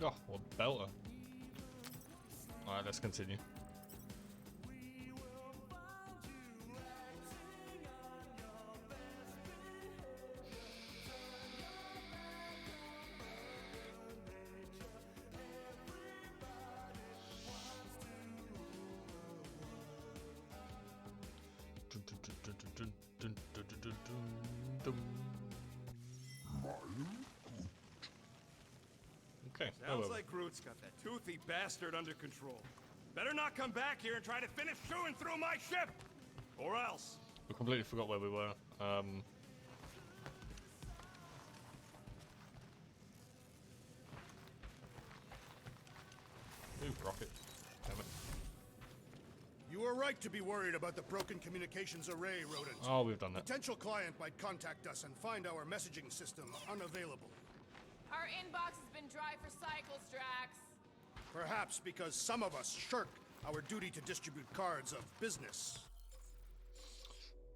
Oh, what belter. Alright, let's continue. Okay. Sounds like Groot's got that toothy bastard under control. Better not come back here and try to finish chewing through my ship! Or else. We completely forgot where we were. Ooh, rocket. Damn it. You are right to be worried about the broken communications array, Rodent. Oh, we've done that. Potential client might contact us and find our messaging system unavailable. Our inbox has been dry for cycles, Drax. Perhaps because some of us shirk our duty to distribute cards of business.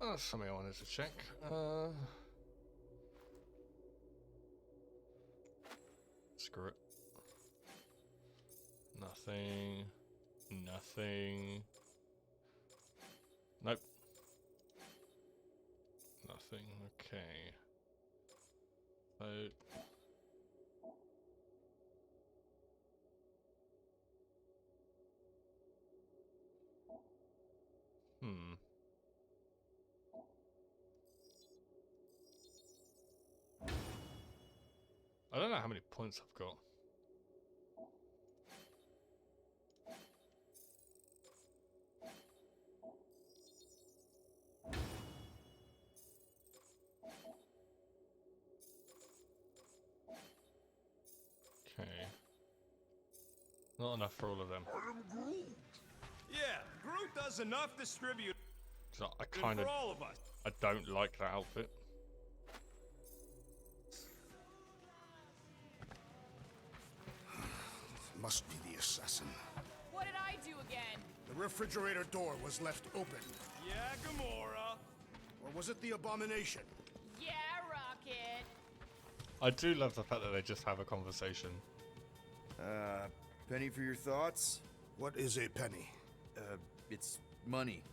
Oh, that's something I wanted to check. Screw it. Nothing. Nothing. Nope. Nothing. Okay. So. I don't know how many points I've got. Okay. Not enough for all of them. Yeah, Groot does enough distribute So I for kind of, all of us. I don't like that outfit. Must be the assassin. What did I do again? The refrigerator door was left open. Yeah, Gamora. Or was it the abomination? Yeah, Rocket. I do love the fact that they just have a conversation. Penny for your thoughts? What is a penny? It's money.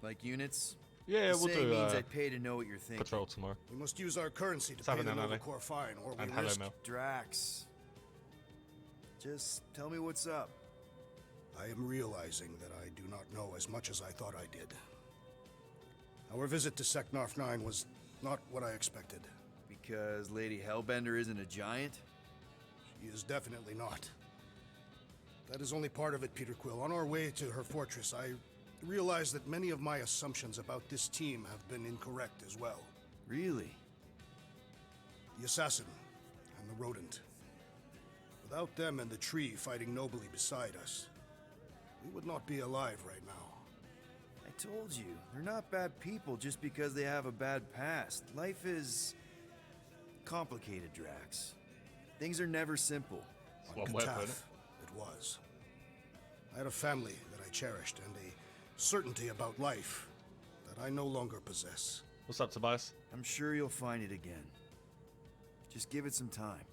Like units? Yeah, The we'll saying do means I'd pay to know what you're thinking. patrol tomorrow. We must use our currency to have pay an the NLA. Nova Corps fine, or we And hello, risk... Mel. Drax. Just tell me what's up. I am realizing that I do not know as much as I thought I did. Our visit to Seknarf 9 was not what I expected. Because Lady Hellbender isn't a giant? She is definitely not. That is only part of it, Peter Quill. On our way to her fortress, I realized that many of my assumptions about this team have been incorrect as well. Really? The assassin and the rodent. Without them and the tree fighting nobly beside us, we would not be alive right now. I told you, they're not bad people just because they have a bad past. Life is complicated, Drax. Things are never simple. On one way of putting Katath, it was. I had a family that I cherished and a certainty about life that I no longer possess. What's up, Tobias? I'm sure you'll find it again. Just give it some time.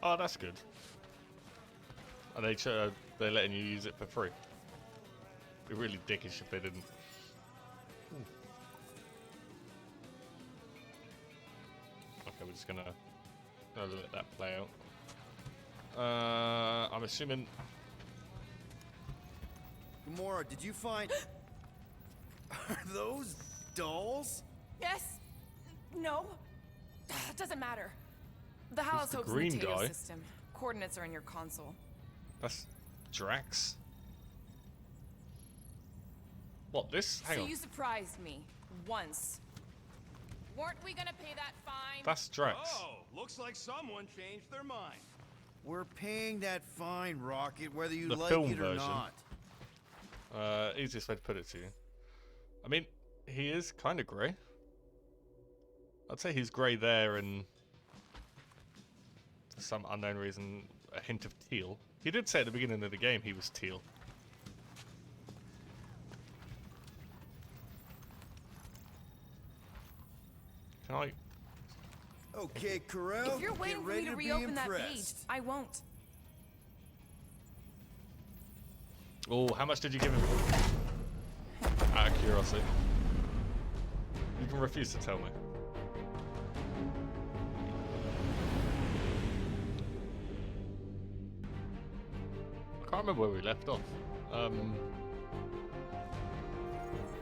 Oh, that's good. Are they're letting you use it for free? It'd be really dickish if they didn't. Okay, we're just gonna let that play out. I'm assuming. Gamora, did you find... Are those dolls? Yes. No. Doesn't matter. The Hallows the Hope's green in the Tato guy? system. Coordinates are in your console. That's Drax. What, this? Hang So on. you surprised me. Once. Weren't we gonna pay that fine? That's Drax. Oh, looks like someone changed their mind. We're paying that fine, Rocket, whether you The like film it or version. not. Easiest way to put it to you. I mean, he is kind of grey. I'd say he's grey there and for some unknown reason, a hint of teal. He did say at the beginning of the game he was teal. Can I Okay, Corel, If you're waiting get for me ready to to be reopen that page, impressed. I won't. Oh, how much did you give him? Out of curiosity. You can refuse to tell me. I can't remember where we left off.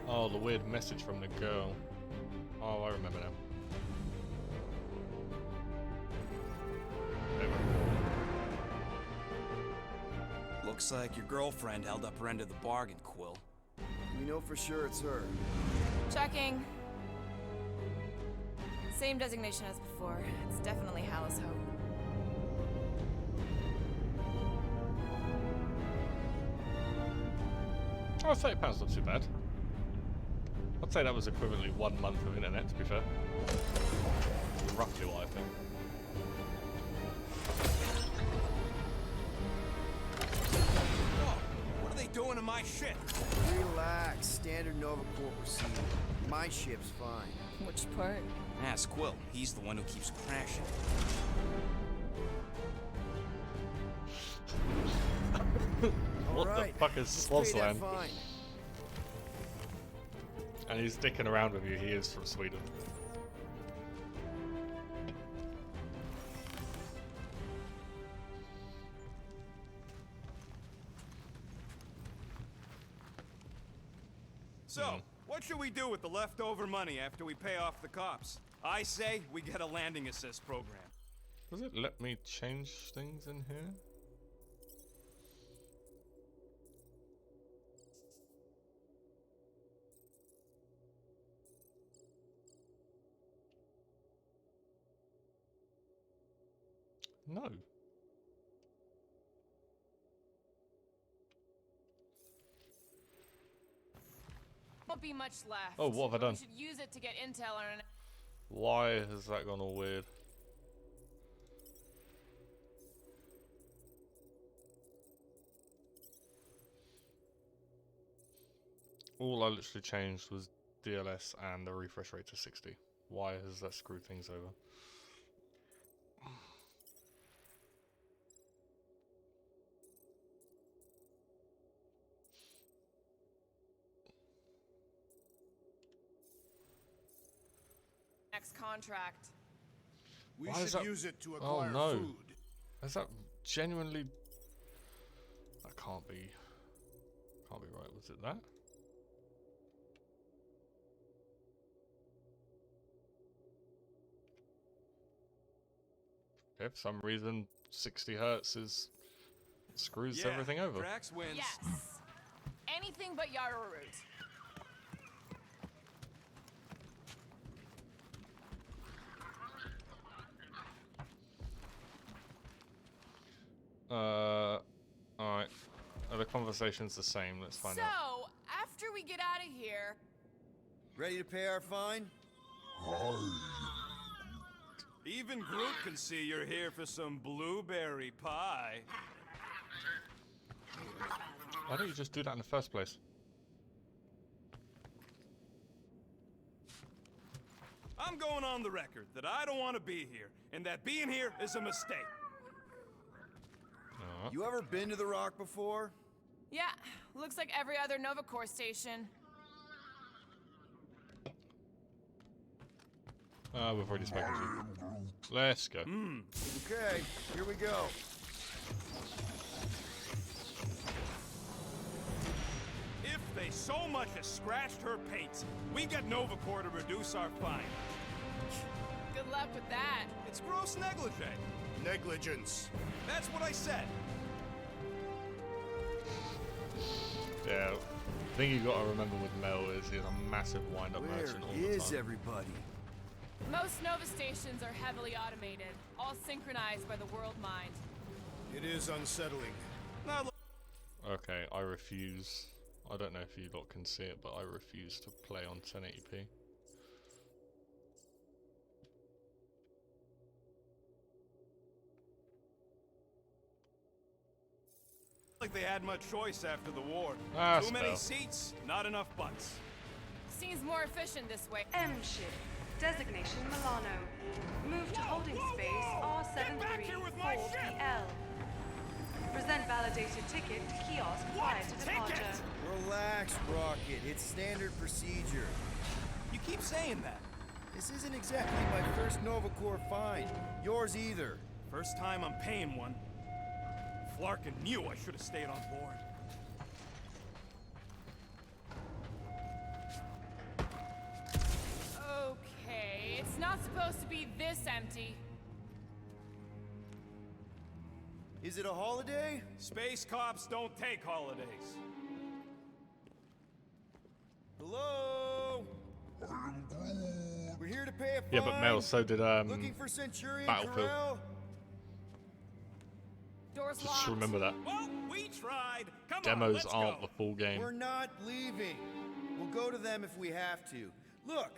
Oh, the weird message from the girl. Oh, I remember now. There we go. Looks like your girlfriend held up her end of the bargain, Quill. We know for sure it's her. Checking. Same designation as before. It's definitely Hallis Hope. Oh, £30 not too bad. I'd say that was equivalently 1 month of internet, to be fair. Roughly what I think. Whoa! What are they doing to my ship? Relax, standard Nova Corps procedure. My ship's fine. Which part? Ask Quill. He's the one who keeps crashing. What Alright, the fuck is let's pay that Swazland? fine. And he's dicking around with you, he is from Sweden. So, what should we do with the leftover money after we pay off the cops? I say we get a landing assist program. Does it let me change things in here? No. Won't be much left. Oh, what have I done? We should use it to get intel on an... Why has that gone all weird? All I literally changed was DLS and the refresh rate to 60. Why has that screwed things over? next contract. We Why is should that- use it to Oh, acquire no. food. Is that genuinely... That can't be... Can't be right. Was it that? Okay, for some reason, 60 hertz is... screws everything over. Drax wins. Yes. Anything but Yarrow Root. Alright. The conversation's the same, let's find out. So, after we get out of here, Ready to pay our fine? Even Groot can see you're here for some blueberry pie. Why don't you just do that in the first place? I'm going on the record that I don't want to be here, and that being here is a mistake. You ever been to the Rock before? yeah, looks like every other Nova Corps station. We've already spoken to you. Let's go. Okay, here we go. If they so much as scratched her paints, we get Nova Corps to reduce our fine. Good luck with that. It's gross negligee. Negligence. That's what I said. Yeah. The thing you gotta remember with Mel is he's a massive wind-up merchant all Where the is time. everybody? Most Nova stations are heavily automated, all synchronized by the world mind. It is unsettling. Now look, Okay, I refuse. I don't know if you lot can see it, but I refuse to play on 1080p. like they had much choice after the war. Ah, Too many spell. seats, not enough butts. Seems more efficient this way. M ship. Designation Milano. Move to holding space R734PL. Present validated ticket to kiosk prior to departure. Relax, Rocket. It's standard procedure. You keep saying that. This isn't exactly my first Nova Corps find. Yours either. First time I'm paying one. Flarkin knew I should have stayed on board. Okay, it's not supposed to be this empty. Is it a holiday? Space cops don't take holidays. Hello? We're here to pay a fine. Yeah, but Mel, so did Looking for Centurion Battlefield. Corral? Door's Just locked. remember that. Well, we tried. Come on, Demos let's aren't go. the full game. We're not leaving. We'll go to them if we have to. Look,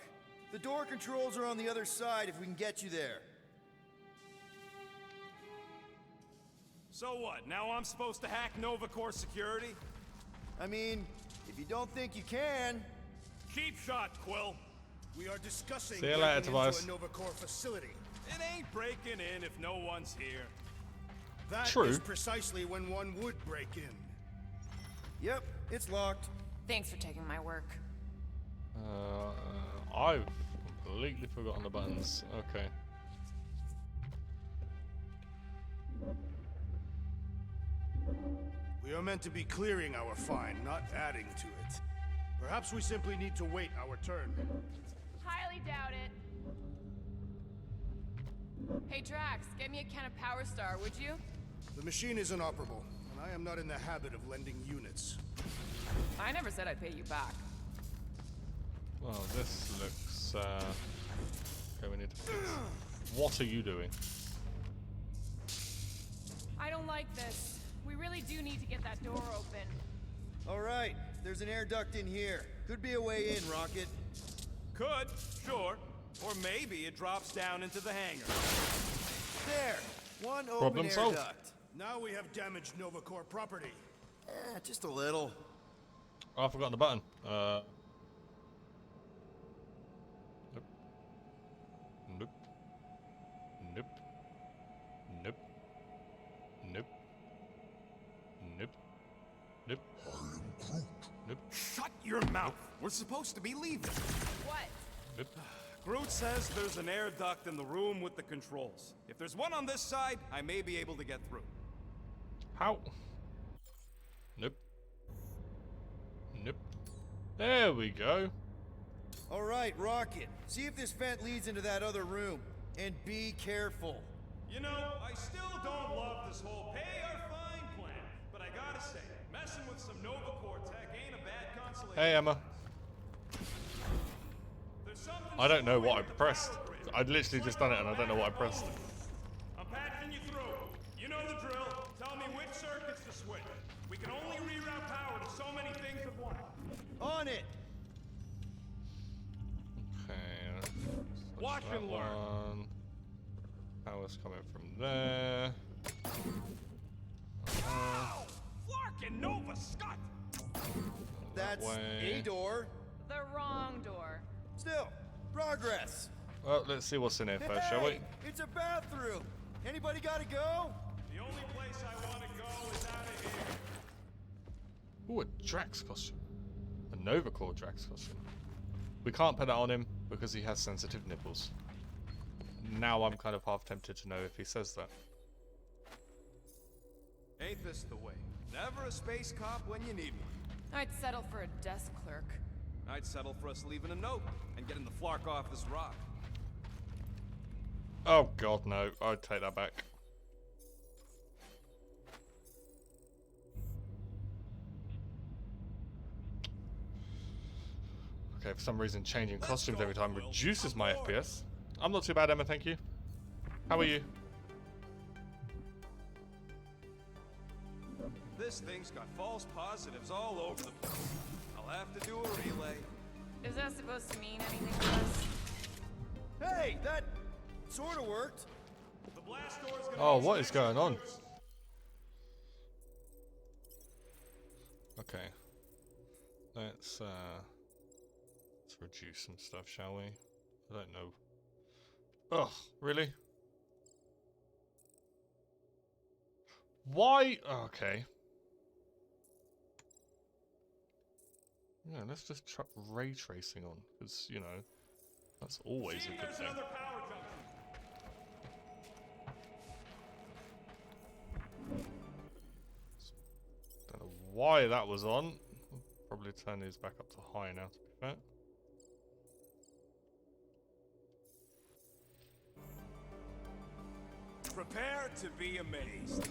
the door controls are on the other side if we can get you there. So what? Now I'm supposed to hack Nova Corps security? I mean, if you don't think you can... Cheap shot, Quill. We are discussing See you later, breaking Tobias. into a Nova Corps facility. It ain't breaking in if no one's here. That True. is precisely when one would break in. Yep, it's locked. Thanks for taking my work. I've completely forgotten the buttons. Okay. We are meant to be clearing our find, not adding to it. Perhaps we simply need to wait our turn. Highly doubt it. Hey Drax, get me a can of Power Star, would you? The machine is inoperable, and I am not in the habit of lending units. I never said I'd pay you back. Well, this looks. Okay, we need to fix. What are you doing? I don't like this. We really do need to get that door open. All right, there's an air duct in here. Could be a way in, Rocket. Could, sure. Or maybe it drops down into the hangar. There, one open Problem air solved. duct. Now we have damaged Nova Corps property. Just a little. Oh, I've forgotten the button. Nope. Nope. Nope. Nope. Nope. Nope. Nope. Shut your mouth! We're supposed to be leaving. What? Nope. Groot says there's an air duct in the room with the controls. If there's one on this side, I may be able to get through. How? Nope. Nope. There we go. All right, Rocket. See if this vent leads into that other room. And be careful. You know, I still don't love this whole pay or fine plan, but I gotta say, messing with some Nova Corps tech ain't a bad consolation. Hey, Emma. There's something I don't know screwing what I with the pressed. power grid. I'd literally just done it and I don't know what I pressed. I'm patching you through. You know the drill. Tell me which circuits to switch. We can only reroute power to so many things at once. On it. Okay. Switch Watch that and learn. one. Power's coming from there. Ow! Flarkin' Nova Scott! That's way. a door. The wrong door. Still, progress. Well, let's see what's in here first, shall we? Hey, it's a bathroom. Anybody gotta go? The only place I want to go is out of here. Ooh, a Drax costume. A Nova Corps Drax costume. We can't put that on him because he has sensitive nipples. Now I'm kind of half tempted to know if he says that. Ain't this the way? Never a space cop when you need one. I'd settle for a desk clerk. I'd settle for us leaving a note and getting the Flark off this rock. Oh god, no. I'd take that back. Okay, for some reason changing costumes every time reduces my FPS. I'm not too bad, Emma, thank you. How are you? This thing's got false positives all over the place. I'll have to do a relay. Is that supposed to mean anything to us? Hey, that sort of worked. The blast door's gonna Oh, need what some is going on? extra Okay. Let's reduce some stuff, shall we? I don't know. Ugh, really? Why? Okay. Yeah, let's just chuck ray tracing on, because, you know, that's always a good There's thing. another power junction. Don't know why that was on. I'll probably turn these back up to high now, to be fair. Prepare to be amazed.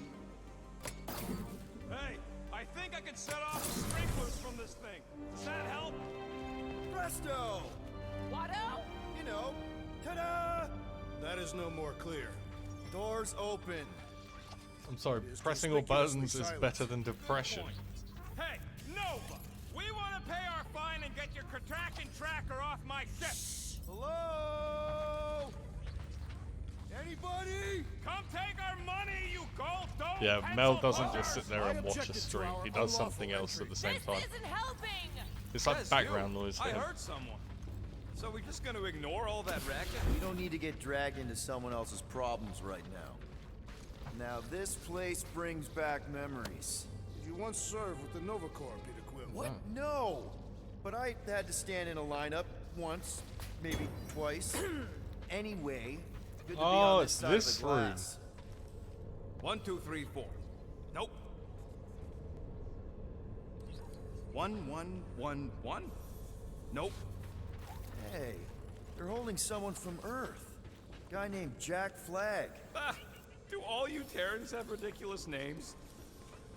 Hey, I think I can set off the sprinklers from this thing. Does that help? Presto! Watto? You know, ta-da! That is no more clear. Doors open. I'm sorry, It is pressing all conspicuously buttons is silent. better than depression. Hey, Nova! We want to pay our fine and get your Kraken tracker off my ship! Hello? Anybody? Come take our money, you gold dome Yeah, pencil Mel doesn't fuckers! just sit there and watch a stream. He does something else at the same This time. isn't helping! It's like Says background you. noise for I him. heard someone. So we're just gonna ignore all that racket? We don't need to get dragged into someone else's problems right now. Now this place brings back memories. Did you once serve with the Nova Corps, Peter Quill? What? No! But I had to stand in a lineup once, maybe twice. Anyway, good to be Oh, on it's this side this of the room. glass. 1, 2, 3, 4. Nope. 1, 1, 1, 1. Nope. Hey, they're holding someone from Earth. Guy named Jack Flag. Ah, do all you Terrans have ridiculous names?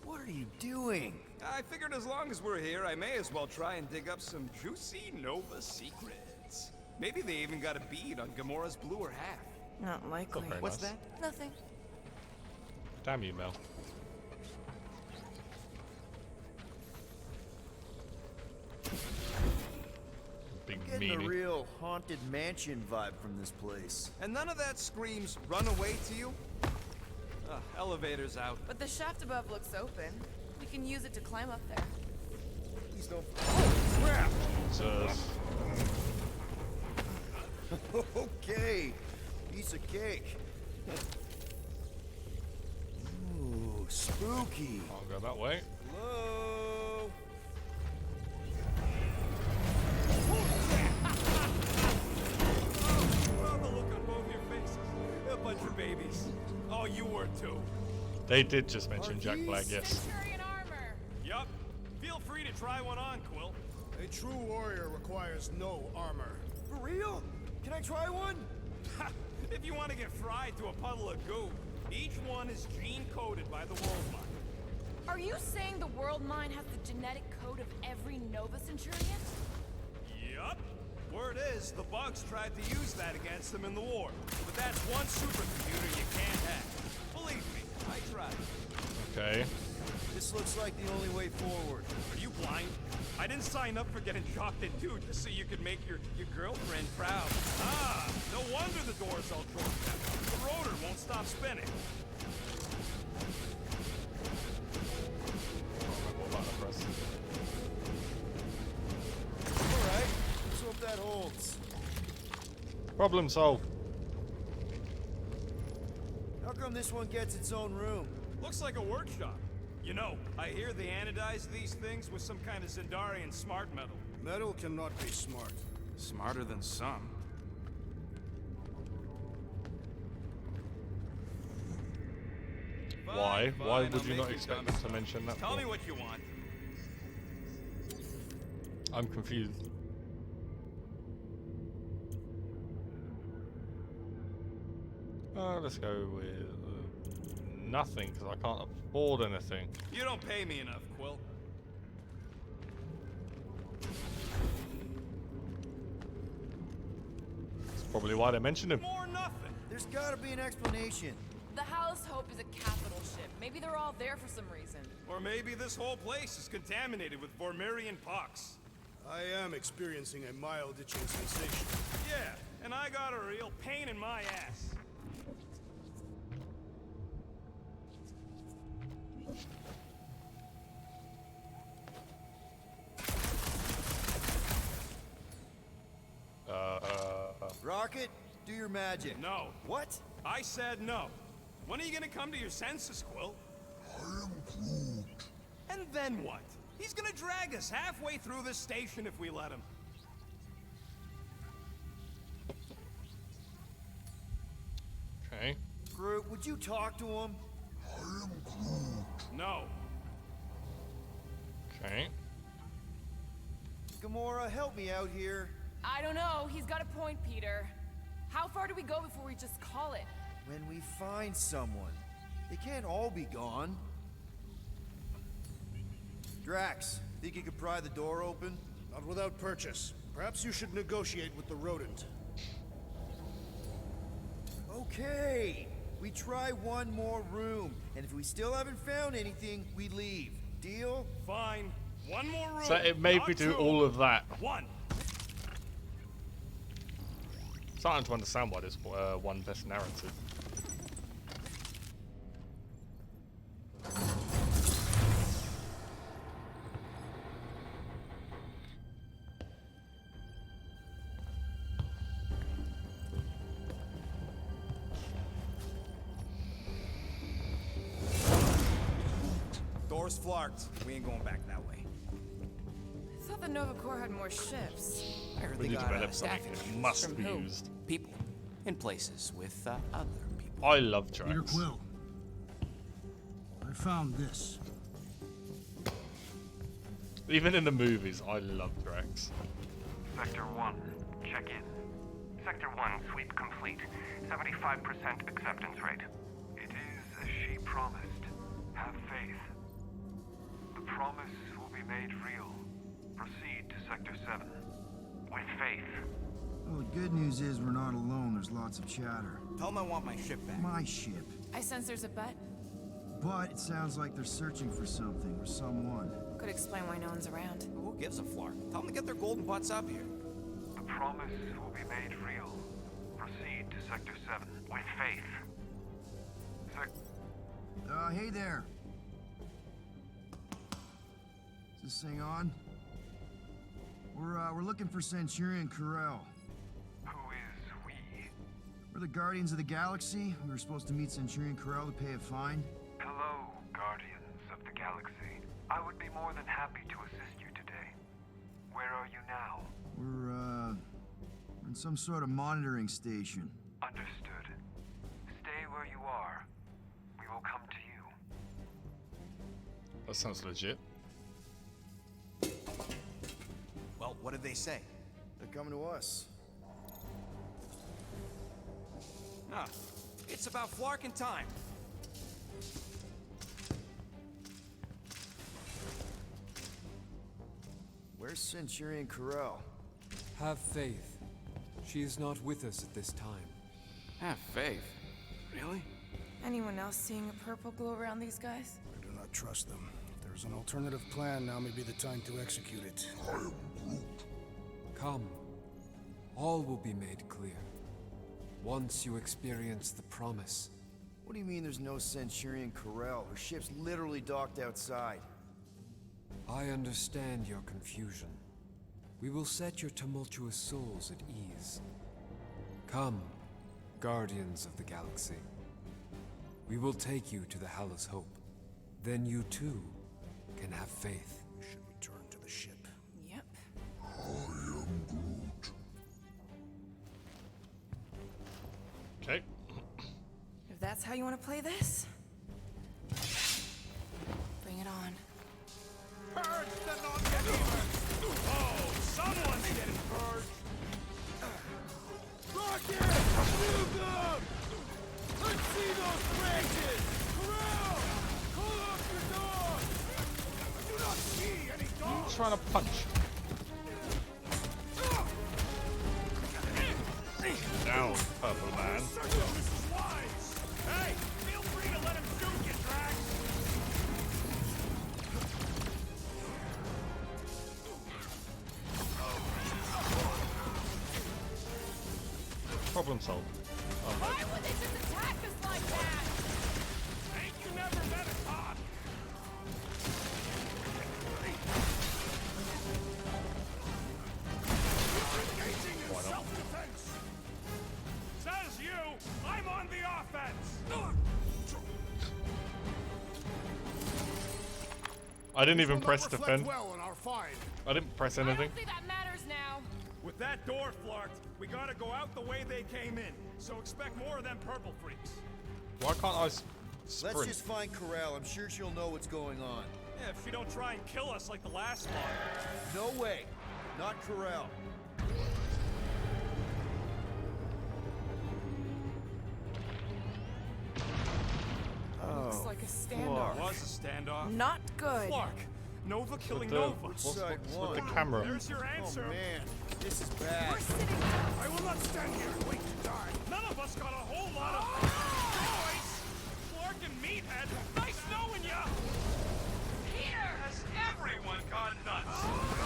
What are you doing? I figured as long as we're here, I may as well try and dig up some juicy Nova secrets. Maybe they even got a bead on Gamora's bluer half. Not likely. Very What's nice. that? Nothing. Damn you, Mel. Big Getting a meanie. real haunted mansion vibe from this place. And none of that screams run away to you? Elevator's out. But the shaft above looks open. We can use it to climb up there. Please don't. Jesus. Okay, piece of cake. Ooh, spooky. I'll go that way. Hello. Love the look on both your faces. A bunch of babies. Oh, you were too. They did just mention Jack Flag, yes. Centurion armor! Yup. Feel free to try one on, Quill. A true warrior requires no armor. For real? Can I try one? If you want to get fried to a puddle of goo, each one is gene-coded by the World Mind. Are you saying the World Mind has the genetic code of every Nova Centurion? Yup. Word is, the bugs tried to use that against them in the war. But that's one supercomputer you can't have. Believe me, I tried. Okay. This looks like the only way forward. Are you blind? I didn't sign up for getting chopped in two just so you could make your girlfriend proud. Ah, no wonder the door's all torqued out. The rotor won't stop spinning. What button I pressed? Alright, let's hope that holds. Problem solved. How come this one gets its own room? Looks like a workshop. You know, I hear they anodize these things with some kind of Zendarian smart metal. Metal cannot be smart. Smarter than some. Why? Fine, Why fine, would I'll you not make expect dumb them to mention that? Tell for? me what you want. I'm confused. Let's go with nothing, because I can't afford anything. You don't pay me enough, Quill. That's probably why they mentioned him. More nothing. There's gotta be an explanation. The House Hope is a capital ship. Maybe they're all there for some reason. Or maybe this whole place is contaminated with Vormirian pox. I am experiencing a mild itching sensation. Yeah, and I got a real pain in my ass. Rocket, do your magic. No. What? I said no. When are you gonna come to your senses, Quill? I am Groot. And then what? He's gonna drag us halfway through this station if we let him. Okay. Groot, would you talk to him? I am Groot. No. Okay. Gamora, help me out here. I don't know. He's got a point, Peter. How far do we go before we just call it? When we find someone. They can't all be gone. Drax, think you could pry the door open? Not without purchase. Perhaps you should negotiate with the rodent. Okay. We try one more room, and if we still haven't found anything, we leave. Deal? Fine. One more room. So it made not me do two. all of that. One. Starting to understand why there's one best narrative. Door's flarked. We ain't going back that way. I thought the Nova Corps had more ships. I heard We they need to got develop something staffing that issues. must From be who? used. People in places with other people. I love Peter Drax. Quill. I found this. Even in the movies, I love Drax. Sector 1, check in. Sector 1, sweep complete. 75% acceptance rate. It is as she promised. Have faith. The promise will be made real. Proceed to Sector 7. With faith. Well, the good news is we're not alone. There's lots of chatter. Tell them I want my ship back. My ship. I sense there's a bet. But it sounds like they're searching for something or someone. Could explain why no one's around. Who gives a flark? Tell them to get their golden butts up here. The promise will be made real. Proceed to Sector 7. With faith. Hey there. Is this thing on? We're looking for Centurion Carell. Who is we? We're the Guardians of the Galaxy. We were supposed to meet Centurion Carell to pay a fine. Hello, Guardians of the Galaxy. I would be more than happy to assist you today. Where are you now? We're in some sort of monitoring station. Understood. Stay where you are. We will come to you. That sounds legit. Well, what did they say? They're coming to us. Ah, it's about flarking time. Where's Centurion Carell? Have faith. She is not with us at this time. Have faith. Really? Anyone else seeing a purple glow around these guys? I do not trust them. If there's an alternative plan, now may be the time to execute it. I am Groot. Come. All will be made clear. Once you experience the promise. What do you mean there's no Centurion Carell? Her ship's literally docked outside. I understand your confusion. We will set your tumultuous souls at ease. Come, Guardians of the Galaxy. We will take you to the Hallis Hope. Then you too can have faith. We should return to the ship. Yep. I am Groot. Okay. If that's how you want to play this, bring it on. Purge the non-believers! Oh, someone's getting purged! Rocket! Move them! Let's see those branches! Corral! Call off your dog! I do not see any dogs! I'm trying to punch. Down, purple man. This is wise! Hey, feel free to let him shoot you, Drax! Problem solved. Why would they just attack us like that? Ain't you never met a cop? Engaging in self-defense! I didn't This even will not press reflect defend. well on our find. I didn't press I anything. don't think that matters now. With that door flarked, we gotta go out the way they came in. So expect more of them purple freaks. Why can't I sprint? Let's just find Corral. I'm sure she'll know what's going on. Yeah, if she don't try and kill us like the last one. No way. Not Corral. Looks like a standoff. Was a standoff. Not good. Clark, Nova killing the- Nova. What's Side with one. the camera? There's your answer. Oh man, this is bad. We're sitting down. I will not stand here and wait to die. None of us got a whole lot of choice. Clark and Meathead, nice knowing ya. Here has everyone gone nuts.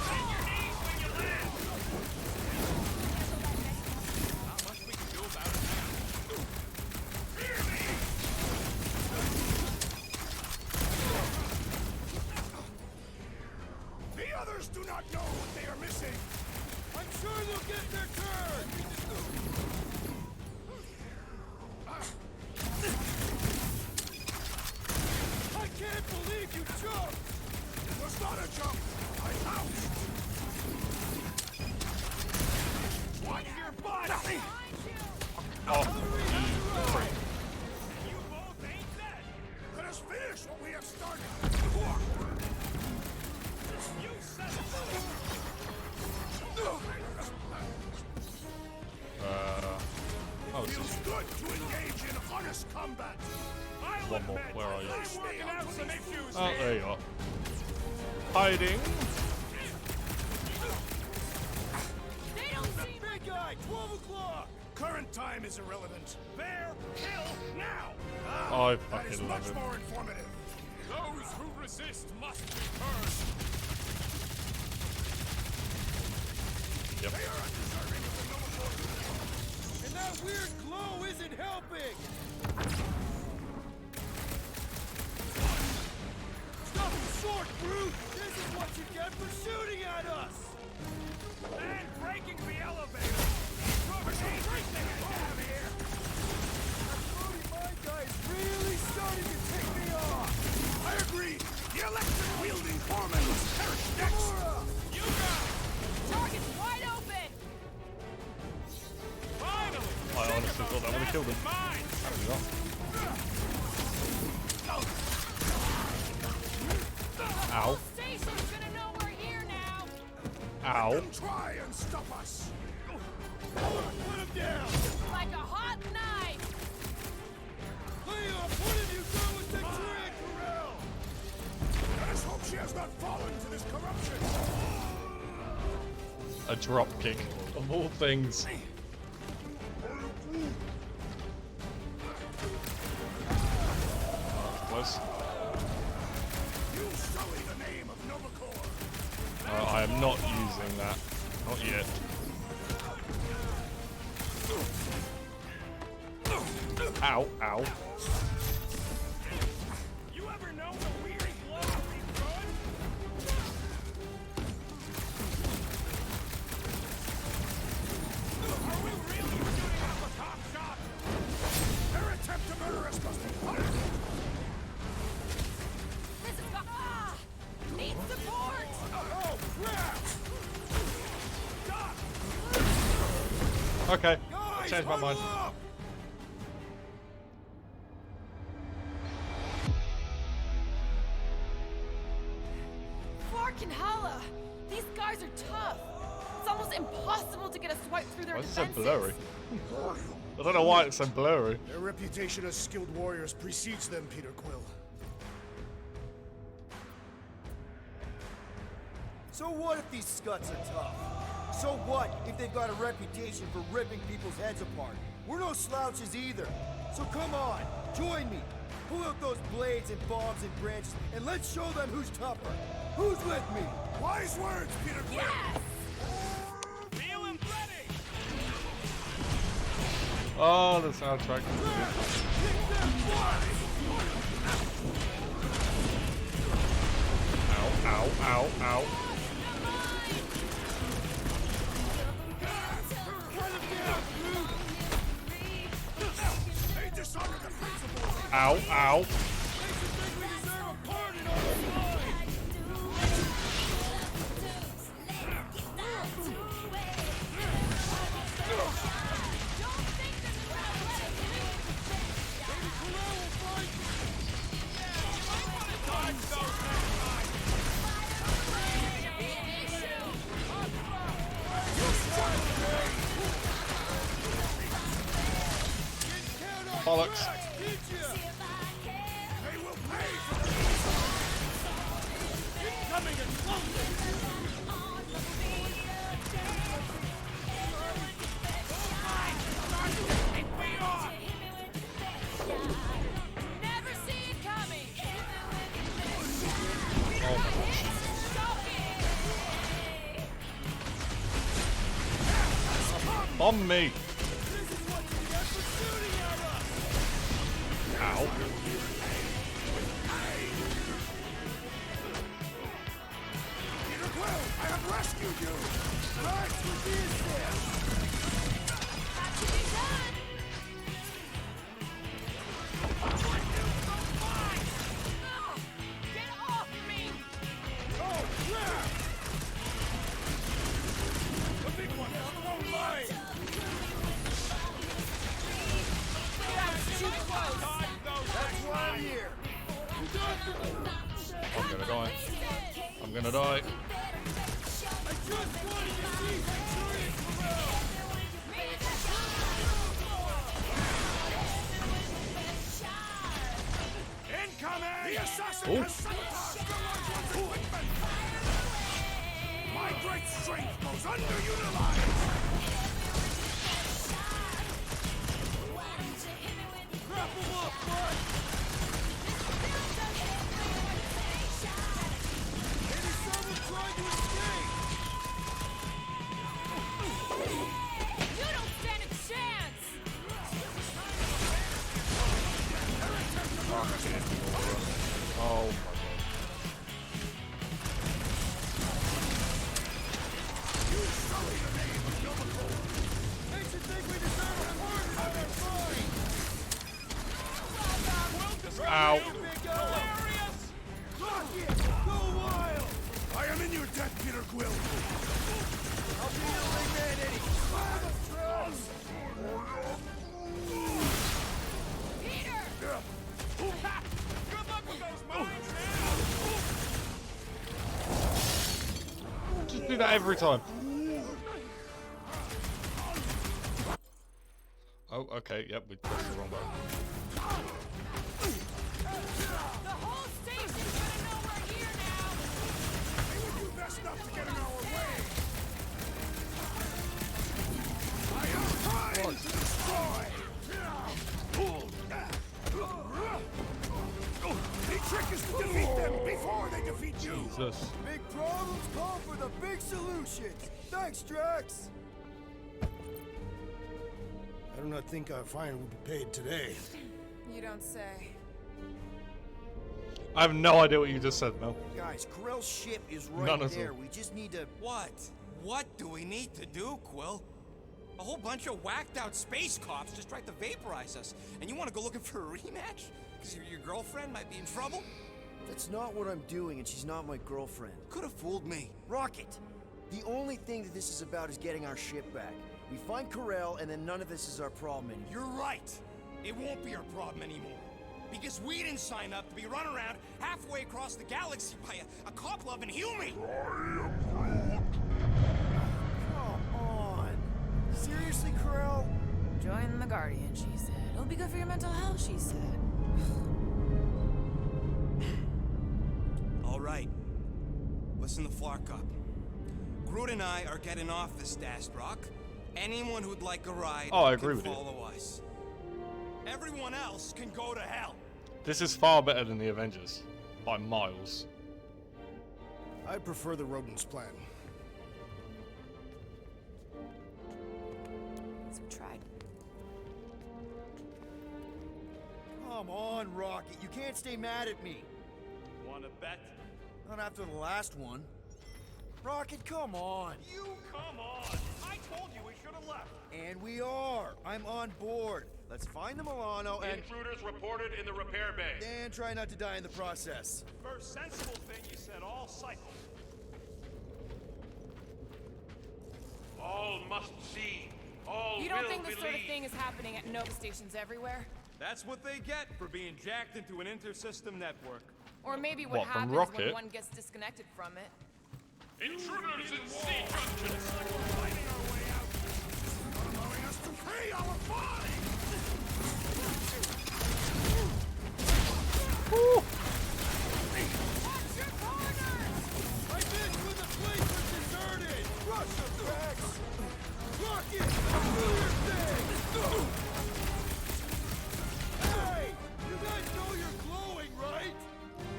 Bend your knees when you land. Not much we can do about it now. Hear me? The others do not know what they are missing. I'm sure they'll get their turn. I can't believe you jumped. It was not a jump. I bounced. Watch your body. Oh, You both ain't dead. Let us finish what we have started. You said it. oh, it's Feels just good to engage in honest combat. I'll one more. admit, Where are you? I'm working out some issues Oh, here. there you are. Hiding. They don't seem Big guy, 12 o'clock. Current time is irrelevant. Bear, kill, now. I That is fucking much love it. more informative. Those who resist must return. Yep. They are undeserving of the noble order. And that weird glow isn't helping. Stop him short, brute! This is what you get for shooting at us! And breaking the elevator! Rubberneed everything I have here! That floaty mind guy is really starting to tick me off! I agree. The electric-wielding foreman was perished next. You got it! target's wide open. Finally! I honestly thought that would have killed him. Mine! Apparently not. Ow. The station's gonna know we're here now. Ow. Let them try and stop us. Put him down! Like a hot knife. Leon, what have you done with the Victoria Corral? Let us hope she has not fallen to this corruption. A drop kick. Of all things. Close. You sully the name of Novacor. I am not using that. Not yet. Ow, ow. You ever know the weird glow he's throwing? Are we really shooting off a cop shop? Their attempt to murder us must be punished. This is need support. Oh, crap! Stop! Okay. Guys, Changed my mind. huddle up! Clark and Hala. These guys are tough. It's almost impossible to get a swipe through their Why is it so defenses. blurry? I don't know why it's so blurry. Their reputation as skilled warriors precedes them, Peter Quill. So what if these scuts are tough? So what if they've got a reputation for ripping people's heads apart? We're no slouches either. So come on, join me. Pull out those blades and bombs and branches, and let's show them who's tougher. Who's with me? Wise words, Peter Quill. Yes! Feeling ready! Oh, the soundtrack. Ow, ow, ow, ow. They dishonor the principle. Ow, ow. Makes you think we deserve a pardon on the line! bollocks. They will pay for the incoming explosion! Never see it coming. Oh my gosh. Bomb me. This is what you get for shooting at us! Ow. Peter Quill, I have rescued you! Max, what is this? Got to be done. Get off me! Oh, crap! The big one is on the wrong line! That's too close. That's why I'm here. I'm gonna die. I'm gonna die. I just wanted to see Centurion Corral! Incoming! The assassin has sabotaged the large one's equipment! My great strength goes underutilized! Grapple up, bud! Maybe someone tried to escape! You don't stand a chance. Oh my god. You sully the name of Yomiko! Makes you think we deserve a pardon on our side! Ow. Hilarious! Rock it! Go wild! I am in your debt, Peter Quill! I'll be your wingman, Eddie! Fire the traps! Peter! Good luck with those mines, man! Just do that every time. Oh, okay. Yep, we pressed the wrong button. The whole station's gonna know we're here now. They would do best not to get in our way! I am trying to destroy! The trick is to defeat them before they defeat you! Jesus. Big problems call for the big solutions. Thanks, Drax. I do not think our fine will be paid today. You don't say. I have no idea what you just said, Mel. Guys, Corell's ship is right None at there. all. We just need to... What? What do we need to do, Quill? A whole bunch of whacked out space cops just tried to vaporize us. And you want to go looking for a rematch? Because your girlfriend might be in trouble? That's not what I'm doing, and she's not my girlfriend. Could have fooled me. Rocket! The only thing that this is about is getting our ship back. We find Corell, and then none of this is our problem anymore. You're right. It won't be our problem anymore. Because we didn't sign up to be run around halfway across the galaxy by a cop-loving human. Come on! Seriously, Corell? Join the Guardian, she said. It'll be good for your mental health, she said. All right. Listen to Flark up. Groot and I are getting off this Dast Rock. Anyone who'd like a ride Oh, I agree can with you. follow us. Everyone else can go to hell. This is far better than the Avengers. By miles. I prefer the rodent's plan. So we tried. Come on, Rocket. You can't stay mad at me. Wanna bet? Not after the last one. Rocket, come on. You come on! I told you we should have left! And we are. I'm on board. Let's find the Milano and... Intruders reported in the repair bay. And try not to die in the process. First sensible thing you said all cycle. All must see. All You don't will think this believe. sort of thing is happening at Nova stations everywhere? That's what they get for being jacked into an inter-system network. Or maybe what, What, from happens when Rocket? one gets disconnected from it. Intruders in sea junctions! We're fighting our way out! Not allowing us to pay our fine! Woo. I've been when the place was deserted! Rush them, Drax! Lock it! Do your thing! Hey! You guys know you're glowing, right?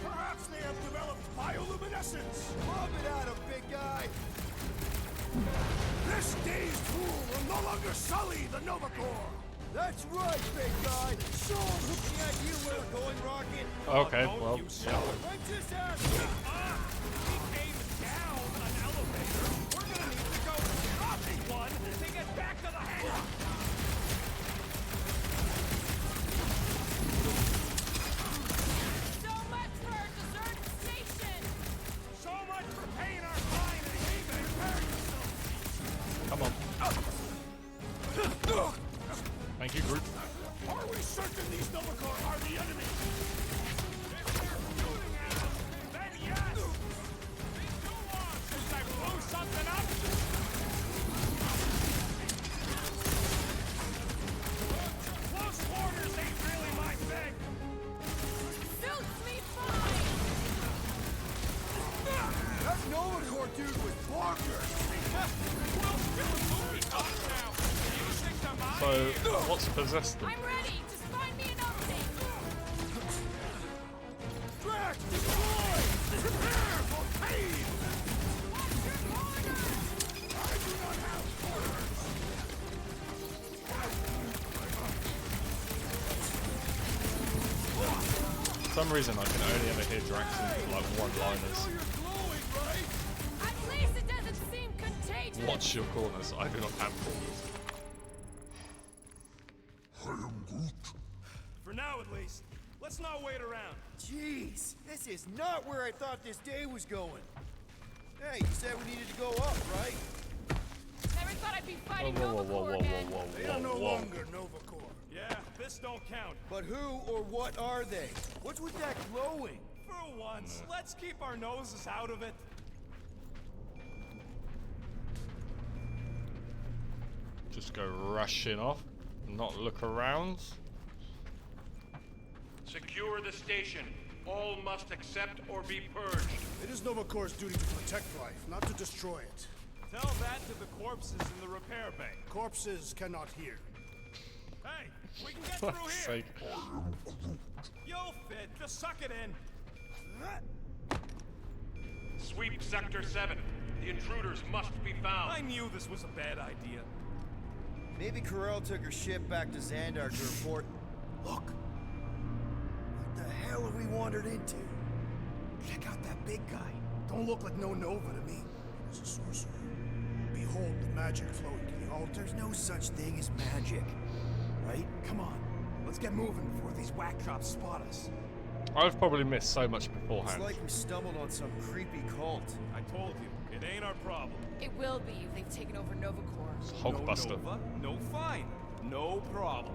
Perhaps they have developed bioluminescence! Lob it at him, big guy! This dazed fool will no longer sully the Nova Corps! That's right, big guy! Show him looking at you where we're going, Rocket! Okay, well, yeah. I'm just asking! We came down an elevator! We're gonna need to go up one to get back to the hangar! So much for our deserted station! So much for paying our fine and even repairing yourself! Come on. Thank you, Groot. Are we certain these Nova Corps are the enemy? If they're shooting at us, then yes! Been too long since I blew something up! Close quarters ain't really my thing! Suits me fine! That Nova Corps dude was bonkers! We'll still movie talk now! Music to my So, what's possessed them? I'm ready! Just find me an opening! Drax, destroy! Prepare for pain! Watch your corner! I do not have orders! For some reason, I can only ever hear Drax in like one-liners. You're glowing, right? At least it doesn't seem contagious! Watch your corners. I do not have corners. I am Groot. For now, at least. Let's not wait around. Jeez, this is not where I thought this day was going. Hey, you said we needed to go up, right? Never thought I'd be Whoa, fighting whoa, whoa, Nova whoa, Corps whoa, again. whoa, They are no whoa, whoa. longer Nova Corps. Yeah, this don't count. But who or what are they? What's with that glowing? For once, let's keep our noses out of it. Just go rushing off, not look around. Secure the station. All must accept or be purged. It is Nova Corps' duty to protect life, not to destroy it. Tell that to the corpses in the repair bay. Corpses cannot hear. Hey, we can get For through fuck's here. sake. You'll fit. Just suck it in. Sweep Sector 7. The intruders must be found. I knew this was a bad idea. Maybe Corel took her ship back to Xandar to report. Look! What the hell have we wandered into? Check out that big guy. Don't look like no Nova to me. He's a sorcerer. Behold the magic flowing to the altar. There's no such thing as magic. Right? Come on. Let's get moving before these whack jobs spot us. I've probably missed so much It's beforehand. like we stumbled on some creepy cult. I told you, it ain't our problem. It will be if they've taken over Nova Corps. It's Hulkbuster. No Nova, no fine. No problem.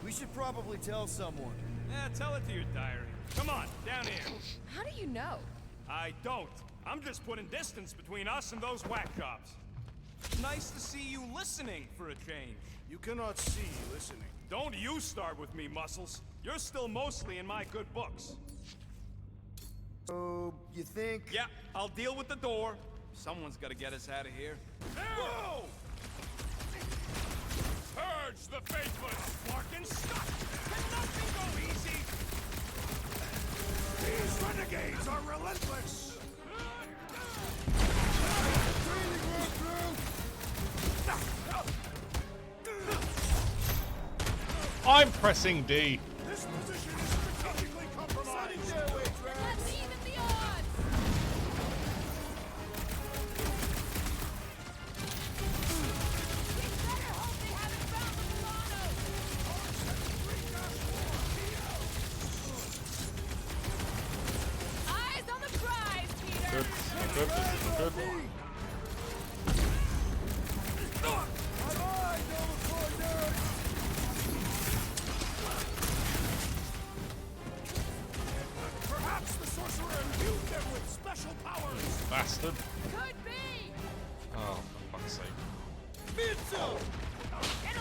We should probably tell someone. Yeah, tell it to your diary. Come on, down here. How do you know? I don't. I'm just putting distance between us and those whack jobs. Nice to see you listening for a change. You cannot see listening. Don't you start with me, Muscles. You're still mostly in my good books. So, you think? Yeah, I'll deal with the door. Someone's gotta get us out of here. Whoa! Purge the faithless! Larkin, stop! Can nothing go easy? These renegades are relentless! I'm pressing D. This position is strategically compromised. Let's even the odds! We better hope they haven't found the Milano! Eyes on the prize, Peter! Good. Good. This is good. Perhaps the sorcerer imbued them with special powers. Bastard. Could be! Oh, for fuck's sake. Mitsu! Get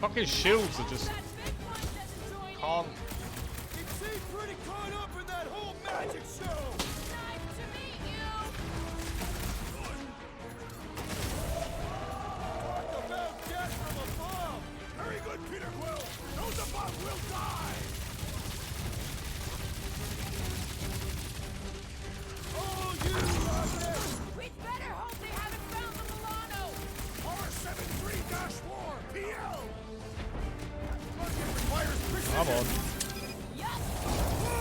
Fucking shields are just can't. It seems pretty caught up in that whole magic show. Nice to meet you. Talk about death from above. Very good, Peter Quill. Those above will die. Oh, you rottenness! We'd better hope they haven't found the Milano. R73-4 PL. It requires precision. Come on. Yup.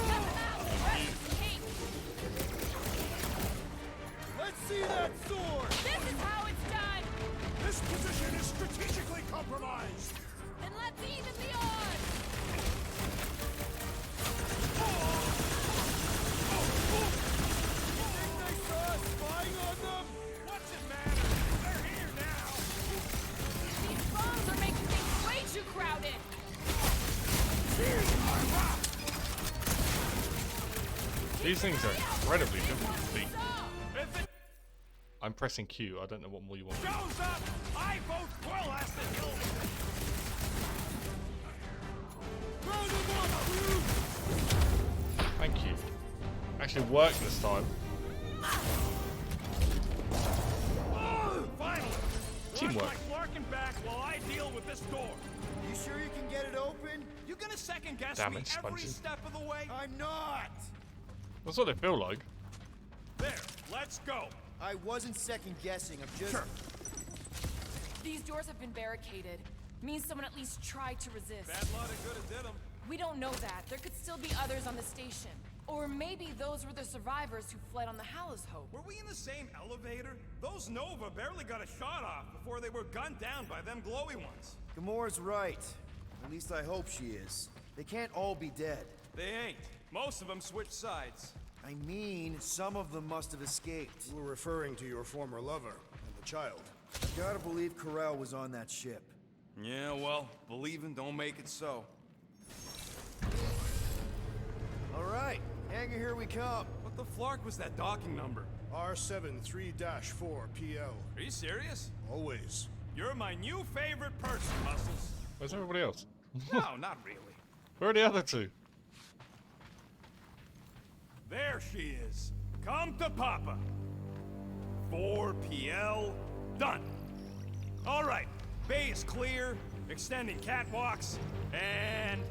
Step them out. Rest is king. Let's see that sword. This is how it's done. This position is strategically compromised. And let's even the odds. Think they saw us spying on them? What's it matter? They're here now. These bombs are making things way too crowded. These things are incredibly difficult to beat. If it I'm pressing Q. I don't know what more you want. shows up, I vote Quill has to kill me. Round them up, Thank you. Actually worked this time. finally. Teamwork. Watch my Clarkin back while I deal with this door. You sure you can get it open? You gonna second guess Damn me it, every Spongy. step of the way? I'm not! That's what they feel like. There, let's go. I wasn't second guessing, I'm just... Sure. These doors have been barricaded. Means someone at least tried to resist. Bad luck could have did them. We don't know that. There could still be others on the station. Or maybe those were the survivors who fled on the Hallows Hope. Were we in the same elevator? Those Nova barely got a shot off before they were gunned down by them glowy ones. Gamora's right. At least I hope she is. They can't all be dead. They ain't. Most of them switched sides. I mean, some of them must have escaped. You were referring to your former lover and the child. Gotta believe Corel was on that ship. Yeah, well, believing don't make it so. All right, hangar, here we come. What the flark was that docking number? R73-4 PL. Are you serious? Always. You're my new favorite person, Muscles. Where's everybody else? No, not really. Where are the other two? There she is. Come to Papa. 4 PL, done. All right, bay is clear, extending catwalks, and...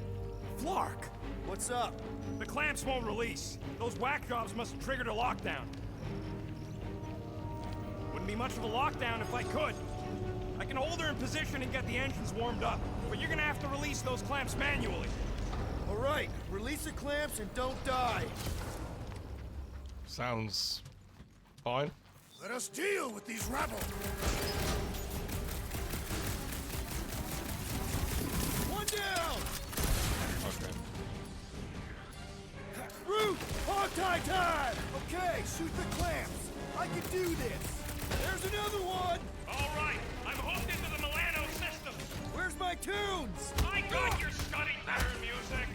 Flark! What's up? The clamps won't release. Those whack jobs must have triggered a lockdown. Wouldn't be much of a lockdown if I could. I can hold her in position and get the engines warmed up, but you're gonna have to release those clamps manually. All right, release the clamps and don't die. Sounds fine. Let us deal with these rebels. One down! Okay. Root! Hog-tie time! Okay, shoot the clamps. I can do this. There's another one! All right, I'm hooked into the Milano system. Where's my tunes? I got your study pattern music.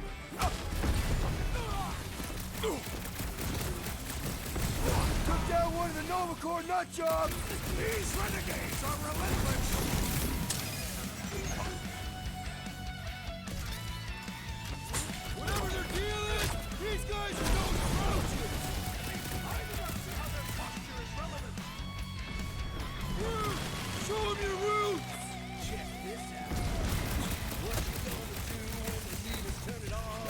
Took down one of the Nova Corps nut jobs. These renegades are relentless. Whatever their deal is, these guys are no slouches. I do not see how their posture is relevant. Show them your roots. Check this out. What you gonna do when the heaters turn it on?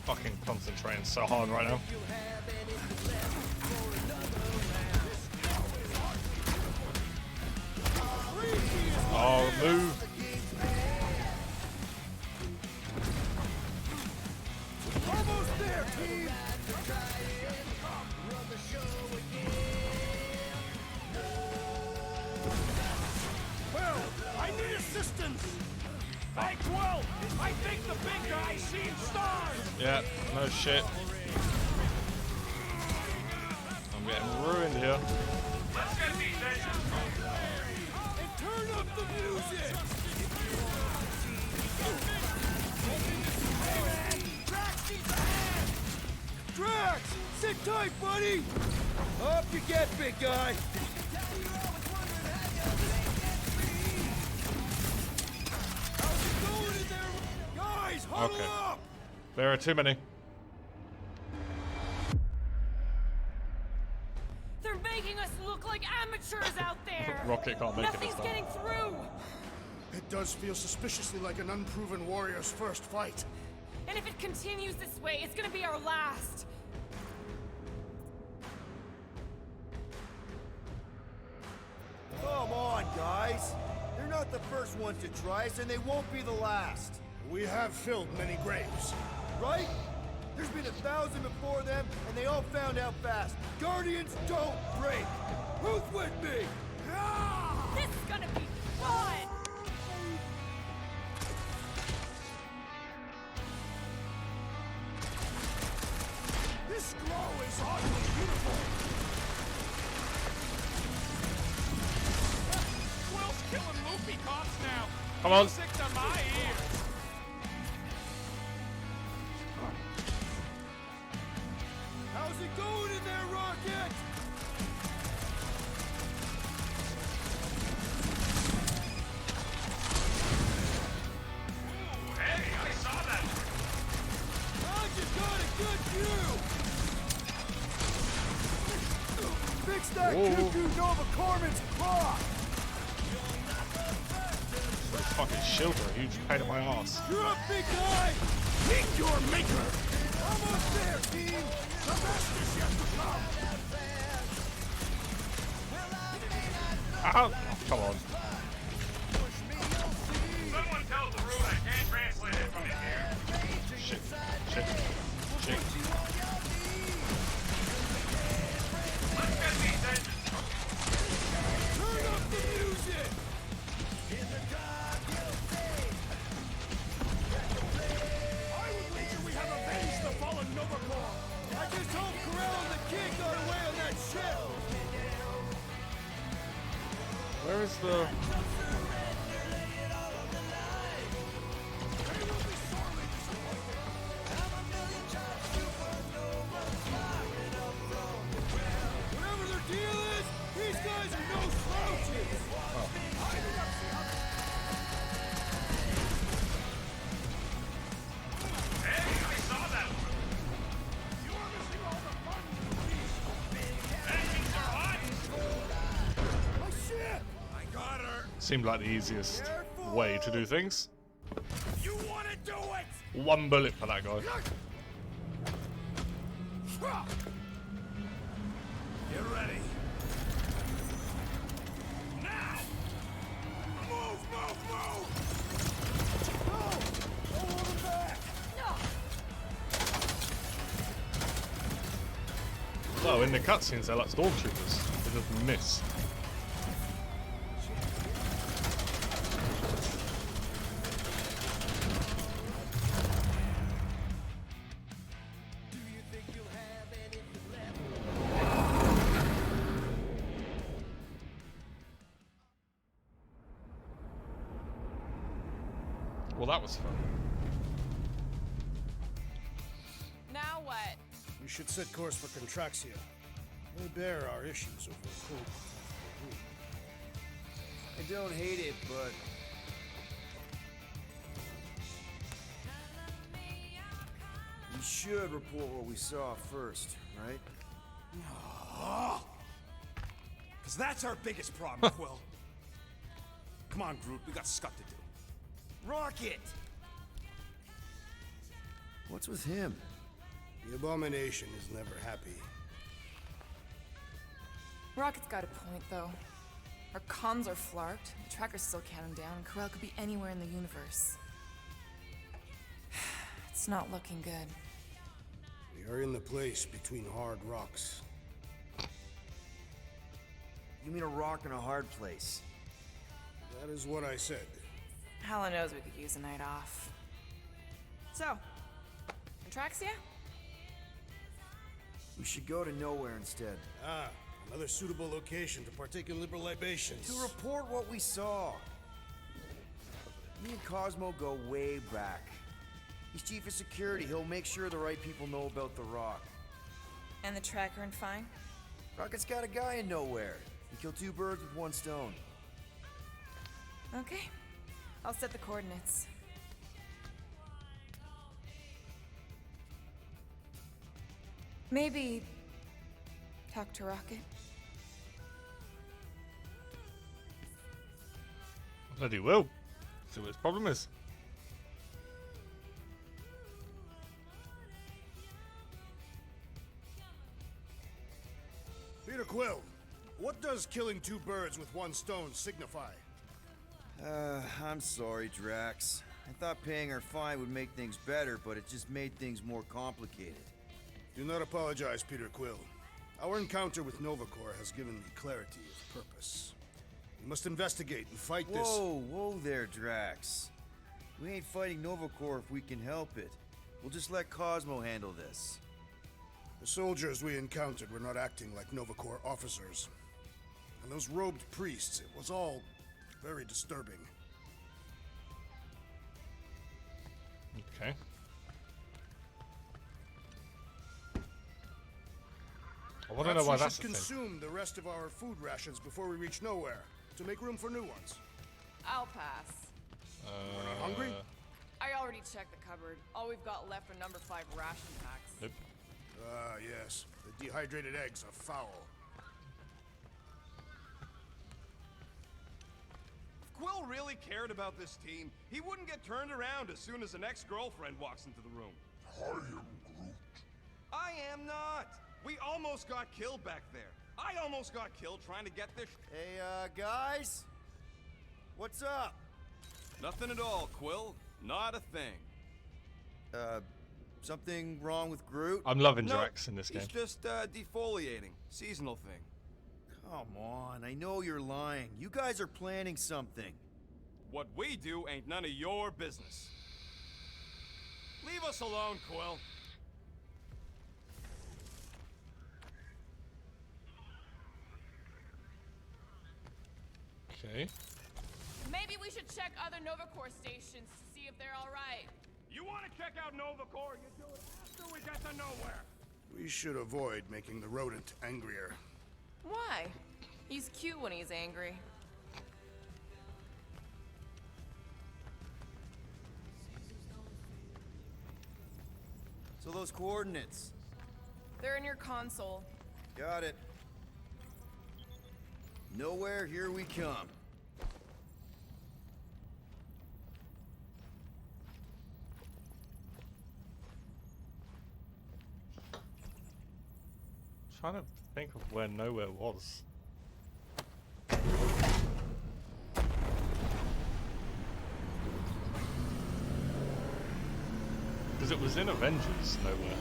Fucking concentrating so hard right now. Oh, move. Almost there, team. Well, I need assistance. Hey, Quill, I think the big guy's seeing stars. Yeah, no shit. I'm getting ruined here. Let's get these engines and turn up the music. Hey, man, Drax needs a hand. Drax, sit tight, buddy. Up you get, big guy. Guys, huddle Okay. up! There are too many. They're making us look like amateurs out there. Rocket can't make it this Nothing's time. getting through. It does feel suspiciously like an unproven warrior's first fight. And if it continues this way, it's gonna be our last. Come on, guys. They're not the first ones to try us, and they won't be the last. We have filled many graves. Right? There's been 1,000 before them, and they all found out fast. Guardians don't break. Who's with me? This is gonna be fun. This glow is oddly beautiful. Quill's killing loopy cops now. Come on. Music to my ears. How's it going in there, Rocket? Hey, I saw that. I just got a good view. Fix that cuckoo Nova Corman's clock. Those fucking shields are a huge pain in my ass. You're up, big guy. Meet your maker. Almost there, team. The master's yet to come. Ow. Oh, come on. Someone tell the room I can't translate it from in here. Shit. Shit. Shit. Let's get these engines. Turn up the music. I would wager we have avenged the fallen Nova Corps. I just hope Corral and the kid got away on that ship. Where is the... Whatever their deal is, these guys are no slouches. Hey, I saw that one. You are missing all the fun, engines are hot. Oh shit! I got her. Seemed like the easiest way to do things. You want to do it? One bullet for that guy. Get ready. Now! Move, move, move! No! Don't hold him back! Well, in the cutscenes they're like stormtroopers. They just miss. Well, that was fun. Now what? We should set course for Contraxia. They bear our issues over cold. I don't hate it, but we should report what we saw first, right? Because that's our biggest problem, Quill. Come on, Groot, we got scut to do. Rocket! What's with him? The Abomination is never happy. Rocket's got a point, though. Our comms are flarked, the trackers still count him down, and Corel could be anywhere in the universe. It's not looking good. We are in the place between hard rocks. You mean a rock in a hard place? That is what I said. Hala knows we could use a night off. So, Contraxia? We should go to nowhere instead. Ah, another suitable location to partake in liberal libations. To report what we saw. Me and Cosmo go way back. He's chief of security. He'll make sure the right people know about the rock. And the tracker and fine? Rocket's got a guy in nowhere. He killed two birds with one stone. Okay. I'll set the coordinates. Maybe talk to Rocket. Bloody will. See what his problem is. Peter Quill, what does killing two birds with one stone signify? I'm sorry, Drax. I thought paying our fine would make things better, but it just made things more complicated. Do not apologize, Peter Quill. Our encounter with Nova Corps has given me clarity of purpose. We must investigate and fight this. Whoa there, Drax. We ain't fighting Nova Corps if we can help it. We'll just let Cosmo handle this. The soldiers we encountered were not acting like Nova Corps officers. And those robed priests, it was all very disturbing. Okay. I want to know why that's we the should thing. consume the rest of our food rations before we reach nowhere, to make room for new ones. I'll pass. We're not hungry? I already checked the cupboard. All we've got left are number 5 ration packs. Nope. Ah, yes. The dehydrated eggs are foul. If Quill really cared about this team, he wouldn't get turned around as soon as an ex-girlfriend walks into the room. I am Groot. I am not! We almost got killed back there. I almost got killed trying to get this. Hey, guys? What's up? Nothing at all, Quill. Not a thing. Something wrong with Groot? I'm loving No, Drax in this game. he's just defoliating. Seasonal thing. Come on, I know you're lying. You guys are planning something. What we do ain't none of your business. Leave us alone, Quill. Okay. Maybe we should check other Nova Corps stations to see if they're all right. You want to check out Nova Corps, you do it after we get to nowhere. We should avoid making the rodent angrier. Why? He's cute when he's angry. So those coordinates. They're in your console. Got it. Nowhere, here we come. Trying to think of where nowhere was. Because it was in Avengers nowhere.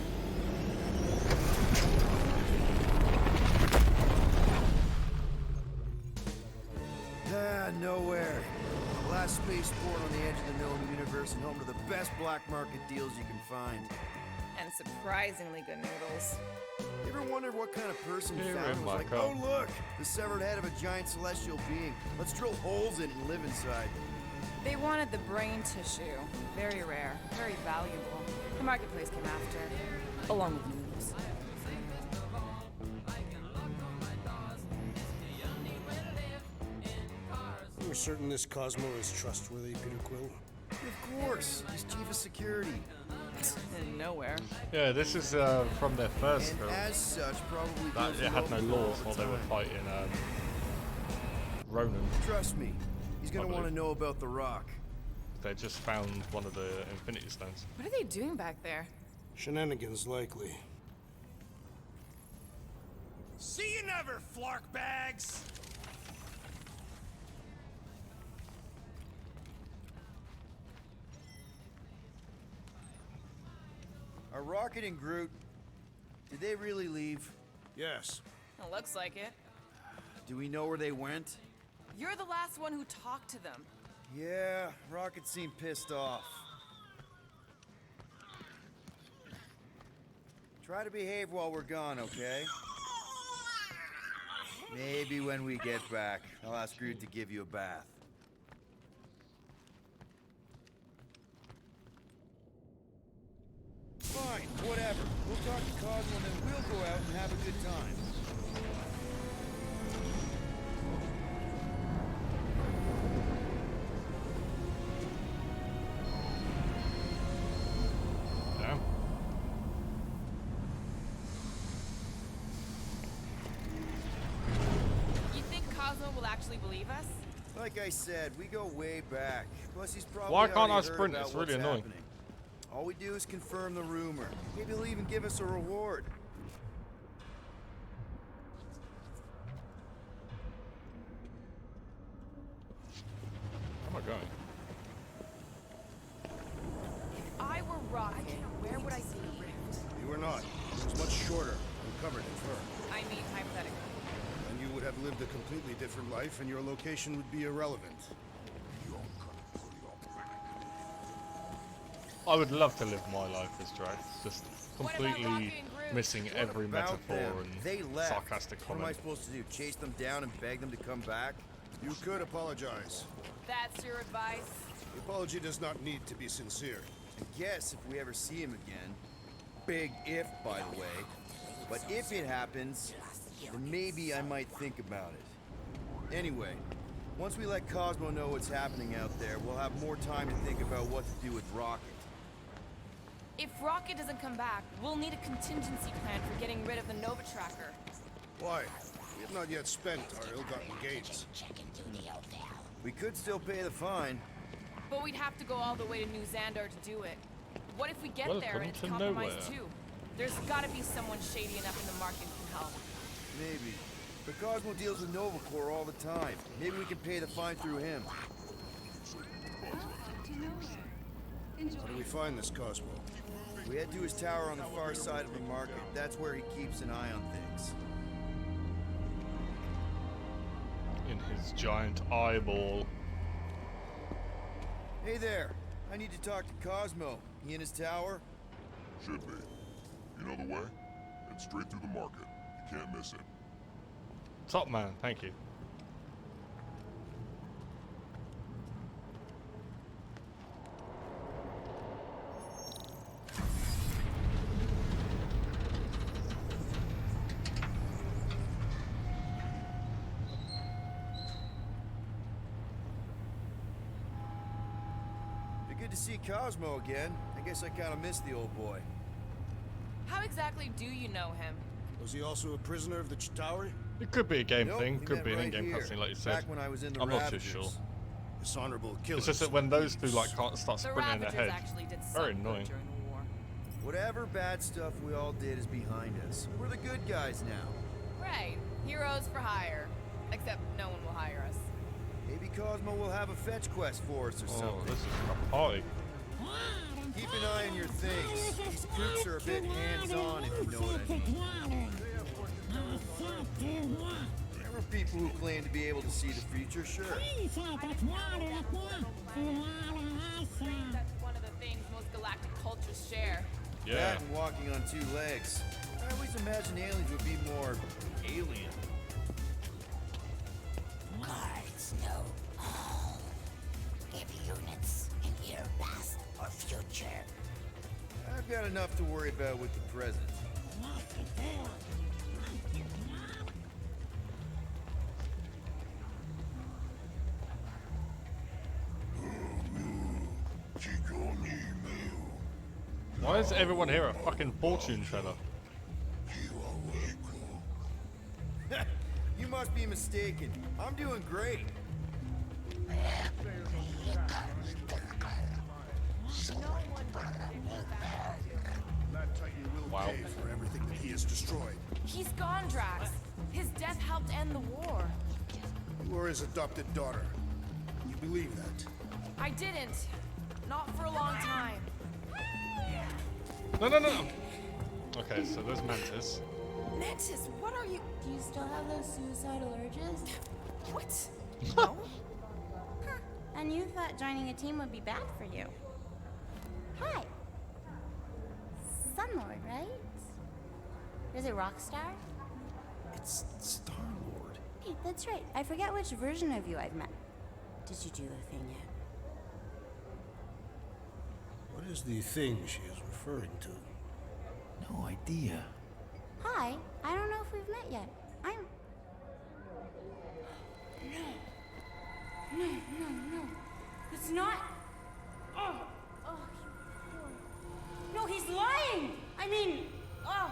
Nowhere. Last spaceport on the edge of the known universe and home to the best black market deals you can find. And surprisingly good noodles. You ever wondered what kind of person Here found it in was my like, cup. oh look, the severed head of a giant celestial being. Let's drill holes in it and live inside. They wanted the brain tissue. Very rare, very valuable. The marketplace came after, along with noodles. We're certain this Cosmo is trustworthy, Peter Quill. Of course, he's chief of security. In nowhere. Yeah, this is from their first And film. as such, probably That goes it had no local laws all the while they were time. fighting Ronan. Trust me, he's gonna I want to believe. know about the rock. They just found one of the Infinity Stones. What are they doing back there? Shenanigans, likely. See you never, flark bags! Are Rocket and Groot, did they really leave? Yes. It looks like it. Do we know where they went? You're the last one who talked to them. Yeah, Rocket seemed pissed off. Try to behave while we're gone, okay? Maybe when we get back, I'll ask Groot to give you a bath. Fine, whatever. We'll talk to Cosmo and then we'll go out and have a good time. Damn. actually believe us? Like I said, we go way back. Plus, he's probably Why can't I already heard sprint? about It's really what's annoying. happening. All we do is confirm the rumor. Maybe he'll even give us a reward. Where am I going? If I were Rocket, where would I see a rift? You were not. It was much shorter and covered in fur. I mean, hypothetically. And you would have lived a completely different life, and your location would be irrelevant. I would love to live my life as Drax, just completely missing every About metaphor them? and They left. sarcastic What am I comment. supposed to do? Chase them down and beg them to come back? You could apologize. That's your advice? The apology does not need to be sincere. I guess if we ever see him again. Big if, by the way. But if it happens, then maybe I might think about it. Anyway, once we let Cosmo know what's happening out there, we'll have more time to think about what to do with Rocket. If Rocket doesn't come back, we'll need a contingency plan for getting rid of the Nova Tracker. Why? We have not yet spent our ill-gotten gains. We could still pay the fine. But we'd have to go all the way to New Xandar to do it. What if we get there Welcome and it's to compromised nowhere. too? There's gotta be someone shady enough in the market who can help. Maybe. But Cosmo deals with Nova Corps all the time. Maybe we can pay the fine through him. How do we find this Cosmo? We head to his tower on the far side of the market. That's where he keeps an eye on things. In his giant eyeball. Hey there. I need to talk to Cosmo. He in his tower? Should be. You know the way? It's straight through the market. You can't miss it. Top man, thank you. Be good to see Cosmo again. I guess I kind of missed the old boy. How exactly do you know him? Was he also a prisoner of the Chitauri? It could be a game Nope, thing, he could met be an right in-game here, cutscene like you said. Back when I was in the I'm not too Ravagers. sure. Dishonorable killers. It's just that when those two like can't start The sprinting Ravagers ahead, actually did very some good annoying. during the war. Whatever bad stuff we all did is behind us. We're the good guys now. Right. Heroes for hire. Except no one will hire us. Maybe Cosmo will have a fetch quest for us or Oh, something. this is a party. Keep an eye on your things. These creeps are a bit hands-on, if you know what I mean. There were people who claim to be able to see the future, sure. That's one of the things most galactic cultures share. Yeah. That and walking on two legs. I always imagined aliens would be more alien. Guards know all. If units in your past or future. I've got enough to worry about with the present. Why is everyone here a fucking fortune teller? You must be mistaken. I'm doing great. That Titan will Wow. pay for everything that he has destroyed. He's gone, Drax. His death helped end the war. You are his adopted daughter. You believe that? I didn't. Not for a long time. No, no, no. Okay, so there's Mantis. Mantis, what are you? Do you still have those suicidal urges? What? No? Huh. And you thought joining a team would be bad for you. Hi. Sunlord, right? Is it Rockstar? It's Star-Lord. Hey, that's right. I forget which version of you I've met. Did you do the thing yet? What is the thing she is referring to? No idea. Hi. I don't know if we've met yet. I'm... No. It's not... Oh, you poor... No, he's lying! I mean... Oh...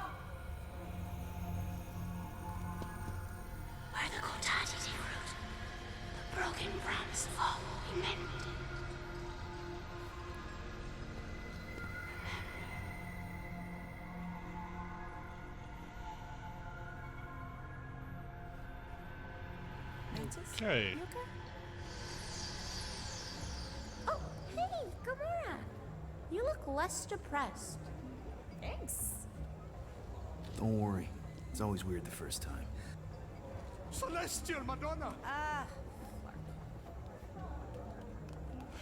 We're the Kotati route. Mantis? Okay. You okay? Oh, hey, Gamora. You look less depressed. Thanks. Don't worry. It's always weird the first time. Celestial Madonna!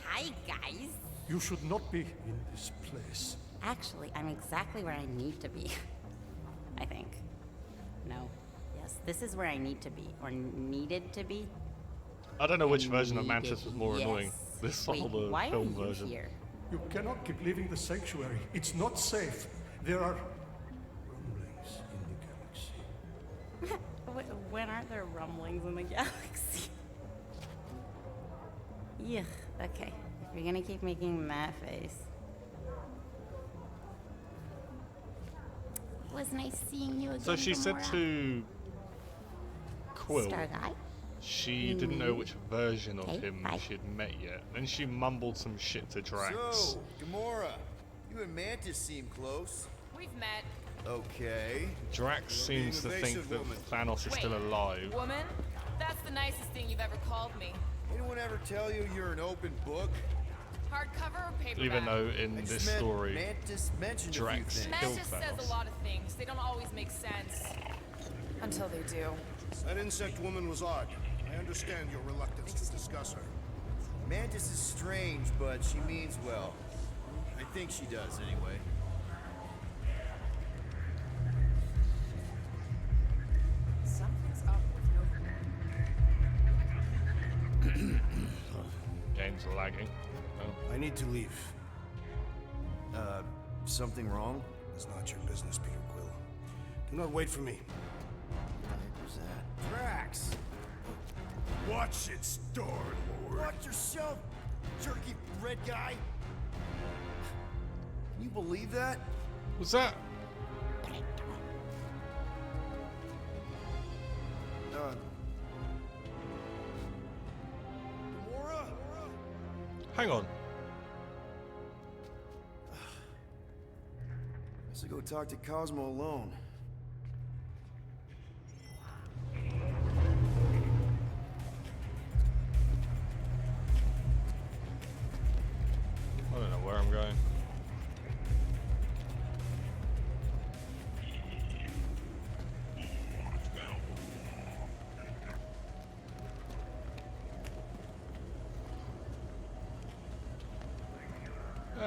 Hi, guys. You should not be in this place. Actually, I'm exactly where I need to be. I think. No. Yes, this is where I need to be, or needed to be. I don't know which version of Mantis was more Yes. annoying. This Wait, or the why film are you version. here? You cannot keep leaving the sanctuary. It's not safe. There are rumblings in the galaxy. When aren't there rumblings in the galaxy? Yeah, okay. If you're gonna keep making that face. It was nice seeing you again. So she said Gamora. to Quill Star Guy? she didn't know which version of Okay, him bye. she had met yet. Then she mumbled some shit to Drax. So, Gamora, you and Mantis seem close. We've met. Okay. Drax seems to think evasive that woman. Thanos is still alive. Woman? That's the nicest thing you've ever called me. Anyone ever tell you you're an open book? Hardcover or paperback? Even though in I just this meant story, Mantis mentioned a few Drax things. killed Mantis says Thanos. a lot of things. They don't always make sense. Until they do. That insect woman was odd. I understand your reluctance to discuss her. Mantis is strange, but she means well. I think she does, anyway. Something's up with no... game's lagging. Oh. I need to leave. Something wrong? It's not your business, Peter Quill. Do not wait for me. Who's that? Drax! Watch it, Star-Lord. Watch yourself, jerky red guy! Can you believe that? Was that? Gamora? Hang on. Guess I'll go talk to Cosmo alone. I don't know where I'm going.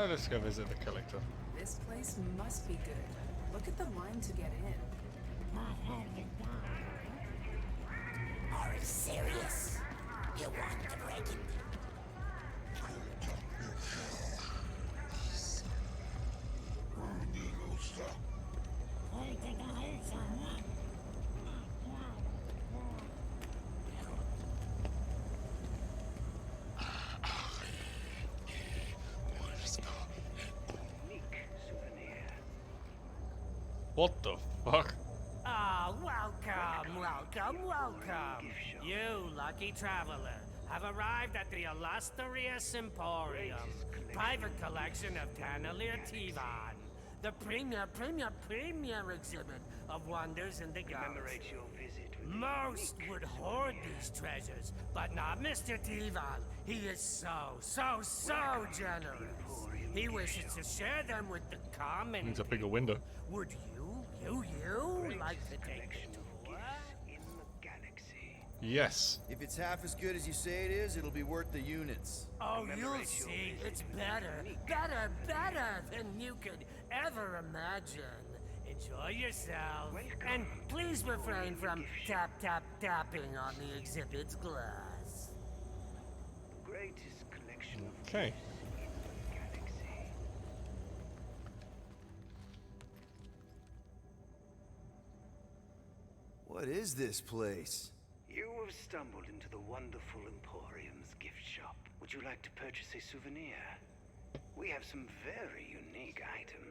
Let's go visit the collector. This place must be good. Look at the line to get in. Are you serious? You want to break it? What the fuck? Ah, welcome. You, lucky traveler, have arrived at the illustrious Emporium, private collection of Tannelir Tivan, the premier exhibit of wonders in the galaxy. Most would hoard these treasures, but not Mr. Tivan. He is so generous. He wishes to share them with the common. Needs a bigger window. Would you like to take a tour? Yes. If it's half as good as you say it is, it'll be worth the units. Oh, you'll see. It's better than you could ever imagine. Enjoy yourself. And please refrain from tapping on the exhibit's glass. Greatest collection of Okay. What is this place? You have stumbled into the wonderful Emporium's gift shop. Would you like to purchase a souvenir? We have some very unique items.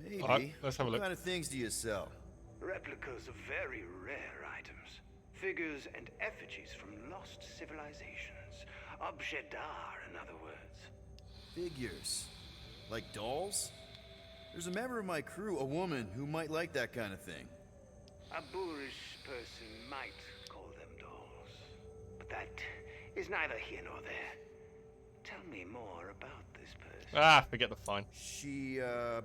Maybe. Alright, let's have a look. What kind of things do you sell? Replicas of very rare items. Figures and effigies from lost civilizations. Objet d'art, in other words. Figures. Like dolls? There's a member of my crew, a woman, who might like that kind of thing. A boorish person might call them dolls. that is neither here nor there. Tell me more about this person. Ah, forget the fine. She,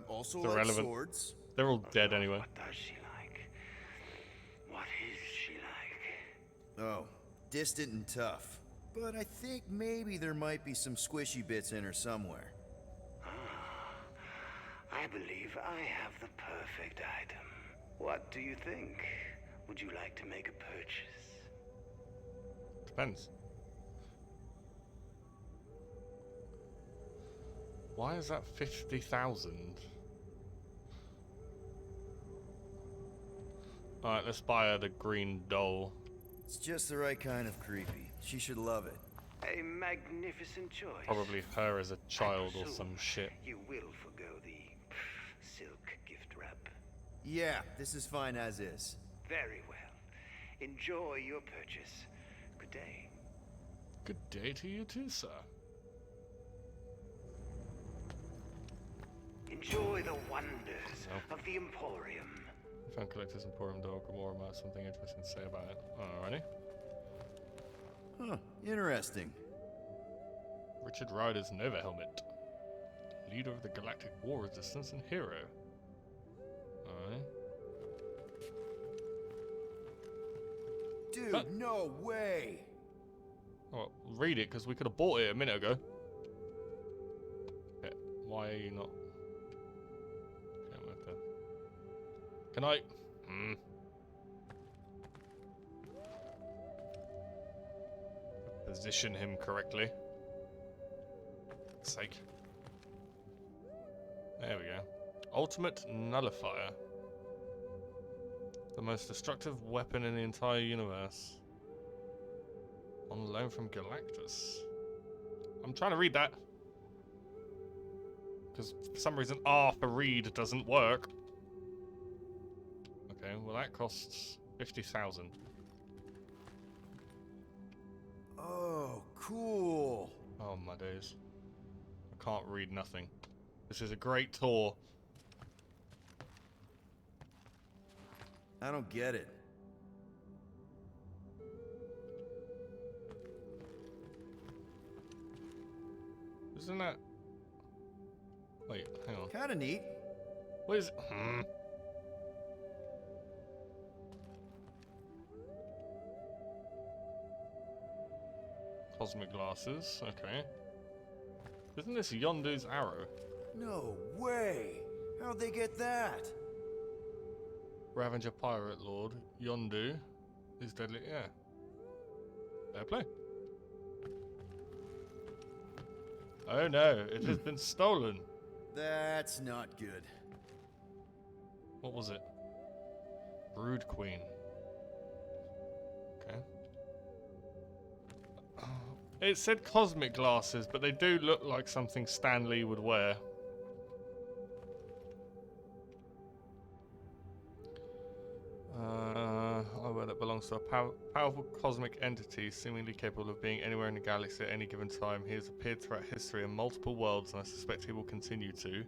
also It's likes irrelevant. swords. They're all dead anyway. What does she like? What is she like? Oh, distant and tough. But I think maybe there might be some squishy bits in her somewhere. I believe I have the perfect item. What do you think? Would you like to make a purchase? Depends. Why is that 50,000? Alright, let's buy her the green doll. It's just the right kind of creepy. She should love it. A magnificent choice. Probably her as a child or some shit. You will forgo the silk gift wrap. Yeah, this is fine as is. Very well. Enjoy your purchase. Good day. Good day to you too, sir. Enjoy the wonders of the Emporium. I found Collector's Emporium doll. Gamora might have something interesting to say about it. Alrighty. Huh, interesting. Richard Ryder's Nova Helmet. Leader of the Galactic War Resistance and hero. Alright. Dude, no way! Oh, read it, because we could have bought it a minute ago. Okay, why are you not... Okay, what the... Can I... Position him correctly. For sake. There we go. Ultimate Nullifier. The most destructive weapon in the entire universe. On loan from Galactus. I'm trying to read that. Because for some reason R for read doesn't work. Okay, well that costs 50,000. Oh, cool. Oh my days. I can't read nothing. This is a great tour. I don't get it. Isn't that... Wait, hang on. Kinda neat. What is... Cosmic glasses, okay. Isn't this Yondu's arrow? No way! How'd they get that? Ravager Pirate Lord, Yondu is deadly, yeah. Fair play. Oh no, it has been stolen. That's not good. What was it? Brood Queen. Okay. It said cosmic glasses, but they do look like something Stan Lee would wear. Eyewear that belongs to a powerful cosmic entity, seemingly capable of being anywhere in the galaxy at any given time. He has appeared throughout history in multiple worlds, and I suspect he will continue to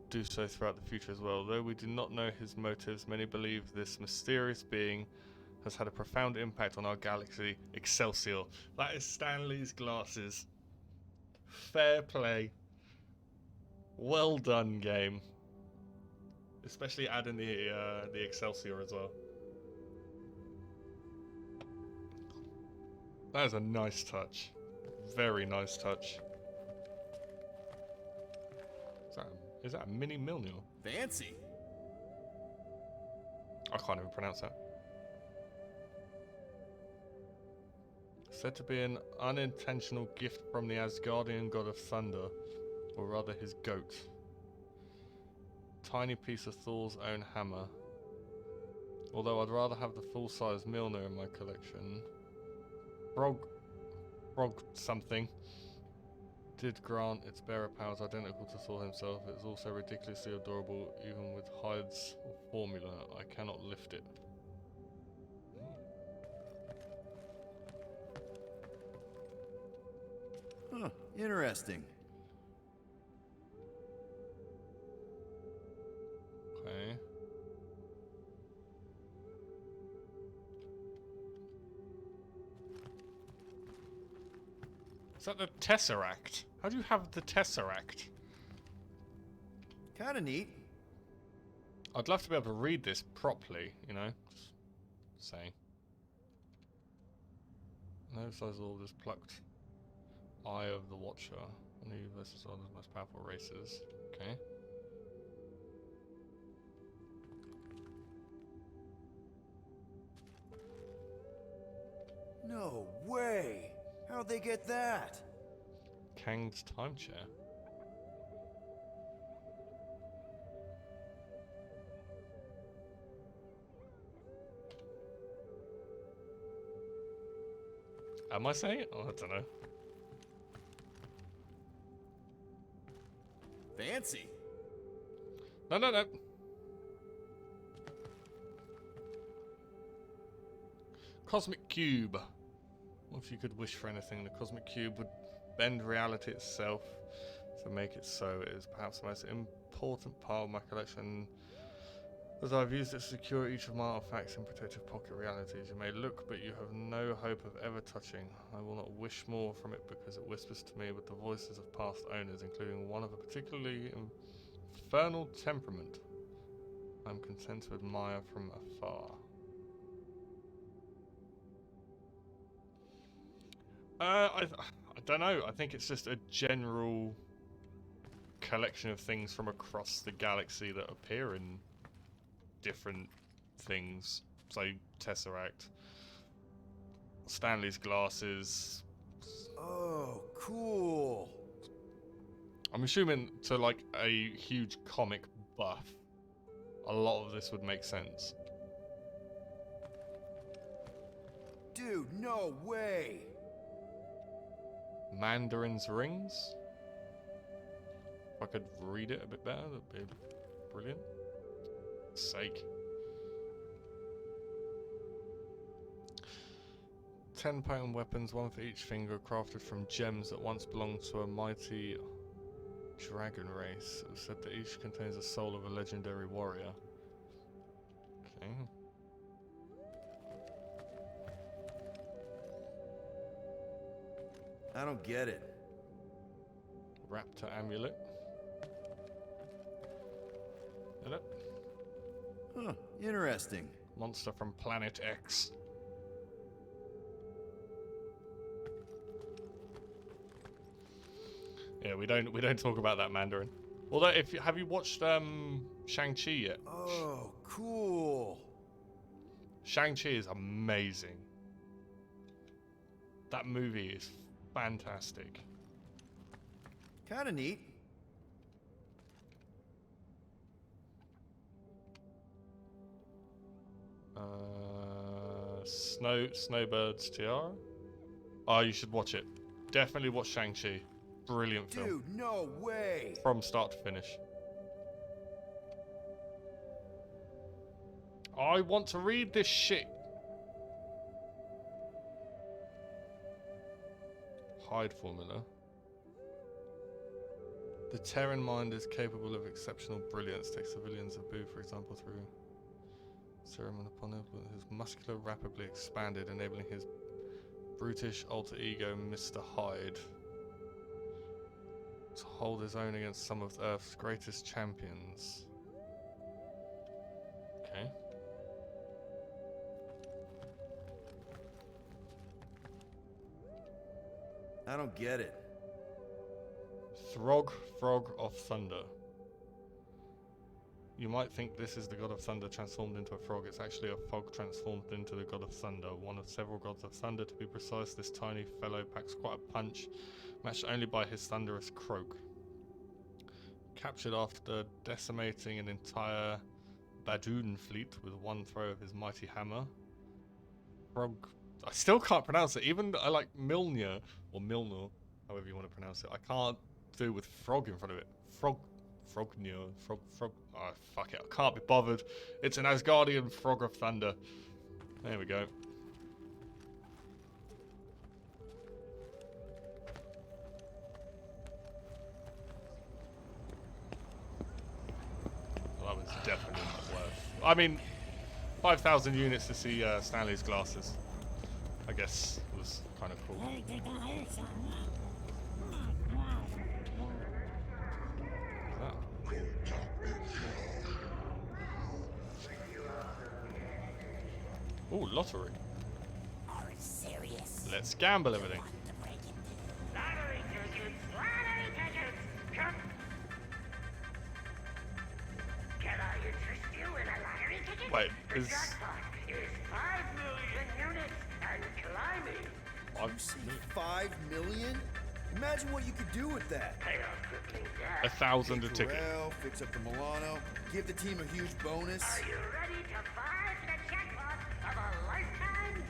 do so throughout the future as well. Though we do not know his motives, many believe this mysterious being has had a profound impact on our galaxy. Excelsior. That is Stan Lee's glasses. Fair play. Well done, game. Especially adding the Excelsior as well. That is a nice touch. Very nice touch. Is that a mini Milnor? Fancy. I can't even pronounce that. Said to be an unintentional gift from the Asgardian god of thunder, or rather his goat. Tiny piece of Thor's own hammer. Although I'd rather have the full-size Milner in my collection. Brog something did grant its bearer powers identical to Thor himself. It is also ridiculously adorable, even with hides or formula. I cannot lift it. Huh, interesting. Okay. that the Tesseract? How do you have the Tesseract? Kinda neat. I'd love to be able to read this properly, you know? Just saying. No size all just plucked. Eye of the Watcher. One of you versus one of the most powerful races. Okay. No way! How'd they get that? Kang's time chair. Am I saying it? Oh, I don't know. Fancy. No, no, no. Cosmic Cube. What if you could wish for anything? The Cosmic Cube would bend reality itself to make it so. It is perhaps the most important part of my collection, as I've used it to secure each of my artifacts in protective pocket realities. You may look, but you have no hope of ever touching. I will not wish more from it because it whispers to me with the voices of past owners, including one of a particularly infernal temperament I am content to admire from afar. I don't know. I think it's just a general collection of things from across the galaxy that appear in different things. So Tesseract, Stanley's glasses. Oh, cool. I'm assuming to like a huge comic buff, a lot of this would make sense. Dude, no way. Mandarin's rings. If I could read it a bit better, that'd be brilliant. Sake. 10 potent weapons, one for each finger, crafted from gems that once belonged to a mighty dragon race. It was said that each contains the soul of a legendary warrior. Okay. I don't get it. Raptor amulet. Get it? Huh, interesting. Monster from Planet X. Yeah, we don't talk about that Mandarin. Although, have you watched Shang-Chi yet? Oh, cool. Shang-Chi is amazing. That movie is fantastic. Kinda neat. Snowbird's Tiara? Oh, you should watch it. Definitely watch Shang-Chi. Brilliant film. Dude, no way. From start to finish. I want to read this shit. Hide formula. The Terran mind is capable of exceptional brilliance. Take civilians of Boo, for example, through serum upon him, his muscular rapidly expanded, enabling his brutish alter ego, Mr. Hyde, to hold his own against some of Earth's greatest champions. Okay. I don't get it. Frog of Thunder. You might think this is the God of Thunder transformed into a frog. It's actually a frog transformed into the God of Thunder. One of several gods of thunder, to be precise. This tiny fellow packs quite a punch, matched only by his thunderous croak. Captured after decimating an entire Badoon fleet with one throw of his mighty hammer. Frog... I still can't pronounce it. Even I like Milner, or Milner, however you want to pronounce it. I can't do with frog in front of it. Frog... Oh, fuck it. I can't be bothered. It's an Asgardian Frog of Thunder. There we go. Well, that was definitely not worth. I mean, 5,000 units to see Stanley's glasses. I guess was kind of cool. Ooh, lottery. Are you serious? Let's gamble everything. Lottery tickets! Lottery tickets! Come! Can I interest you in a lottery ticket? Wait, the is... jackpot is 5 million units and climbing. You say 5 million? Imagine what you could do with that. Pay off crippling debt. 1,000 a Get ticket. Corral, fix up the Milano, give the team a huge bonus. Are you ready to vie for the jackpot of a lifetime?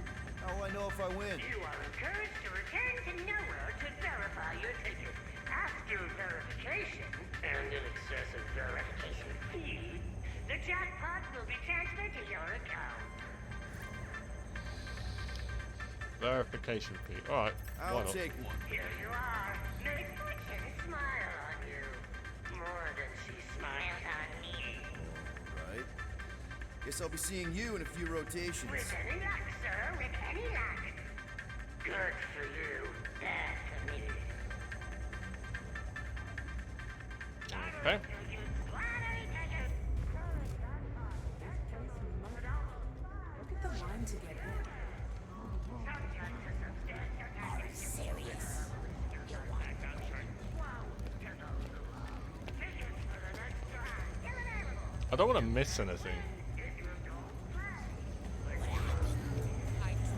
How will I know if I win? You are encouraged to return to nowhere to verify your ticket. After verification and an excessive verification fee, the jackpot will be transferred to your account. Verification fee. Alright. I'll take one. Here you are. May fortune smile on you. More than she smiled on me. Right. Guess I'll be seeing you in a few rotations. With any luck, sir. With any luck. Good for you. Bad for me. Okay. Look at the line to get in. Are you serious? I don't want to miss anything.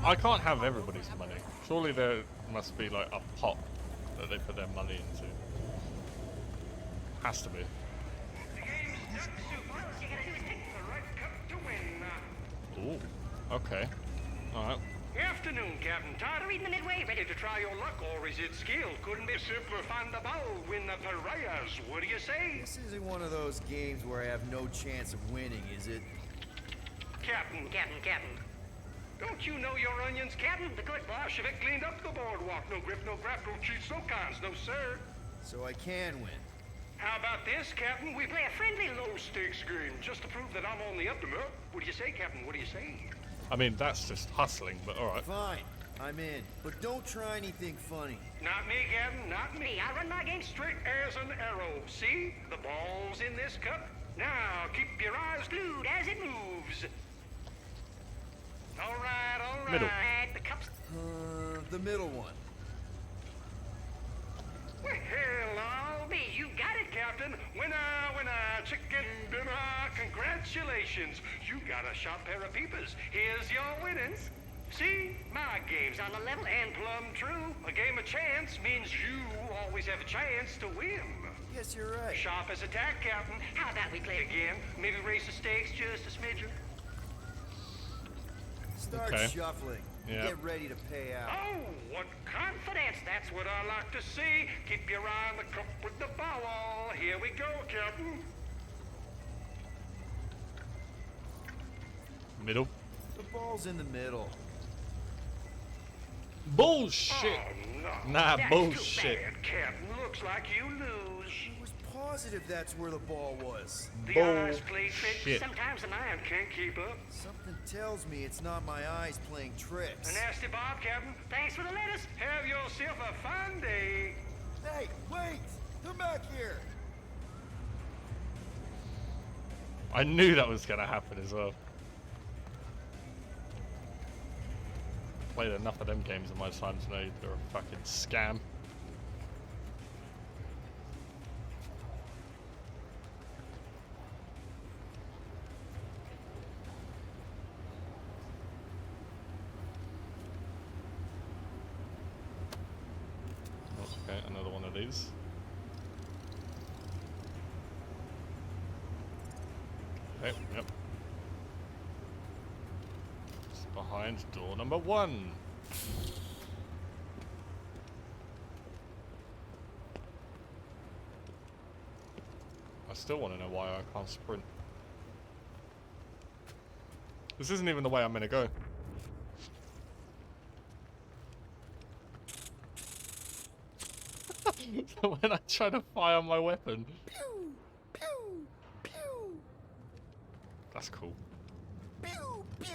I can't have everybody's money. Surely there must be like a pot that they put their money into. Has to be. Ooh. Okay. Alright. Afternoon, Captain. Tired of reading the midway? Ready to try your luck, or is it skill? Couldn't be simpler. Find the ball, win the pariahs. What do you say? This isn't one of those games where I have no chance of winning, is it? Captain. Don't you know your onions, Captain? The good Bolshevik cleaned up the boardwalk. No grip, no grab, no cheats, no cons, no sir. So I can win. How about this, Captain? We play a friendly low-stakes game just to prove that I'm on the up and up. What do you say, Captain? What do you say? I mean, that's just hustling, but alright. Fine. I'm in. But don't try anything funny. Not me, Captain, not me. I run my game straight as an arrow. See? The ball's in this cup. Now, keep your eyes glued as it moves. All right. Middle. The cup's... The middle one. Well, I'll be. You got it, Captain. Winner, chicken dinner. Congratulations. You got a sharp pair of peepers. Here's your winnings. See? My game's on the level and plumb true. A game of chance means you always have a chance to win. Yes, you're right. Sharp as a tack, Captain. How about we play again? Maybe raise the stakes just a smidgen. Start Okay. shuffling. Yeah. Get ready to pay out. Oh, what confidence. That's what I like to see. Keep your eye on the cup with the ball. Here we go, Captain. Middle. The ball's in the middle. Bullshit! Oh, no. Nah, That's bullshit. Too bad, Captain. Looks like you lose. I was positive that's where the ball was. The eyes play tricks. Bullshit. Sometimes the mind can't keep up. Something tells me it's not my eyes playing tricks. A nasty Bob, Captain. Thanks for the lettuce. Have yourself a fine day. Hey, wait! Come back here! I knew that was gonna happen as well. Played enough of them games in my time to know they're a fucking scam. Okay, another one of these. Okay, yep. It's behind door number 1. I still want to know why I can't sprint. This isn't even the way I'm gonna go. So when I try to fire my weapon, Pew! Pew! Pew! that's cool. Pew! Pew!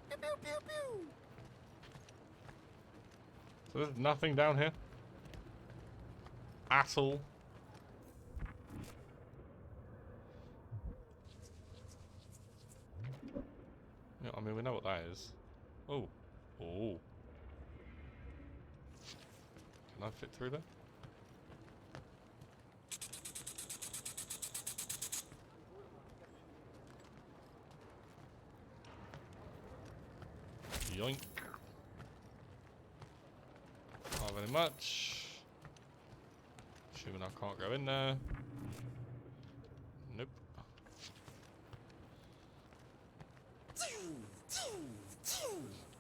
Pew! Pew! Pew! Pew! So there's nothing down here at all. mean, we know what that is. Oh. Oh. Can I fit through there? Yoink. Not very much. Assuming I can't go in there. Nope.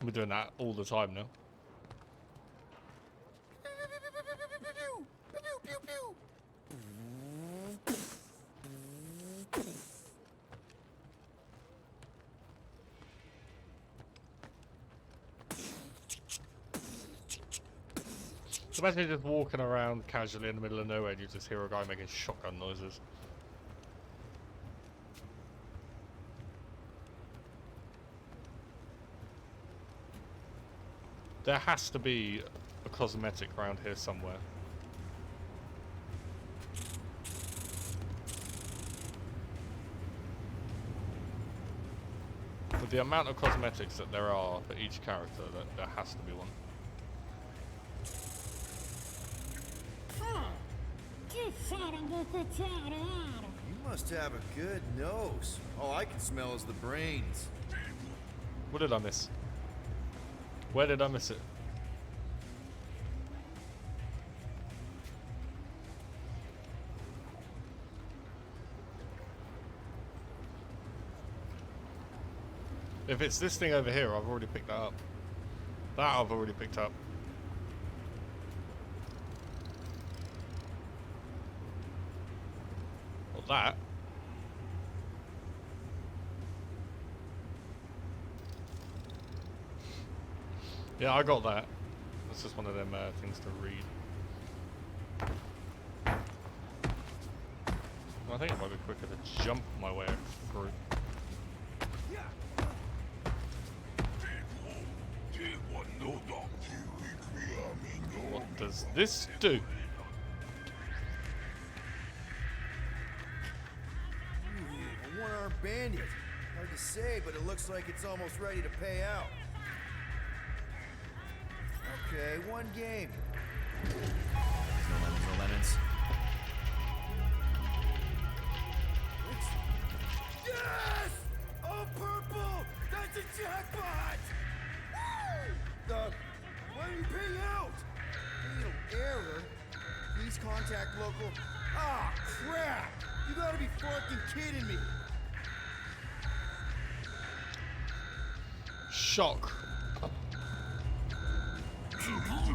We're doing that all the time now. So imagine just walking around casually in the middle of nowhere and you just hear a guy making shotgun noises. There has to be a cosmetic around here somewhere. With the amount of cosmetics that there are for each character, there has to be one. You must have a good nose. All I can smell is the brains. What did I miss? Where did I miss it? If it's this thing over here, I've already picked that up. That I've already picked up. Well, that. Yeah, I got that. That's just one of them things to read. I think it might be quicker to jump my way through. What does this do? A one-armed bandit. Hard to say, but it looks like it's almost ready to pay out. Okay, one game. No lemons. Yes! Oh, purple! That's a jackpot! Woo! Why are you paying out? Fatal error? Please contact local. Ah, crap! You gotta be fucking kidding me! Shock. Oh, the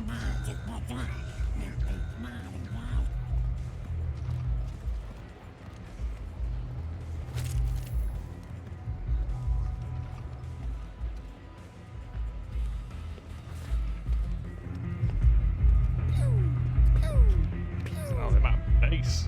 amount of bass.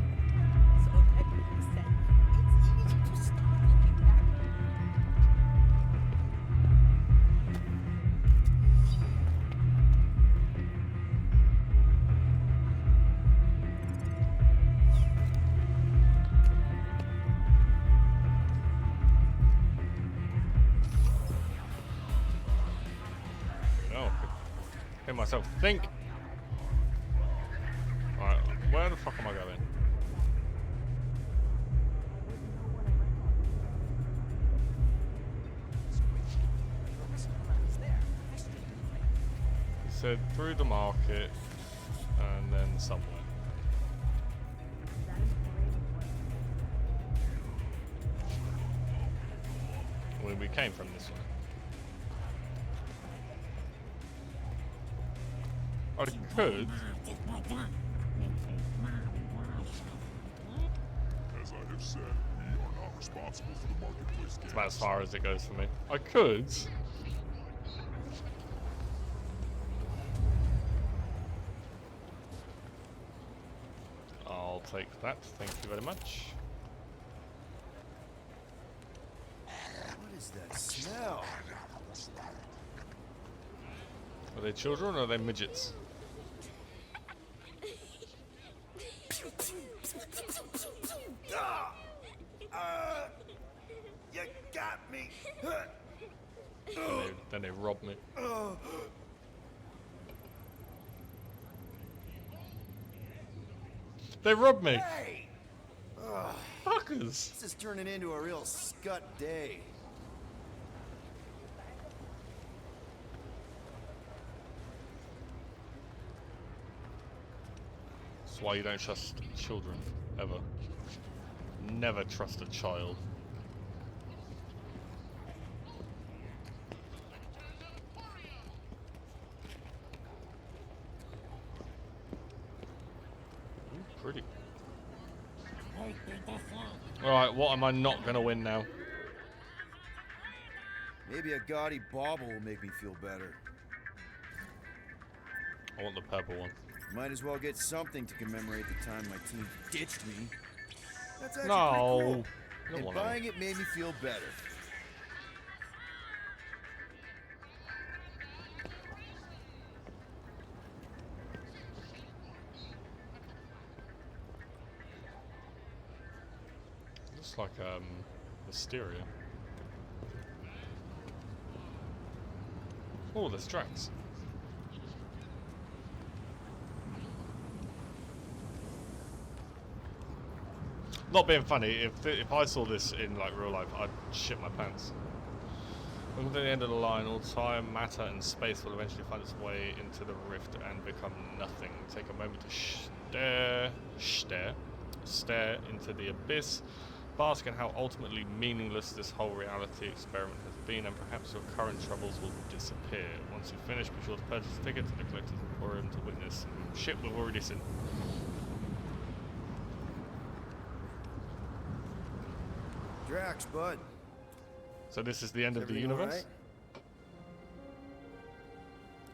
Hear myself think. Alright, where the fuck am I going? He said through the market and then somewhere. Well, we came from this way. I could. As I have said, we are not responsible for the marketplace. It's about as far as it goes for me. I could. I'll take that. Thank you very much. What is that smell? Are they children or are they midgets? You got me. Then they robbed me. They robbed me. Hey! Fuckers. This is turning into a real scut day. That's why you don't trust children, ever. Never trust a child. Ooh, pretty. Alright, what am I not gonna win now? Maybe a gaudy bauble will make me feel better. I want the purple one. Might as well get something to commemorate the time my team ditched me. That's actually No, pretty cool. I don't And want buying it made me feel better. Looks like Mysteria. Oh, there's Drax. Not being funny, if I saw this in like real life, I'd shit my pants. When to the end of the line, all time, matter, and space will eventually find its way into the rift and become nothing. Take a moment to stare into the abyss, bask in how ultimately meaningless this whole reality experiment has been, and perhaps your current troubles will disappear. Once you finish, be sure to purchase a ticket to the Collector's Emporium to witness shit we've already seen. Drax, bud. So this is the end of the universe?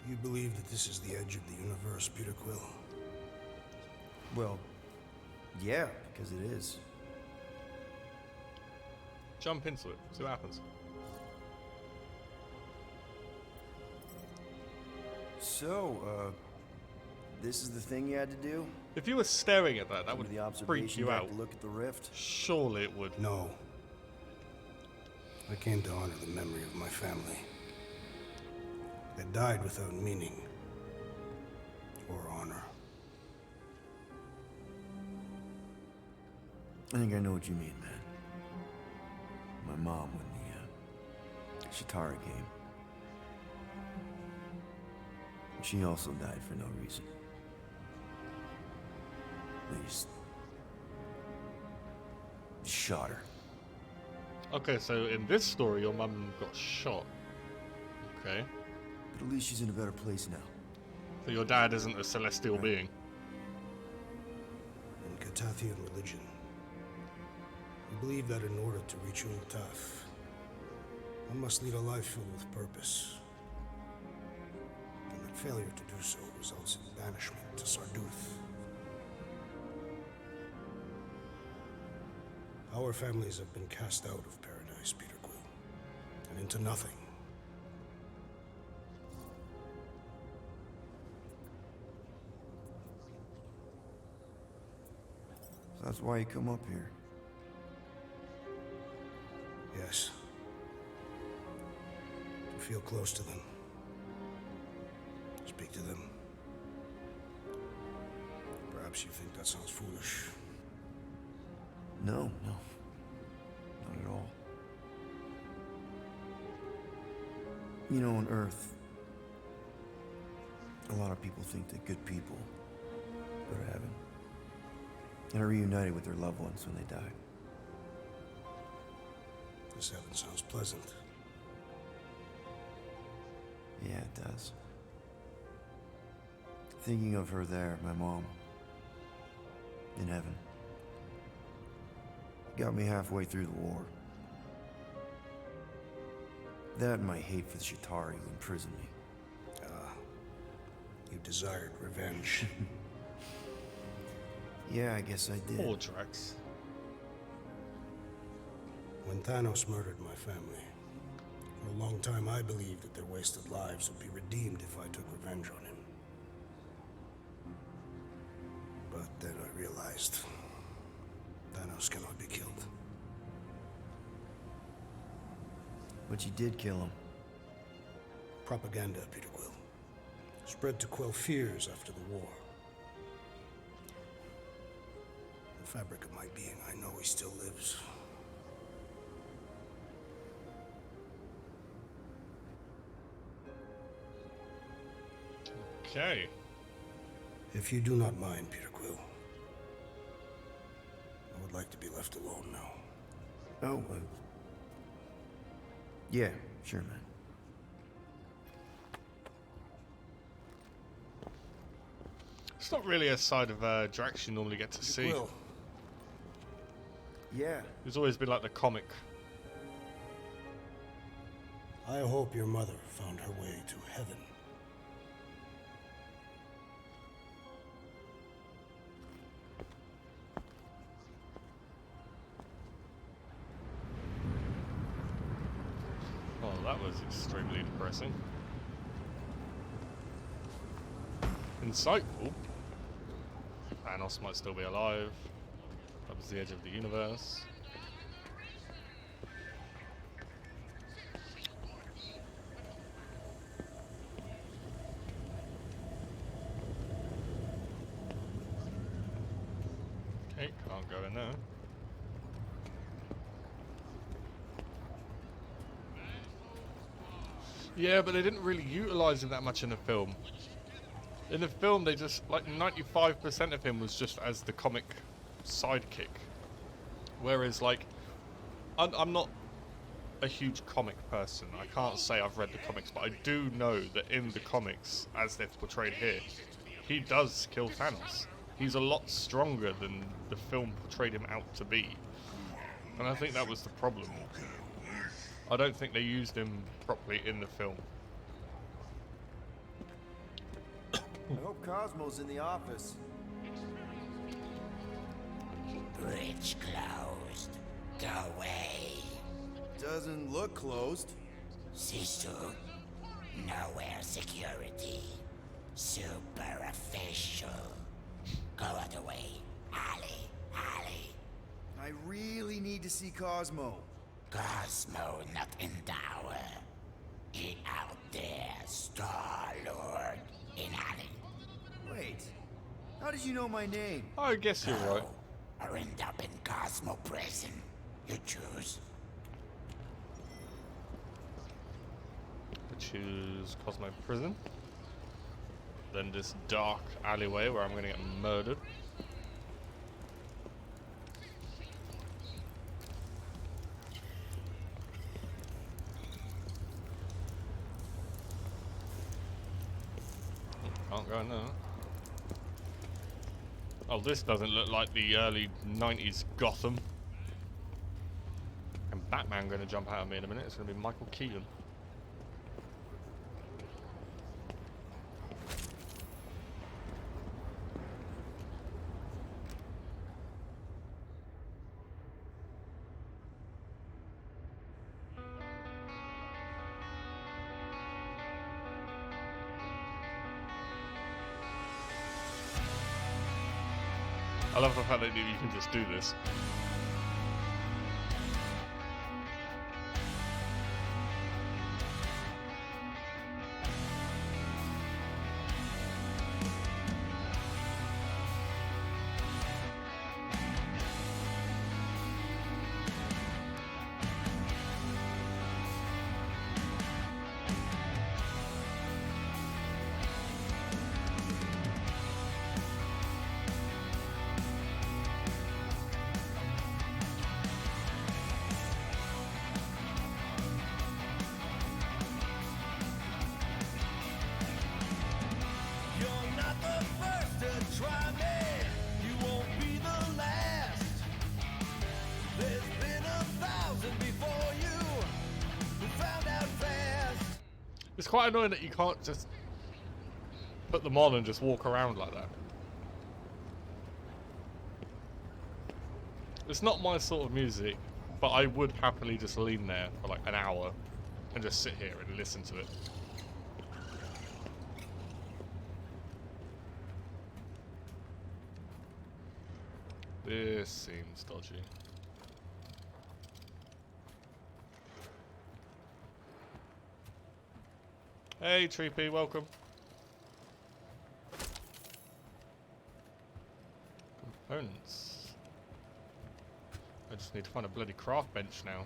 You believe that this is the edge of the universe, Peter Quill? Well, yeah, because it is. Jump into it, see what happens. So, this is the thing you had to do? If you were staring at that, that would the freak you out. To look at the rift? Surely it would. No. I came to honor the memory of my family. They died without meaning or honor. I think I know what you mean, man. My mom when the Chitauri came. She also died for no reason. They just shot her. Okay, so in this story, your mum got shot. Okay. But at least she's in a better place now. So your dad isn't a celestial being. In Catathian religion, we believe that in order to reach Ultaf, one must lead a life filled with purpose. And that failure to do so results in banishment to Sarduth. Our families have been cast out of paradise, Peter Quill, and into nothing. So that's why you come up here. Yes. To feel close to them. Speak to them. Perhaps you think that sounds foolish. No, not at all. You know, on Earth, a lot of people think that good people go to heaven and are reunited with their loved ones when they die. This heaven sounds pleasant. Yeah, it does. Thinking of her there, my mom, in heaven, got me halfway through the war. That and my hate for the Chitauri who imprisoned me. You desired revenge. Yeah, I guess I did. Poor Drax. When Thanos murdered my family, for a long time I believed that their wasted lives would be redeemed if I took revenge on him. But then I realized Thanos cannot be killed. But you did kill him. Propaganda, Peter Quill. Spread to quell fears after the war. The fabric of my being, I know he still lives. Okay. If you do not mind, Peter Quill, I would like to be left alone now. Oh, yeah, sure, man. It's not really a side of Drax you normally get to see. Quill. Yeah. He's always been like the comic. I hope your mother found her way to heaven. Oh, that was extremely depressing. Insightful. Thanos might still be alive. That was the edge of the universe. Okay, can't go in there. Yeah, but they didn't really utilize him that much in the film. In the film, they just, like, 95% of him was just as the comic sidekick. Whereas, like, I'm not a huge comic person. I can't say I've read the comics, but I do know that in the comics, as they've portrayed here, he does kill Thanos. He's a lot stronger than the film portrayed him out to be. And I think that was the problem. I don't think they used him properly in the film. I hope Cosmo's in the office. Bridge closed. Go away. Doesn't look closed. Sisu. Nowhere security. Super official. Go other way. Ali. I really need to see Cosmo. Cosmo not in tower. He out there, Star-Lord. In alley. Wait. How did you know my name? I guess you're right. Or end up in Cosmo prison. You choose. I choose Cosmo Prison. Then this dark alleyway where I'm going to get murdered. Can't go in there. Oh, this doesn't look like the early 90s Gotham. And Batman going to jump out at me in a minute. It's going to be Michael Keaton. I love the fact that you can just do this. It's quite annoying that you can't just put them on and just walk around like that. It's not my sort of music, but I would happily just lean there for like an hour and just sit here and listen to it. This seems dodgy. Hey, Treepy, welcome. Components. I just need to find a bloody craft bench now.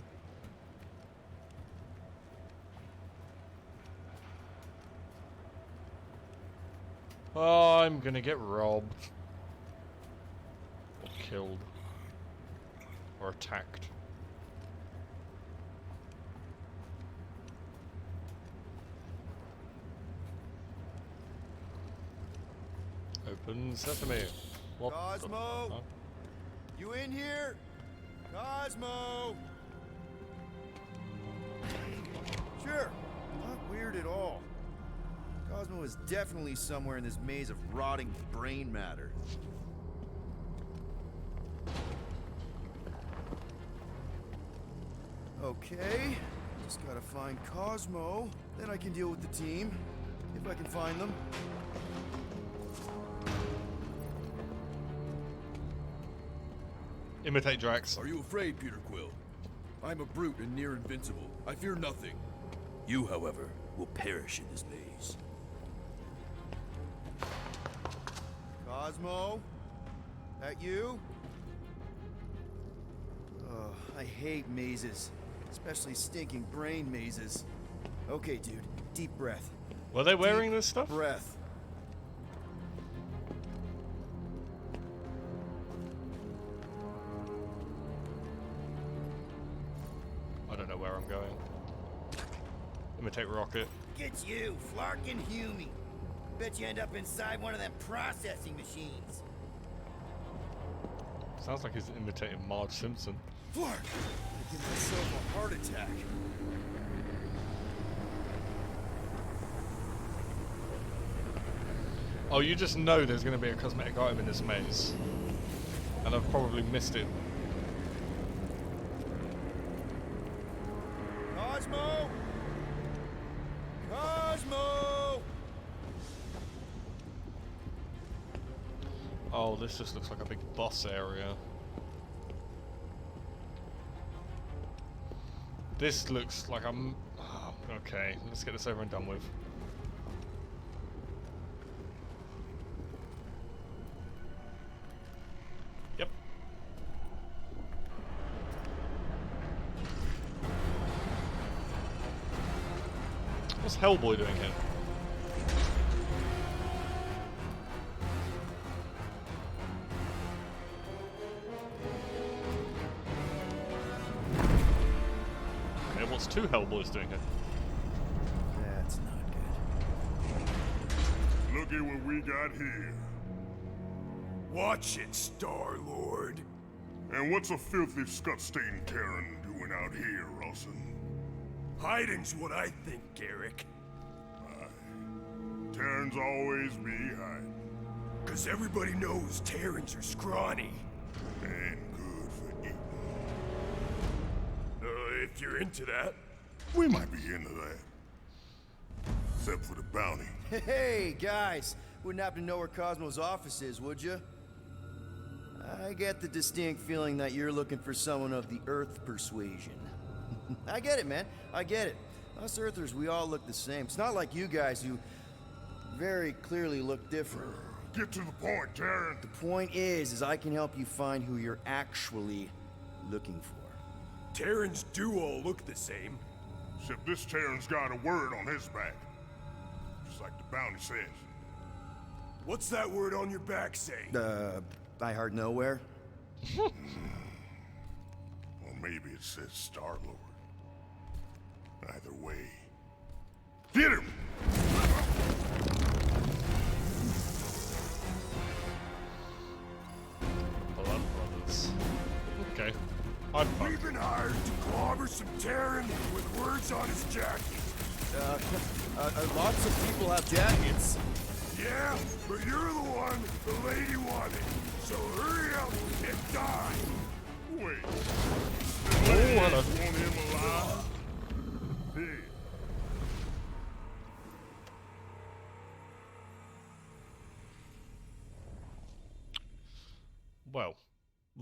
Oh, I'm gonna get robbed. Or killed. Or attacked. Open sesame. What Cosmo? the- huh? You in here? Cosmo! Sure, not weird at all. Cosmo is definitely somewhere in this maze of rotting brain matter. Okay, just gotta find Cosmo, then I can deal with the team, if I can find them. Imitate Drax. Are you afraid, Peter Quill? I'm a brute and near invincible. I fear nothing. You, however, will perish in this maze. Cosmo? That you? Oh, I hate mazes. Especially stinking brain mazes. Okay, dude. Deep breath. Were they wearing Deep this stuff? Breath. I don't know where I'm going. Imitate Rocket. Gets you, Flarkin Hume. Bet you end up inside one of them processing machines. Sounds like he's imitating Marge Simpson. Flark! I give myself a heart attack. Oh, you just know there's going to be a cosmetic item in this maze. And I've probably missed it. Cosmo! Cosmo! Oh, this just looks like a big boss area. This looks like I'm... Oh, okay, let's get this over and done with. Yep. What's Hellboy doing here? Okay, what's two Hellboys doing here? That's not good. Look at what we got here. Watch it, Star-Lord. And what's a filthy scut-stained Terran doing out here, Rawson? Hiding's what I think, Garrick. Terrans always be hiding. 'Cause everybody knows Terrans are scrawny. And good for eating. If you're into that. We might be into that. Except for the bounty. Hey, guys. Wouldn't happen to know where Cosmo's office is, would you? I get the distinct feeling that you're looking for someone of the Earth persuasion. I get it, man. I get it. Us Earthers, we all look the same. It's not like you guys who very clearly look different. Get to the point, Terran. The point is I can help you find who you're actually looking for. Terrans do all look the same. Except this Terran's got a word on his back. Just like the bounty says. What's that word on your back say? I heart nowhere? Or maybe it says Star-Lord. Either way. Get him! Blood Brothers. Okay. I'm fucked. We've been hired to clobber some Terran with words on his jacket. Lots of people have jackets. Yeah, but you're the one the lady wanted. So hurry up and die. Wait. Oh, hello. Want him alive? Here. Well,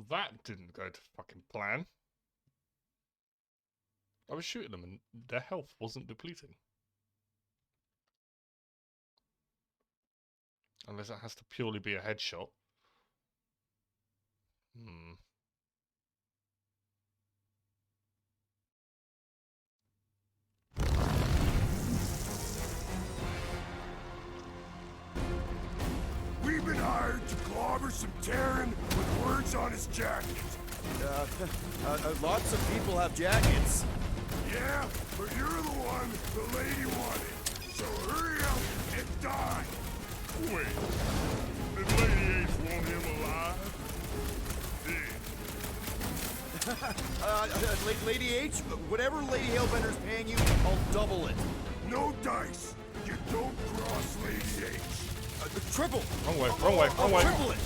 that didn't go to fucking plan. I was shooting them and their health wasn't depleting. Unless it has to purely be a headshot. Hmm. We've been hired to clobber some Terran with words on his jacket. Lots of people have jackets. Yeah, but you're the one the lady wanted. So hurry up and die. Wait, did Lady H want him alive? Lady H, whatever Lady Hellbender's paying you, I'll double it. No dice. You don't cross Lady H. Triple. Wrong way, wrong way, wrong way. Triple it.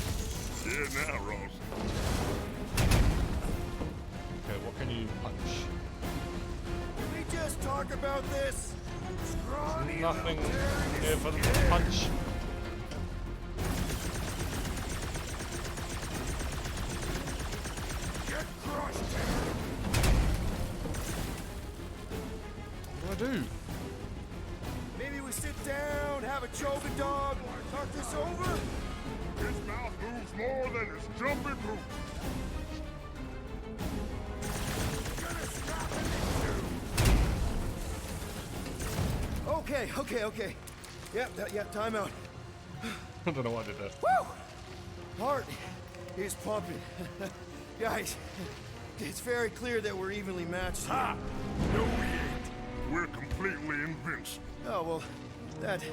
Yeah, now, Ross. Okay, what can you punch? Can we just talk about this? There's nothing here for them to punch. Get crushed. What do I do? Maybe we sit down, have a choking dog, talk this over? His mouth moves more than his jumping boots. Okay. Yeah, time out. I don't know what I did there. Woo! Heart is pumping. Guys, it's very clear that we're evenly matched. Ha! No, we ain't. We're completely invincible. Oh, well, that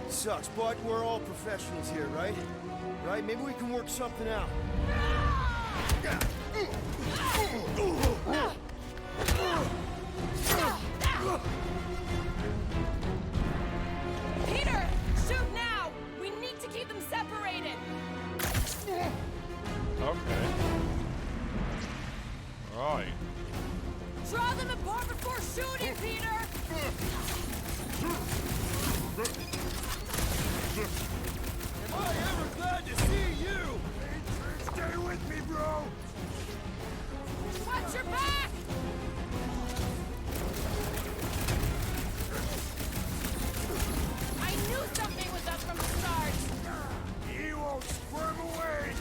sucks, but we're all professionals here, right? Right? Maybe we can work something out. Peter, shoot now! We need to keep them separated. Okay. Right. Draw them apart before shooting, Peter! Am I ever glad to see you? Stay with me, bro. Watch your back! I knew something was up from the start. He won't squirm away.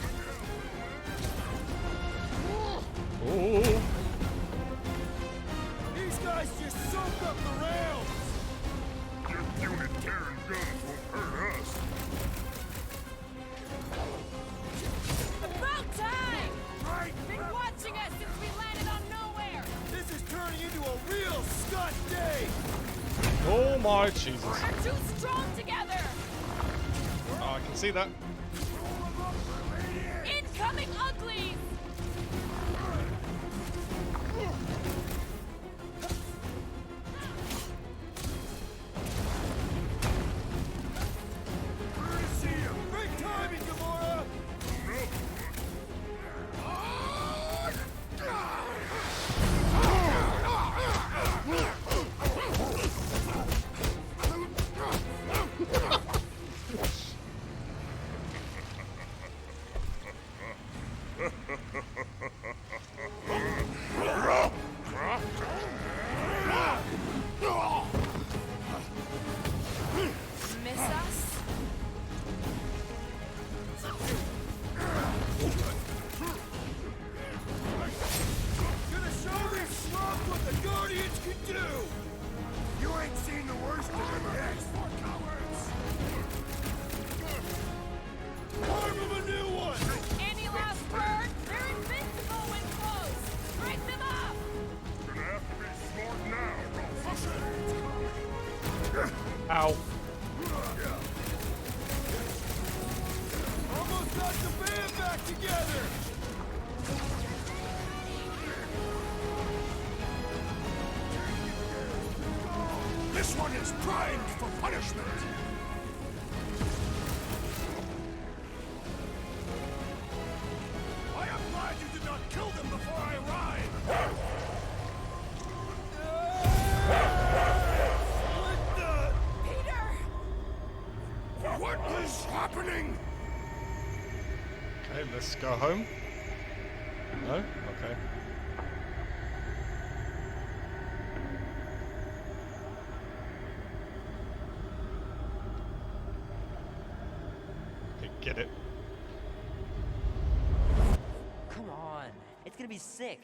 Oh. These guys just soak up the rounds. Your unit Terran guns won't hurt us. About time! Right. Been watching us since we landed on nowhere. This is turning into a real Scott day. Oh my Jesus. We're too strong together. Oh, I can see that. Incoming uglies! Good to see you. Great timing, Gamora. Miss us? Gonna show these slobs what the Guardians can do. You ain't seen the worst of them yet. Arm of a new one. Any last word? They're invincible when close. Break them up! Gonna have to be smart now, Ow. Almost got the band back together. This one is primed for punishment. I am glad you did not kill them before I arrived. Peter! What is happening? Okay, let's go home. No? Okay. It's gonna be sick.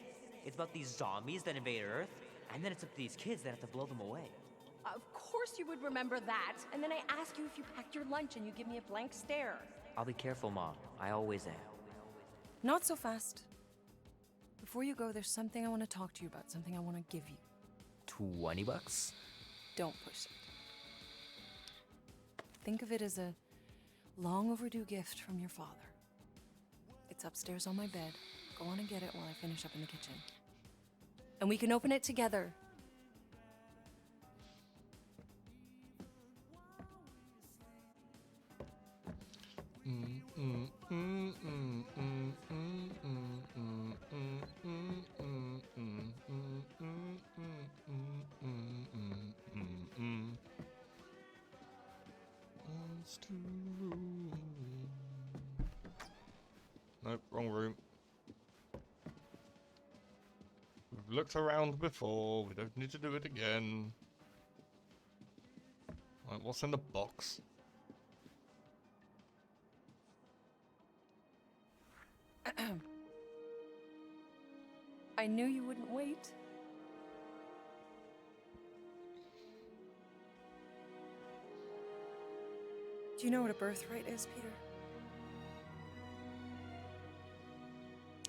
It's about these zombies that invade Earth, and then it's up to these kids that have to blow them away. Of course you would remember that. And then I ask you if you packed your lunch and you give me a blank stare. I'll be careful, Mom. I always am. Not so fast. Before you go, there's something I want to talk to you about, something I want to give you. $20? Don't push it. Think of it as a long overdue gift from your father. It's upstairs on my bed. Go on and get it while I finish up in the kitchen. And we can open it together. Nope, wrong room. We've looked around before, we don't need to do it again. Right, what's in the box? I knew you wouldn't wait. Do you know what a birthright is, Peter?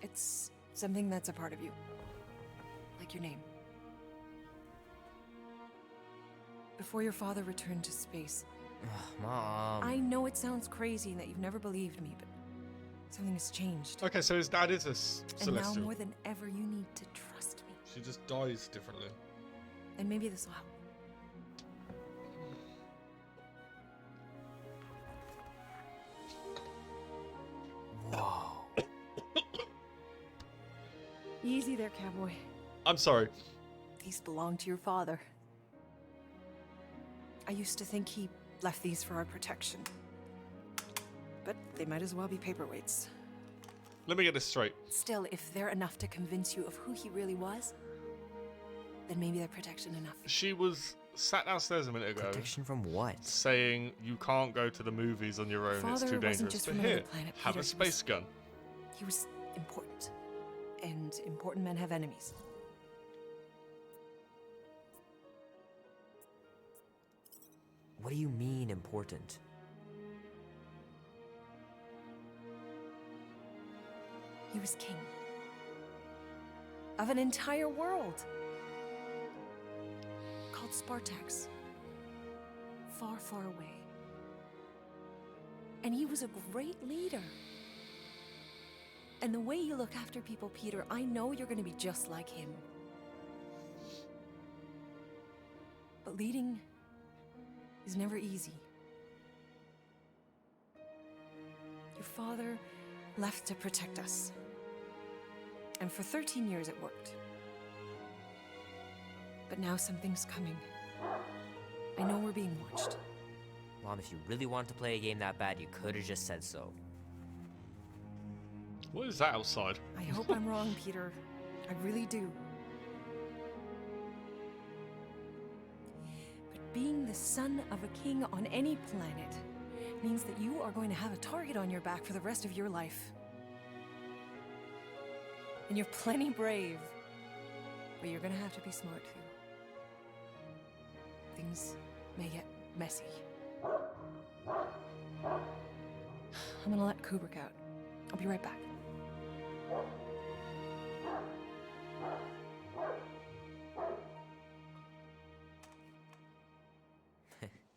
It's something that's a part of you. Like your name. Before your father returned to space. Mom. I know it sounds crazy and that you've never believed me, but something has changed. Okay, so his dad is a celestial. And now more than ever, you need to trust me. She just dies differently. And maybe this will help. Whoa. Easy there, cowboy. I'm sorry. These belong to your father. I used to think he left these for our protection. But they might as well be paperweights. Let me get this straight. Still, if they're enough to convince you of who he really was, then maybe they're protection enough. She was sat downstairs a minute ago. Protection from what? Saying you can't go to the movies on your own, it's Father too wasn't dangerous. just But from here, another planet, have Peter. a space gun. He was important. And important men have enemies. What do you mean, important? He was king. Of an entire world. Called Spartax. Far, far away. And he was a great leader. And the way you look after people, Peter, I know you're going to be just like him. But leading is never easy. Your father left to protect us. And for 13 years it worked. But now something's coming. I know we're being watched. Mom, if you really wanted to play a game that bad, you could have just said so. What is that outside? I hope I'm wrong, Peter. I really do. But being the son of a king on any planet means that you are going to have a target on your back for the rest of your life. And you're plenty brave. But you're gonna have to be smart too. Things may get messy. I'm gonna let Kubrick out. I'll be right back.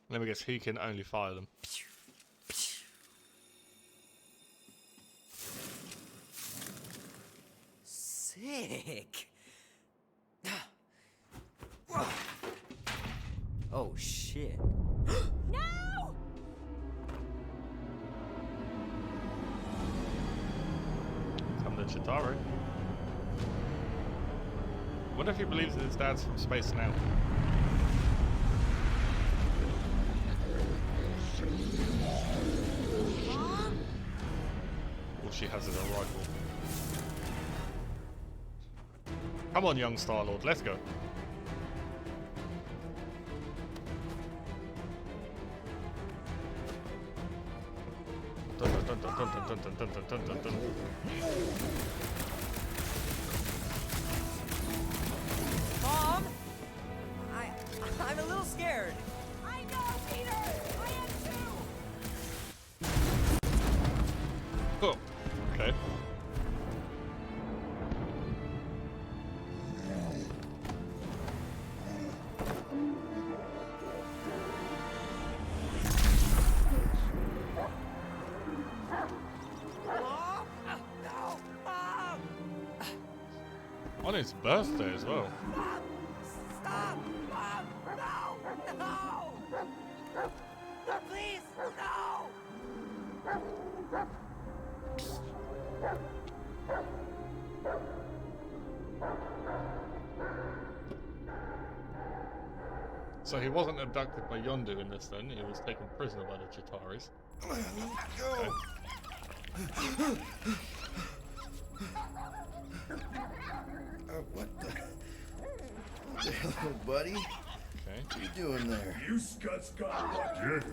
Let me guess, he can only fire them. Sick. Oh shit. No! Come to Chitari. Wonder if he believes that his dad's from space now. All she has is a rifle. Come on, young Star-Lord, let's go. Dun, dun, dun, dun, dun, dun, dun, dun, dun, dun, dun, dun. On his birthday as well. Stop! Mom! No! No! Please, no! So he wasn't abducted by Yondu in this then, he was taken prisoner by the Chitaris. Go! What the hell, buddy? Okay. What are you doing there? You scuts got lucky.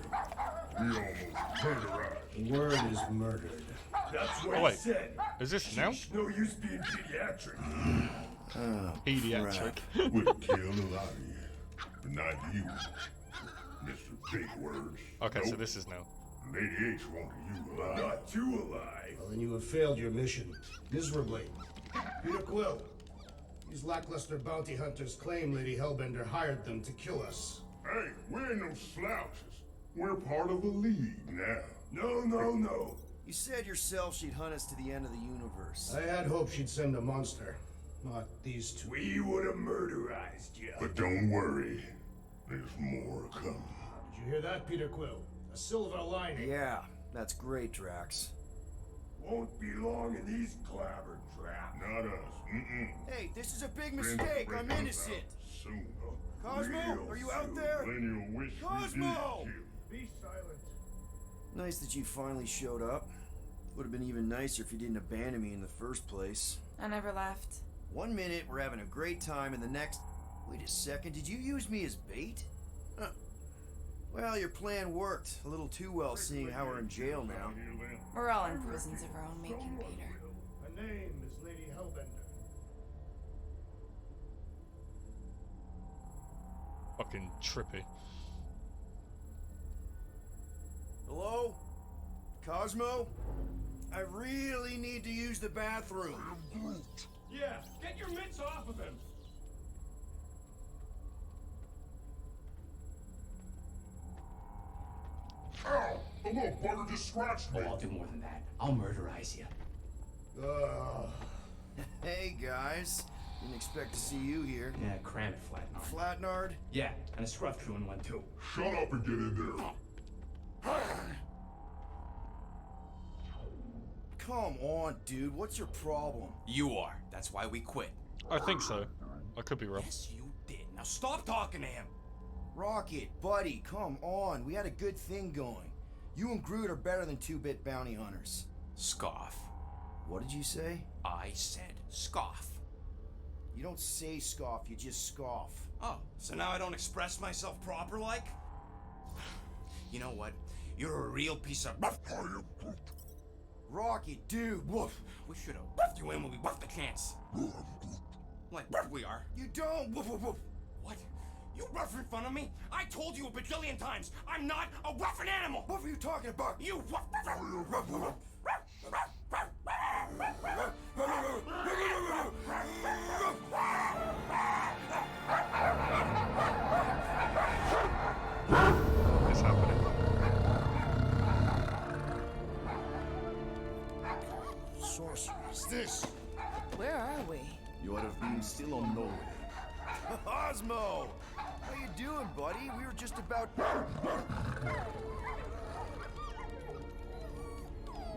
We almost murdered. The word is murdered. That's what Oh, he wait. said. Is this now? No use being pediatric. Oh, Pediatric. We'd kill a lot of you, but not you, Mr. Big Words. Okay, so Nope. this is now. Lady H wanted you alive. Not too alive. Well, then you have failed your mission miserably. Peter Quill. These lackluster bounty hunters claim Lady Hellbender hired them to kill us. Hey, we ain't no slouches. We're part of a league now. No. You said yourself she'd hunt us to the end of the universe. I had hoped she'd send a monster, not these two. We would have murderized you. But don't worry, there's more coming. Did you hear that, Peter Quill? A silver lining. Yeah, that's great, Drax. Won't be long in these clabber traps. Not us. Mm-mm. Hey, this is a big Friends mistake. break I'm us innocent. out Soon. Cosmo, Real are you out soon. there? Then you'll wish Cosmo! we did Be silent. Nice that you finally showed up. Would have been even nicer if you didn't abandon me in the first place. I never left. 1 minute, we're having a great time, and the next... Wait a second, did you use me as bait? Well, your plan worked. A little too well, seeing how we're in jail now. We're all in prisons of our own making, Peter. Her name is Lady Hellbender. Fucking trippy. Hello? Cosmo? I really need to use the bathroom. Yeah, get your mitts off of him. Ow! The little bugger just scratched me. Oh, I'll do more than that. I'll murderize you. Hey, guys. Didn't expect to see you here. Yeah, cram it, Flatnard. Flatnard? Yeah, and a scruff crew in one too. Shut up and get in there. Come on, dude. What's your problem? You are. That's why we quit. I think so. I could be wrong. Yes, you did. Now stop talking to him. Rocket, buddy, come on. We had a good thing going. You and Groot are better than two-bit bounty hunters. Scoff. What did you say? I said scoff. You don't say scoff, you just scoff. Oh, so now I don't express myself proper like? You know what? You're a real piece of Rocket, dude, woof. We should have buffed you in when we buffed the chance. Like we are. You don't, woof, woof, woof. What? You rough in front of me? I told you a bajillion times, I'm not a roughing animal! What were you talking about? You rough. What's happening? Sorceress, this. Where are we? You would have been still on nowhere. Osmo! How you doing, buddy? We were just about...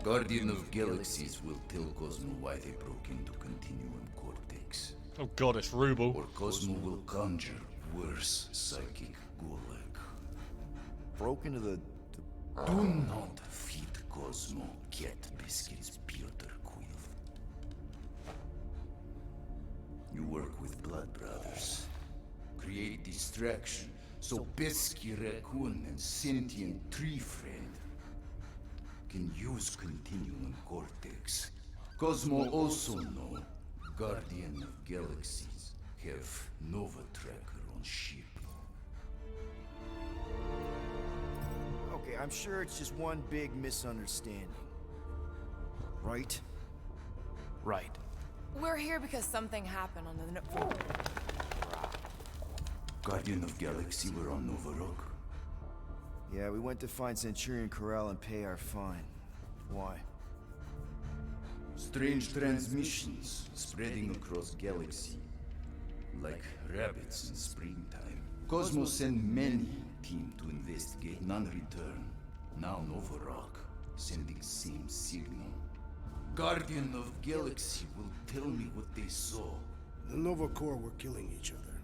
Guardian of Galaxies will tell Cosmo why they broke into Continuum Cortex. Oh god, it's Ruble. Or Cosmo will conjure worse psychic gulag. Broke into the... Do not feed Cosmo cat biscuits, Peter Quill. You work with Blood Brothers. Create distraction so Pesky Raccoon and sentient tree friend can use Continuum Cortex. Cosmo also know Guardian of Galaxies have Nova Tracker on ship. Okay, I'm sure it's just one big misunderstanding. Right? Right. We're here because something happened on the... Guardian of Galaxy were on Nova Rock. Yeah, we went to find Centurion Corral and pay our fine. Why? Strange transmissions spreading across galaxy, like rabbits in springtime. Cosmos sent many team to investigate, none return. Now Nova Rock, sending same signal. Guardian of Galaxy will tell me what they saw. The Nova Corps were killing each other.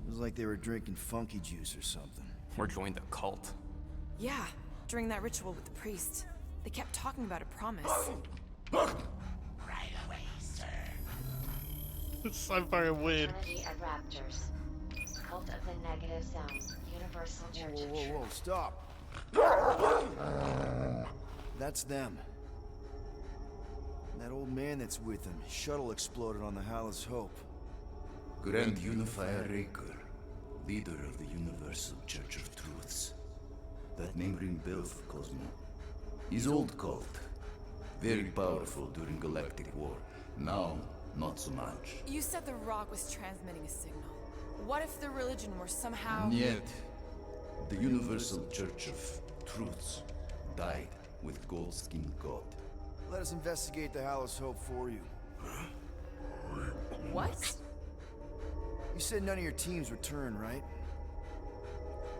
It was like they were drinking funky juice or something. Or joined a cult. Yeah, during that ritual with the priest. They kept talking about a promise. Right away, sir. It's so fucking weird. Trinity of Raptors. Cult of the Negative Zone. Universal Church of Whoa, stop. That's them. And that old man that's with them. His shuttle exploded on the Hallis Hope. Grand Unifier Raker, leader of the Universal Church of Truths. That name ring bell for Cosmo. His old cult. Very powerful during Galactic War. Now, not so much. You said the rock was transmitting a signal. What if the religion were somehow... Yet, the Universal Church of Truths died with Goldskin God. Let us investigate the Hallis Hope for you. What? You said none of your teams return, right?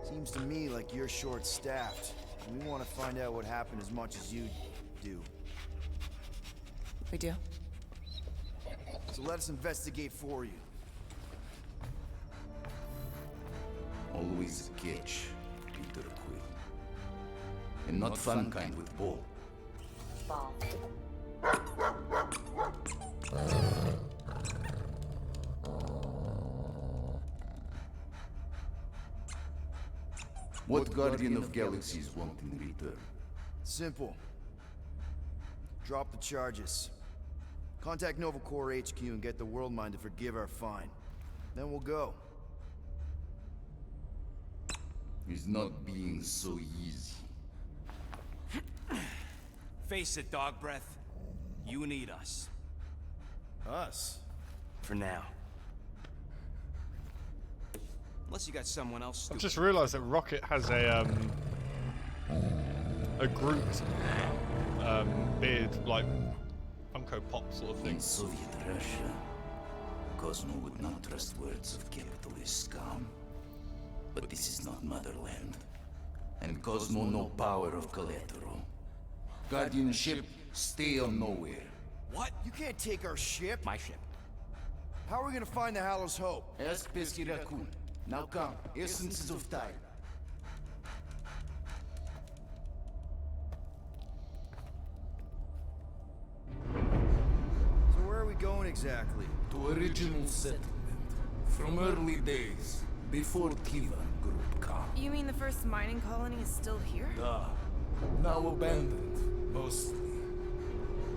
Seems to me like you're short-staffed. And we want to find out what happened as much as you do. We do? So let us investigate for you. Always a catch, Peter Quill. And not fun kind with Ball. Ball. What Guardian of Galaxies want in return? Simple. Drop the charges. Contact Nova Corps HQ and get the World Mind to forgive our fine. Then we'll go. It's not being so easy. Face it, dog breath. You need us. Us? For now. Unless you got someone else I've stupid. just realised that Rocket has a Groot beard, like Funko Pop sort of thing. In Soviet Russia, Cosmo would not trust words of capitalist scum. But this is not motherland. And Cosmo no power of collateral. Guardianship, stay on nowhere. What? You can't take our ship. My ship. How are we gonna find the Hallis Hope? Ask Pesky Raccoon. Now come, essences of time. So where are we going exactly? To original settlement. From early days, before Tivan Group come. You mean the first mining colony is still here? Now abandoned, mostly.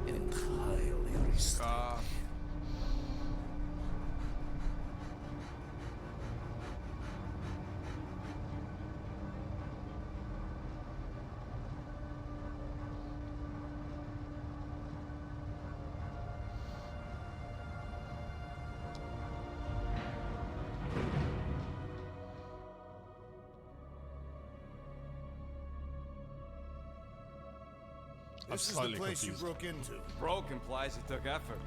Entirely restored. This is the place you broke into. Broke implies it took effort.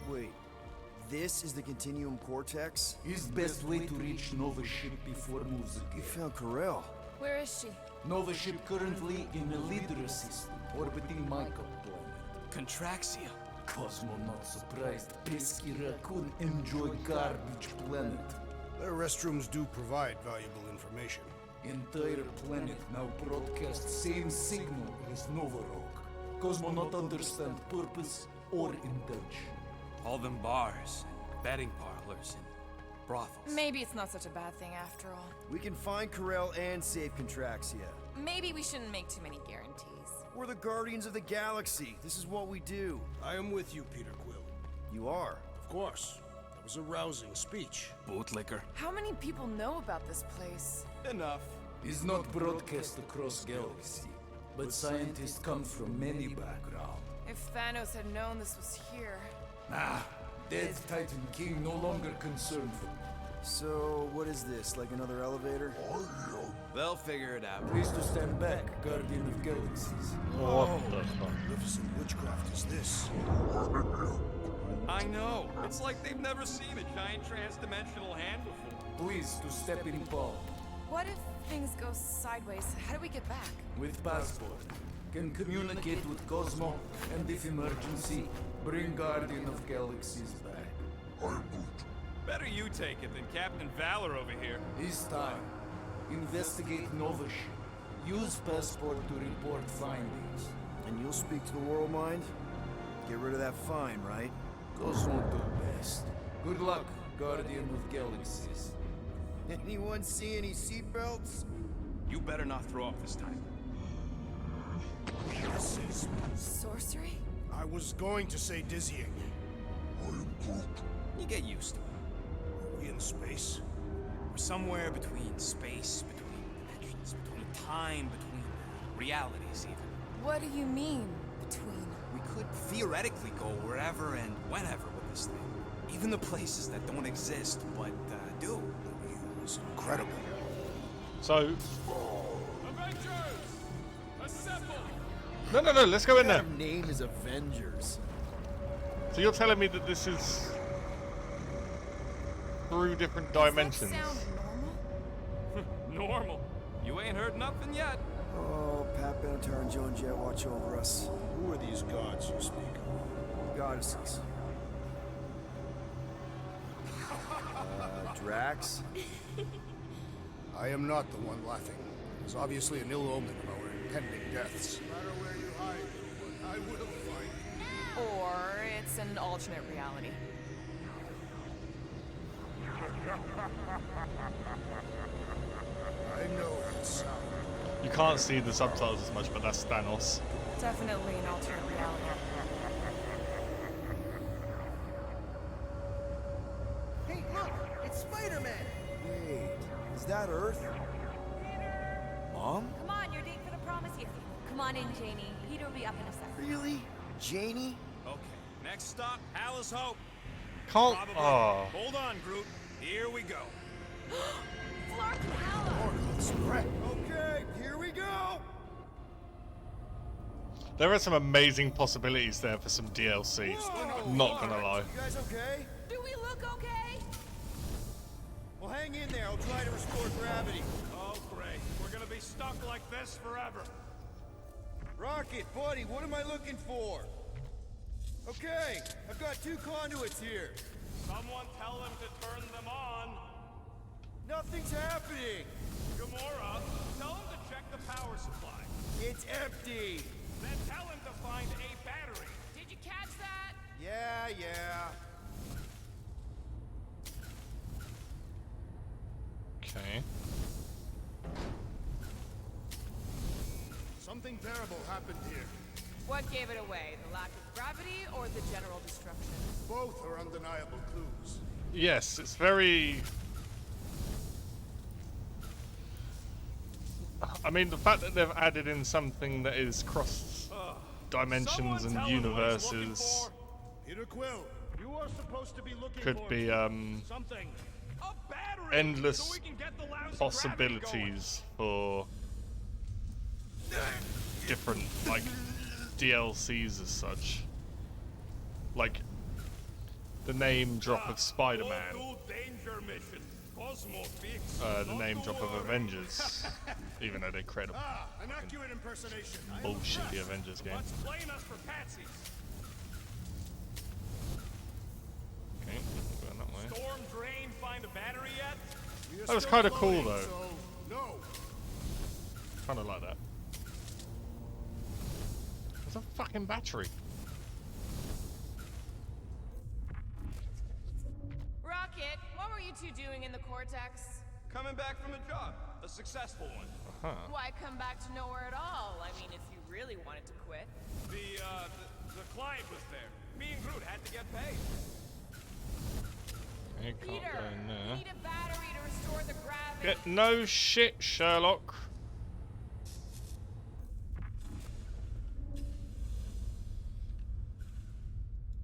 Wait, this is the Continuum Cortex? Is best way to reach Nova ship before moves again. You found Karel. Where is she? Nova ship currently in a leader system, orbiting Michael planet. Contraxia. Cosmo not surprised. Pesky Raccoon enjoy garbage planet. Their restrooms do provide valuable information. Entire planet now broadcast same signal as Nova Rock. Cosmo not understand purpose or intention. All them bars, betting parlors, and brothels. Maybe it's not such a bad thing after all. We can find Karel and save Contraxia. Maybe we shouldn't make too many guarantees. We're the Guardians of the Galaxy. This is what we do. I am with you, Peter Quill. You are? Of course. That was a rousing speech. Bootlicker. How many people know about this place? Enough. Is not broadcast across galaxy, but scientists come from many backgrounds. If Thanos had known this was here... Dead Titan King no longer concerned for me. So, what is this? Like another elevator? They'll figure it out. Please to stand back, Guardian of Galaxies. What the fuck? Magnificent witchcraft is this? I know. It's like they've never seen a giant trans-dimensional hand before. Please to step in Paul. What if things go sideways? How do we get back? With passport. Can communicate with Cosmo, and if emergency, bring Guardian of Galaxies back. Better you take it than Captain Valor over here. This time, investigate Novish. Use passport to report findings. And you'll speak to the World Mind? Get rid of that fine, right? Cosmo do best. Good luck, Guardian of Galaxies. Anyone see any seatbelts? You better not throw up this time. This is... Sorcery? I was going to say dizzying. You get used to it. Are we in space? We're somewhere between space, between dimensions, between time, between realities even. What do you mean, between? We could theoretically go wherever and whenever with this thing. Even the places that don't exist, but do. It's incredible. So... Avengers! Assemble! No, let's go in there. Their name is Avengers. So you're telling me that this is... through different dimensions? Does that sound normal? Normal. You ain't heard nothing yet. Oh, Pat Benatar and Joan Jett watch over us. Who are these gods you speak of? Goddesses. Drax? I am not the one laughing. It's obviously an ill omen of our impending deaths. No matter where you hide, I will find you. Or it's an alternate reality. I know that sound. You can't see the subtitles as much, but that's Thanos. Definitely an alternate reality. Hey, look! It's Spider-Man! Wait, is that Earth? Mom? Come on, you're date for the promise here. Come on in, Janie. Peter will be up in a second. Really? Janie? Okay, next stop, Palace Hope. Can't... Probably. Oh. Hold on, Groot. Here we go. Flark and Hella! Okay, here we go! There are some amazing possibilities there for some DLC. Not gonna lie. You guys okay? Do we look okay? Well, hang in there. I'll try to restore gravity. Oh, great. We're gonna be stuck like this forever. Rocket, buddy, what am I looking for? Okay, I've got 2 conduits here. Someone tell them to turn them on. Nothing's happening. Gamora, tell him to check the power supply. It's empty. Then tell him to find a battery. Did you catch that? Yeah. Okay. Something terrible happened here. What gave it away? The lack of gravity or the general destruction? Both are undeniable clues. Yes, it's very... I mean, the fact that they've added in something that is cross dimensions and universes Peter Quill, you are supposed to be looking could for be something. A battery! endless So we can get the lousy possibilities for different like DLCs as such. Like the name drop of Spider-Man, danger mission. Cosmo fix. the name drop of Avengers, even though they're credible. An accurate impersonation. Bullshit, the Avengers game. Let's blame us for patsies. Okay, going that way. Storm drain find a battery yet? That was kind of cool though. So, no. Kind of like that. There's a fucking battery. Rocket, what were you two doing in the Cortex? Coming back from a job. A successful one. Why come back to nowhere at all? I mean, if you really wanted to quit. The client was there. Me and Groot had to get paid. Okay, can't Peter, go in we there. need a battery to restore the gravity. Get no shit, Sherlock.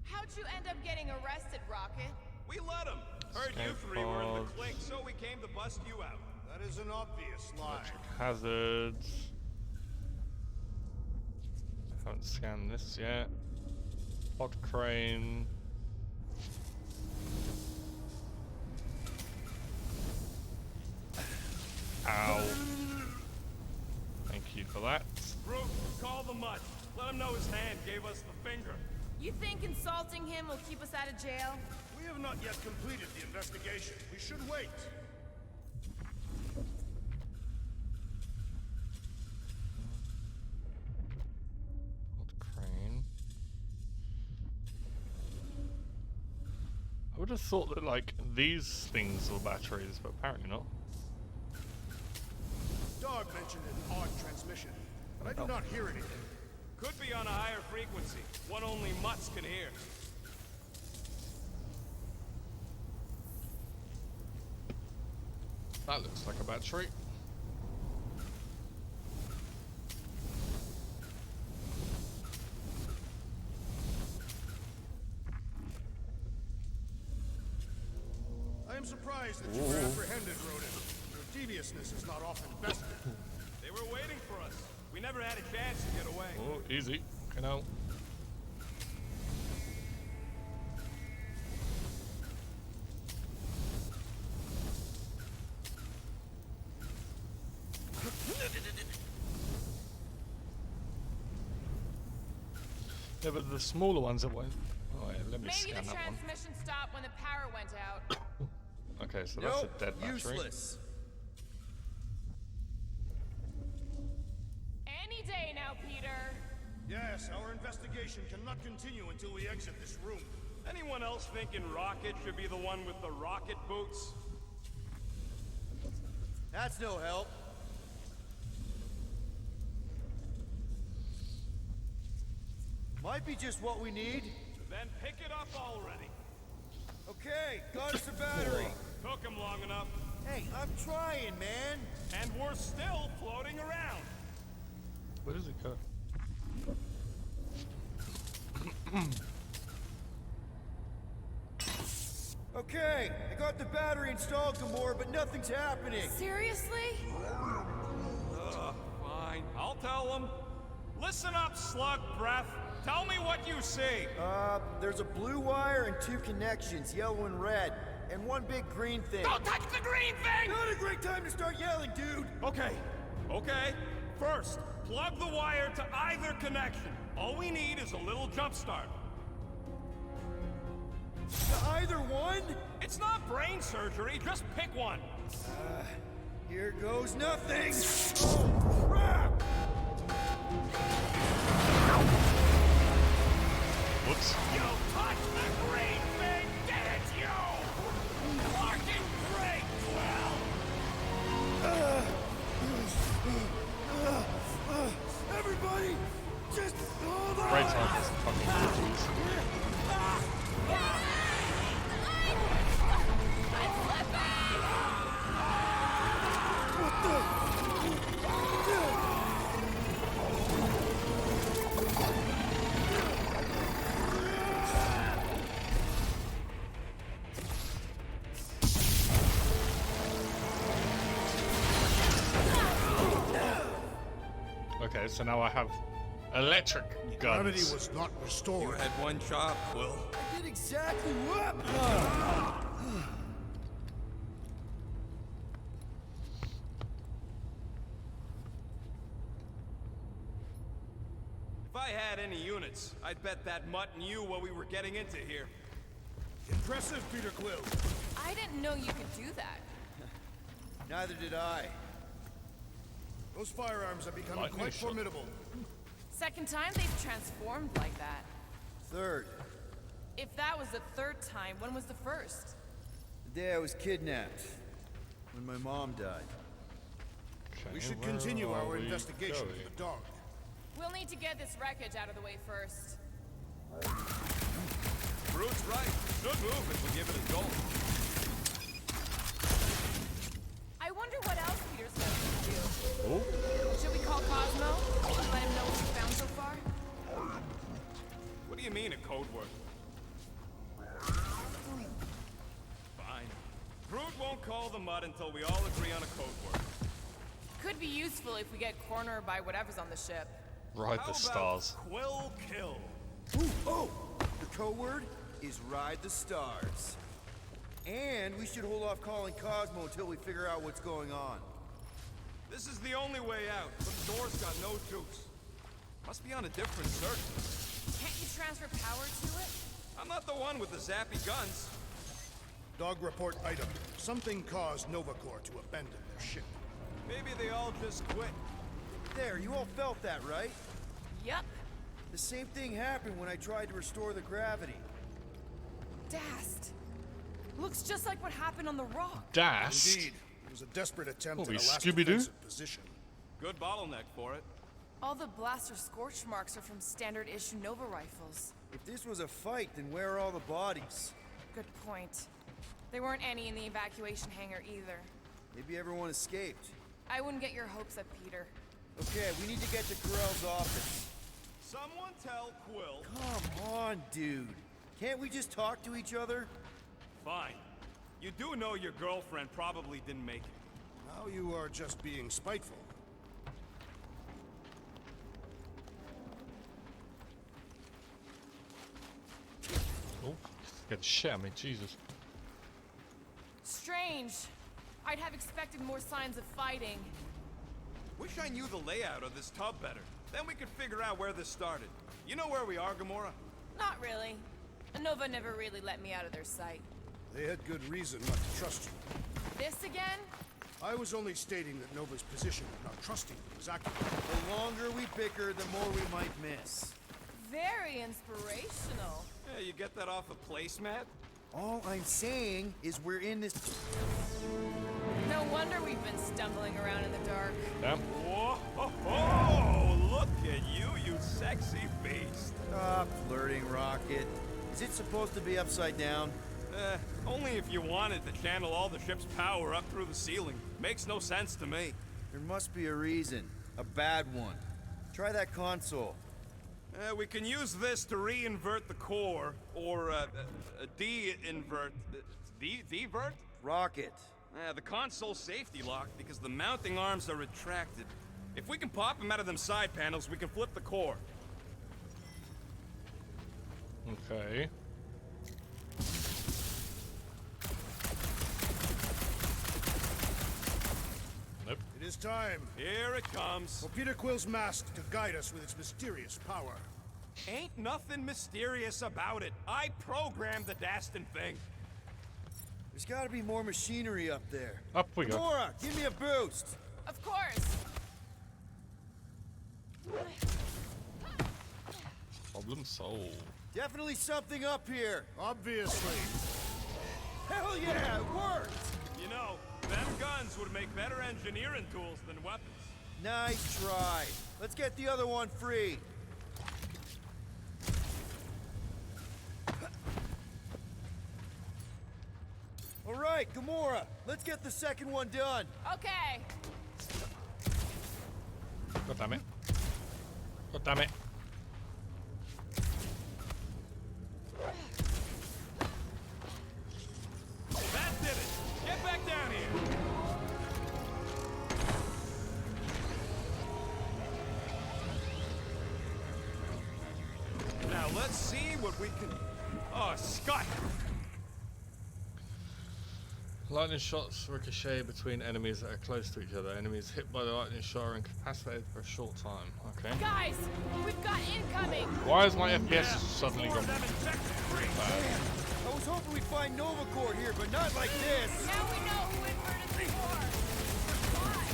How'd you end up getting arrested, Rocket? We let him. Heard you three were in the clink, so we came to bust you out. That is an obvious lie. Electric hazards. Haven't scanned this yet. Pod crane. Ow. Thank you for that. Brute, call the mutt. Let him know his hand gave us the finger. You think insulting him will keep us out of jail? We have not yet completed the investigation. We should wait. Crane. I would have thought that like these things were batteries, but apparently not. Dog mentioned an odd transmission, but I do not hear anything. Could be on a higher frequency, one only mutts can hear. That looks like a battery. I am surprised that you were apprehended, Rodin. Your deviousness is not often bested. They were waiting for us. We never had a chance to get away. Oh, easy. You know. Yeah, but the smaller ones that went. Oh yeah, let me Maybe scan the that one. transmission stopped when the power went out. Okay, so that's a dead battery. Useless. Any day now, Peter. Yes, our investigation cannot continue until we exit this room. Anyone else thinking Rocket should be the one with the rocket boots? That's no help. Might be just what we need. Then pick it up already. Okay, got us a battery. Took him long enough. Hey, I'm trying, man. And we're still floating around. Where does it go? Okay, I got the battery installed, Gamora, but nothing's happening. Seriously? Fine. I'll tell them. Listen up, slug breath. Tell me what you see. There's a blue wire and two connections, yellow and red, and one big green thing. Don't touch the green thing! Not a great time to start yelling, dude! Okay. First, plug the wire to either connection. All we need is a little jump start. To either one? It's not brain surgery, just pick one. Here goes nothing! Oh, crap! Whoops. You touched the green thing, didn't you? Fucking great, Quill! Everybody, just hold on! Right time is fucking batteries. What the? Okay, so now I have electric guns. Gravity was not restored. You had one job, Quill. I did exactly what? If I had any units, I'd bet that mutt knew what we were getting into here. Impressive, Peter Quill. I didn't know you could do that. Neither did I. Those firearms have become quite formidable. Second time they've transformed like that. Third. If that was the third time, when was the first? The day I was kidnapped. When my mom died. We should continue our investigation of the dog. We'll need to get this wreckage out of the way first. Brute's right. Should move if we give it a go. I wonder what else Peter's going to do. Oh. Should we call Cosmo? Let him know what we found so far? What do you mean, a code word? call the mud until we all agree on a code word. Could be useful if we get cornered by whatever's on the ship. Ride the stars. Quill kill. Ooh, oh! The code word is ride the stars. And we should hold off calling Cosmo until we figure out what's going on. This is the only way out, but the door's got no juice. Must be on a different circuit. Can't you transfer power to it? I'm not the one with the zappy guns. Dog report item. Something caused Nova Corps to abandon their ship. Maybe they all just quit. There, you all felt that, right? Yup. The same thing happened when I tried to restore the gravity. Dast. Looks just like what happened on the rock. Dast? Indeed. It was a desperate attempt What, at we a last Scooby-Doo? defensive position. Good bottleneck for it. All the blaster scorch marks are from standard issue Nova rifles. If this was a fight, then where are all the bodies? Good point. There weren't any in the evacuation hangar either. Maybe everyone escaped. I wouldn't get your hopes up, Peter. Okay, we need to get to Corell's office. Someone tell Quill. Come on, dude. Can't we just talk to each other? Fine. You do know your girlfriend probably didn't make it. Now you are just being spiteful. Oh, get the shit out of me, Jesus. Strange. I'd have expected more signs of fighting. Wish I knew the layout of this tub better. Then we could figure out where this started. You know where we are, Gamora? Not really. Nova never really let me out of their sight. They had good reason not to trust you. This again? I was only stating that Nova's position of not trusting you was accurate. The longer we bicker, the more we might miss. Very inspirational. Yeah, you get that off a placemat? All I'm saying is we're in this... No wonder we've been stumbling around in the dark. Yep. Whoa, ho, ho! Look at you, you sexy beast. Stop flirting, Rocket. Is it supposed to be upside down? Only if you wanted to channel all the ship's power up through the ceiling. Makes no sense to me. There must be a reason. A bad one. Try that console. We can use this to re-invert the core, or de-invert... De-vert? Rocket. The console safety lock because the mounting arms are retracted. If we can pop them out of them side panels, we can flip the core. Okay. Nope. It is time. Here it comes. For Peter Quill's mask to guide us with its mysterious power. Ain't nothing mysterious about it. I programmed the Dastin thing. There's gotta be more machinery up there. Up we go. Nora, give me a boost. Of course. Problem solved. Definitely something up here. Obviously. Hell yeah, it worked! You know, them guns would make better engineering tools than weapons. Nice try. Let's get the other one free. All right, Gamora, let's get the second one done. Okay. God damn it. God damn it. That did it. Get back down here. Now let's see what we can... Oh, Scott! Lightning shots ricochet between enemies that are close to each other. Enemies hit by the lightning shot are incapacitated for a short time. Okay. Guys, we've got incoming. Why is my FPS suddenly gone bad? I was hoping we'd find Nova Corps here, but not like this. Now we know who inverted the core. Why?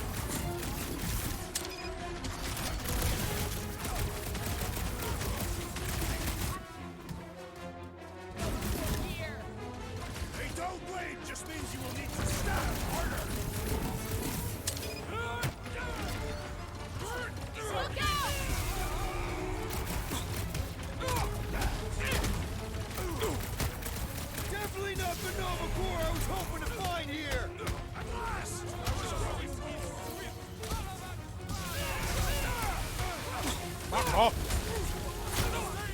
Here. A dull blade just means you will need to stab harder. Look out! Definitely not the Nova Corps I was hoping to find here. At last! I was always... Fuck off!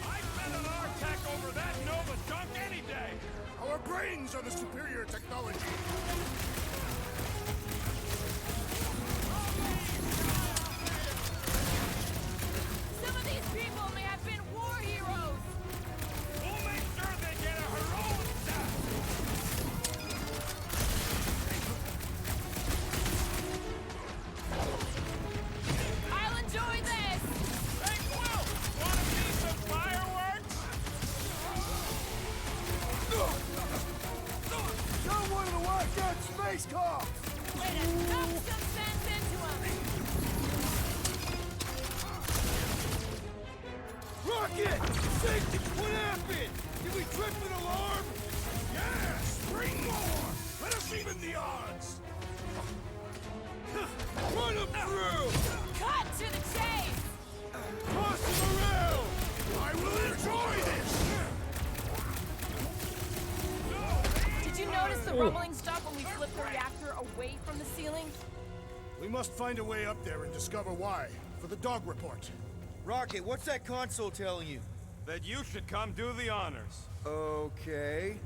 I'd bet an R-Tech over that Nova junk any day! Our brains are the superior technology. Space cops! Way to knock some sense into him! Rocket! Safety! What happened? Did we trip an alarm? Yes! Bring more! Let us even the odds! Run him through! Cut to the chase! Toss him around! I will enjoy this! Did you notice the rumbling stuff when we flipped the reactor away from the ceiling? We must find a way up there and discover why. For the dog report. Rocket, what's that console telling you? That you should come do the honors. Okay.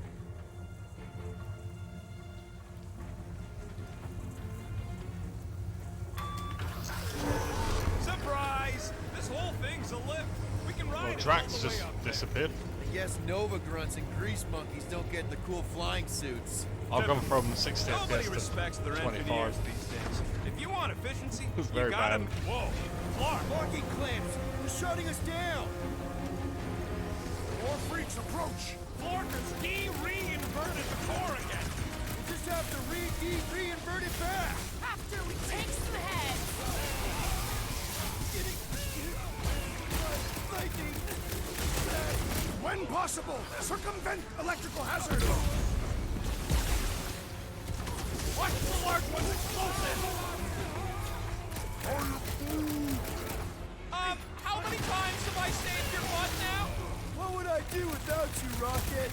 Surprise! This whole thing's a lift. We can ride Well, it Drax all the way just up. disappeared. I guess Nova grunts and grease monkeys don't get the cool flying suits. I've gone from 60 Nobody FPS respects to their 25. engineers these days. If you want efficiency, It was you very gotta... bad. Whoa! Clark! Locking clamps! They're shutting us down! More freaks approach! Florkers de-reinverted the core again! We just have to reinvert it back! After we take some heads! Lightning! When possible, circumvent electrical hazard! Watch the large one's explosive! How many times have I saved your butt now? What would I do without you, Rocket?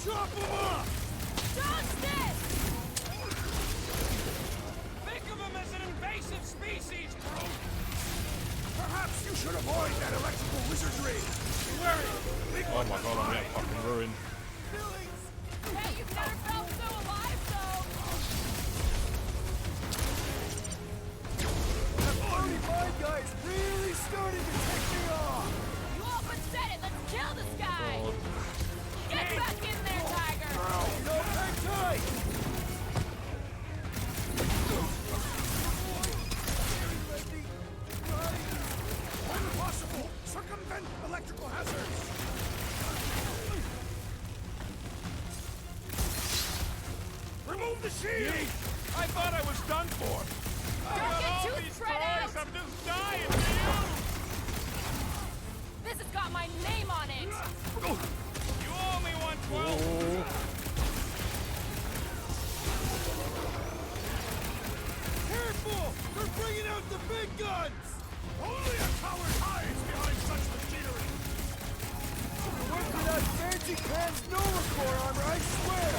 Chop him up! Justice! Think of him as an invasive species, bro! Perhaps you should avoid that electrical wizardry! Oh my god, I'm getting fucking ruined. Hey, you've never felt so alive, though! That phony mind guy is really starting to take me off! You all but said it! Let's kill this guy! Get back in there, Tiger! No, hang tight! When possible, circumvent electrical hazards! Remove the shield! I thought I was done for. I got get all too these spread toys, out. I'm just dying, man! This has got my name on it! You owe me 112! Careful! They're bringing out the big guns! Only a coward hides behind such machinery! Work with that fancy pants Nova Corps armor, I swear!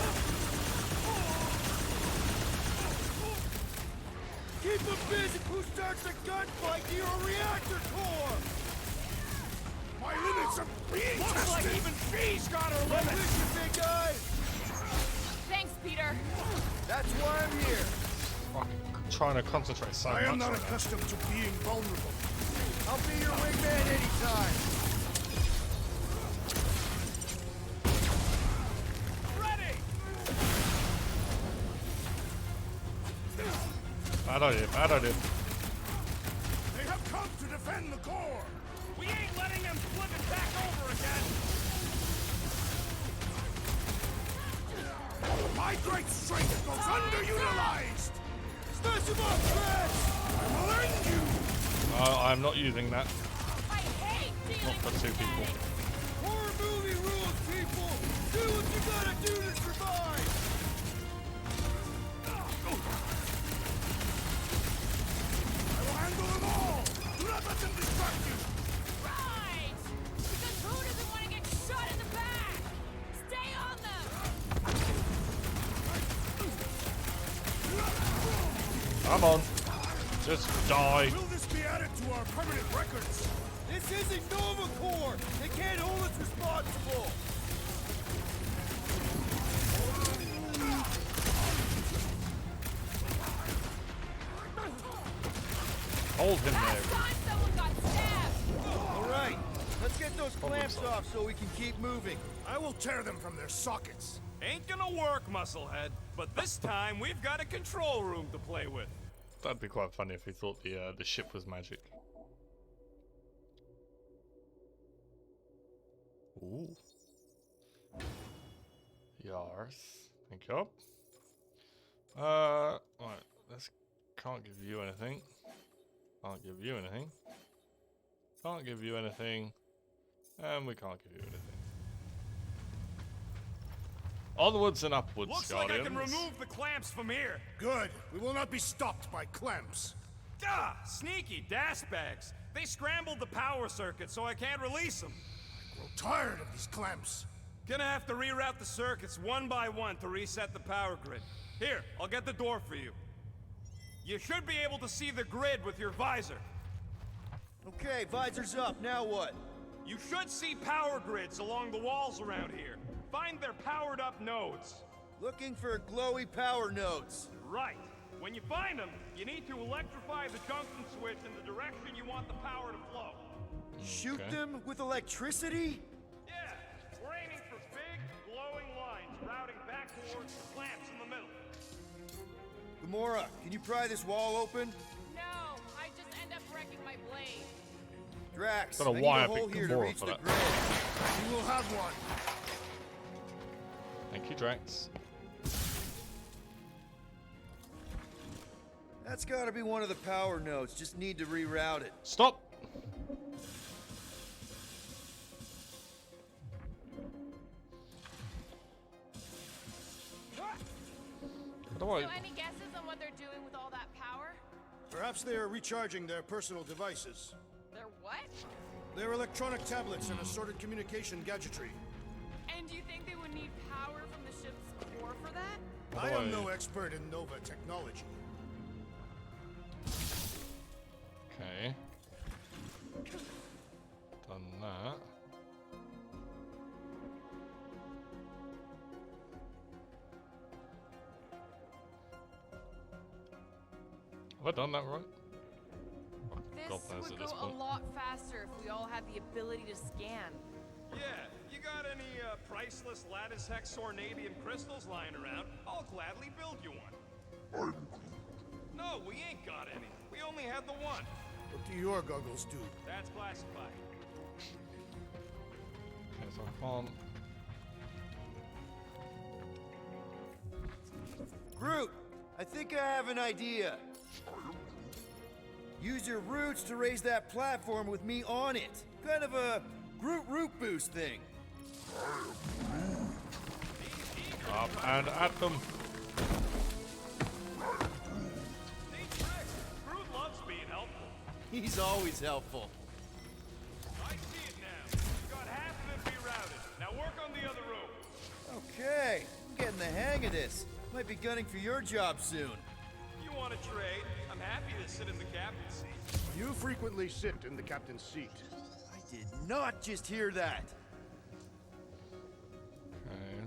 Keep them busy! Who starts a gunfight near a reactor core? My limits are being Looks tested! like even she's got her What limits! mission, big guy? Thanks, Peter. That's why I'm here. I'm trying to concentrate so much I am not right now. accustomed to being vulnerable. I'll be your wingman anytime. Ready! Bad idea, bad idea. They have come to defend the core! We ain't letting them flip it back over again! My great strength goes underutilized! Smash him up, Drax! I will end you! I'm not using that. I hate dealing Not for with two people. genetics. Horror movie rules, people! Do what you gotta do to survive! I will handle them all! Do not let them distract you! Right! Because who doesn't want to get shot in the back? Stay on them! Come on. Just die. Will this be added to our permanent records? This isn't Nova Corps! They can't hold us responsible! Hold him Last there. time someone got stabbed! Alright, let's get those clamps off so we can keep moving. I will tear them from their sockets. Ain't gonna work, Musclehead. But this time, we've got a control room to play with. That'd be quite funny if he thought the ship was magic. Ooh. Yars. Thank you. Right, let's can't give you anything. Can't give you anything. Can't give you anything. And we can't give you anything. Onwards and upwards, Looks Guardians. like I can remove the clamps from here. Good. We will not be stopped by clamps. Ah, sneaky bags. They scrambled the power circuit, so I can't release them. I grow tired of these clamps. Gonna have to reroute the circuits one by one to reset the power grid. Here, I'll get the door for you. You should be able to see the grid with your visor. Okay, visor's up. Now what? You should see power grids along the walls around here. Find their powered up nodes. Looking for glowy power nodes. Right. When you find them, you need to electrify the junction switch in the direction you want the power to flow. Shoot them with electricity? Yeah, we're aiming for big, glowing lines routing back towards the clamps in the middle. Gamora, can you pry this wall open? No, I just end up wrecking my blade. Drax, Got a I need wire a hole pick here to Gamora reach for the that. grid. You will have one. Thank you, Drax. That's gotta be one of the power nodes. Just need to reroute it. Stop! So any guesses on what they're doing with all that power? Perhaps they are recharging their personal devices. They're what? Their electronic tablets and assorted communication gadgetry. And do you think they would need power from the ship's core for that? I am no expert in Nova technology. Okay. Done that. Have I done that right? God knows This at would this go point. a lot faster if we all had the ability to scan. Yeah, you got any priceless lattice hex ornadium crystals lying around? I'll gladly build you one. No, we ain't got any. We only had the one. What do your goggles do? That's classified. Okay, so I can't. Groot, I think I have an idea. Use your roots to raise that platform with me on it. Kind of a Groot root boost thing. Up and at them. Groot loves being helpful. He's always helpful. I see it now. You got half of it rerouted. Now work on the other room. Okay, I'm getting the hang of this. Might be gunning for your job soon. You want to trade? I'm happy to sit in the captain's seat. You frequently sit in the captain's seat. I did not just hear that. Okay.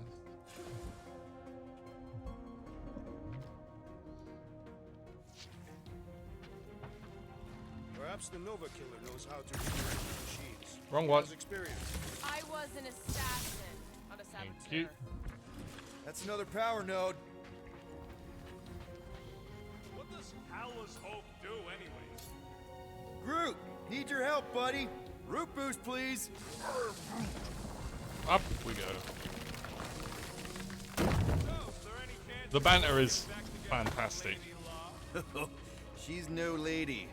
Perhaps the Nova Killer knows how to redirect the machines. Wrong He one. has experience. I was an assassin, not a saboteur. Thank you. That's another power node. What does Howler's Hope do, anyways? Groot, need your help, buddy. Root boost, please. Up we go. The banter is fantastic. She's no lady.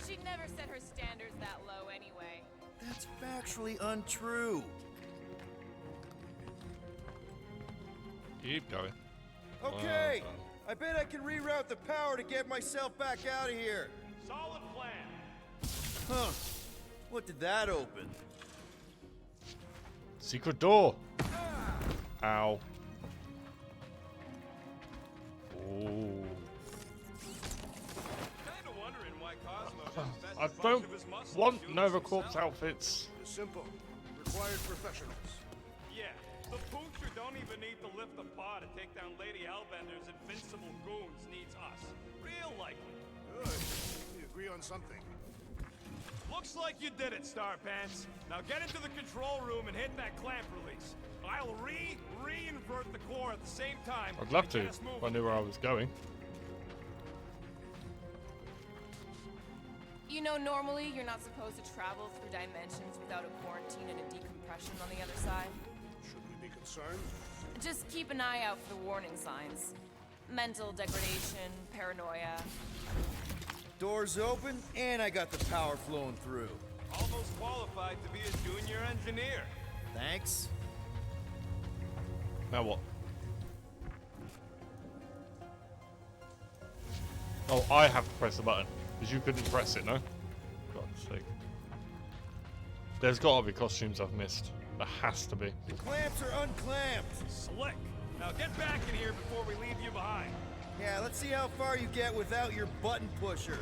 She'd never set her standards that low anyway. That's factually untrue. Keep going. Okay, Well I bet I can reroute the power to get myself back out of here. Solid plan. Huh. What did that open? Secret door. Ow. Oh. Kinda wondering why Cosmo didn't fetch I a bunch don't of his muscles want doing Nova this Corps himself. outfits. Simple. Required professionals. Yeah, the poocher don't even need to lift a paw to take down Lady Hellbender's invincible goons needs us. Real likely. Good. We agree on something. Looks like you did it, Starpants. Now get into the control room and hit that clamp release. I'll re-invert the core at the same time. I'd love and to get us if moving. I knew where I was going. You know, normally you're not supposed to travel through dimensions without a quarantine and a decompression on the other side. Should we be concerned? Just keep an eye out for the warning signs. Mental degradation, paranoia. Doors open, and I got the power flowing through. Almost qualified to be a junior engineer. Thanks. Now what? Oh, I have to press the button. Because you couldn't press it, no? God's sake. There's gotta be costumes I've missed. There has to be. The clamps are unclamped. Slick. Now get back in here before we leave you behind. Yeah, let's see how far you get without your button pusher.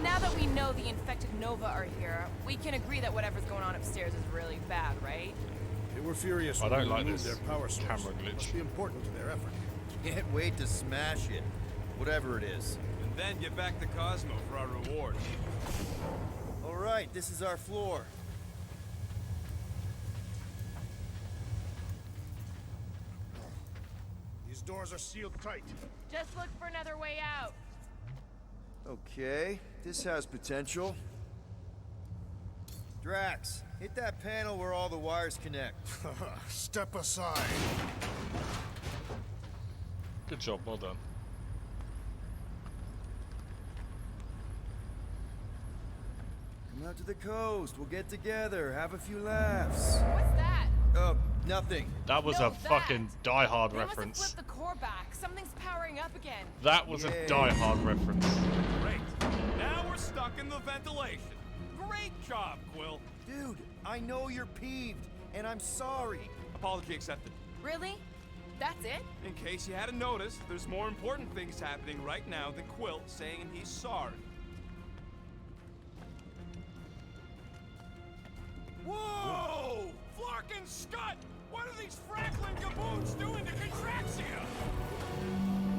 Now that we know the infected Nova are here, we can agree that whatever's going on upstairs is really bad, right? They were furious I when don't we like removed this their power source. camera glitch. Must be important to their effort. Can't wait to smash it. Whatever it is. And then get back to Cosmo for our reward. Alright, this is our floor. These doors are sealed tight. Just look for another way out. Okay, this has potential. Drax, hit that panel where all the wires connect. Step aside. Good job, well done. Come out to the coast, we'll get together, have a few laughs. What's that? Nothing. That was No, a fucking Die Hard They must have reference. flipped the core back. Something's powering up again. That was a Die Hard reference. Great. Now we're stuck in the ventilation. Great job, Quill. Dude, I know you're peeved, and I'm sorry. Apology accepted. Really? That's it? In case you hadn't noticed, there's more important things happening right now than Quill saying he's sorry. Whoa! Flark and Scott! What are these Franklin gaboons doing to Contraxia?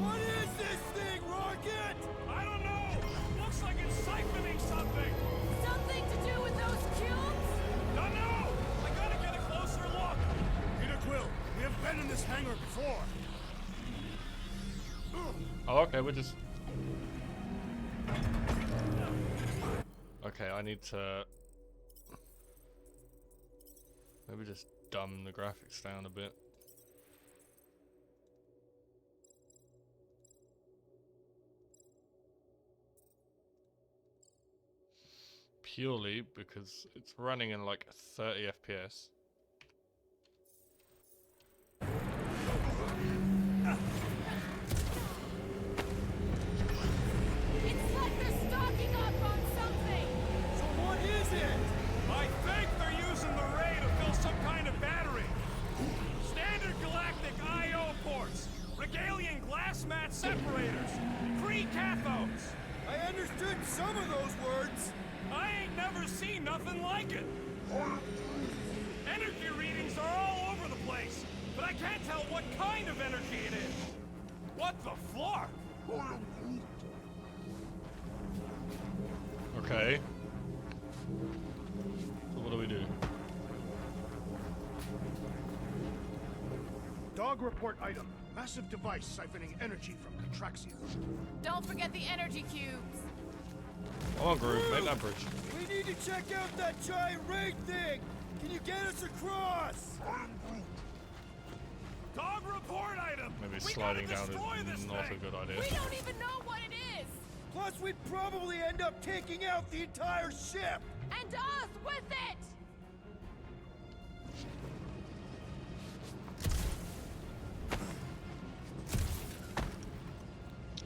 What is this thing, Rocket? I don't know! Looks like it's siphoning something! Something to do with those cubes? Don't know! I gotta get a closer look! Peter Quill, we have been in this hangar before. Oh, okay, we're just... Okay, I need to... Maybe just dumb the graphics down a bit. Purely because it's running in like 30 FPS. It's like they're stocking up on something! So what is it? I think they're using the ray to fill some kind of battery. Standard galactic I/O ports, Regalian glass mat separators, pre-cathodes. I understood some of those words. I ain't never seen nothing like it. Energy readings are all over the place, but I can't tell what kind of energy it is. What the flark? Okay. So what do we do? Dog report item. Massive device siphoning energy from Contraxia. Don't forget the energy cubes. Come on, Groove, make that bridge. We need to check out that giant raid thing. Can you get us across? Dog report item. Maybe We sliding gotta down destroy is this not thing. a good idea. We don't even know what it is! Plus, we'd probably end up taking out the entire ship. And us with it!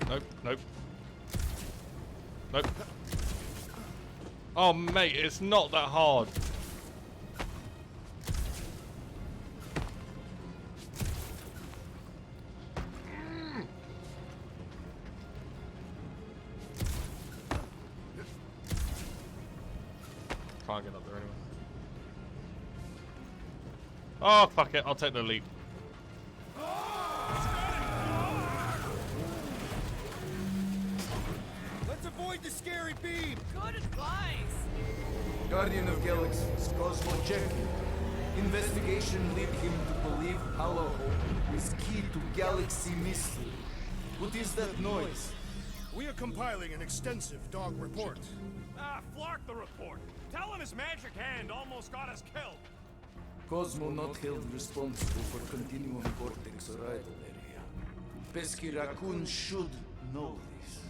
Nope, nope. Nope. Oh, mate, it's not that hard. Can't get up there anyway. Oh, fuck it, I'll take the leap. Let's avoid the scary beam. Good advice. Guardian of Galaxies, Cosmo Jackie. Investigation lead him to believe Hollow Hope is key to galaxy mystery. What is that noise? We are compiling an extensive dog report. Ah, Flark the report. Telling his magic hand almost got us killed. Cosmo not held responsible for Continuum Vortex arrival area. Pesky Raccoon should know this.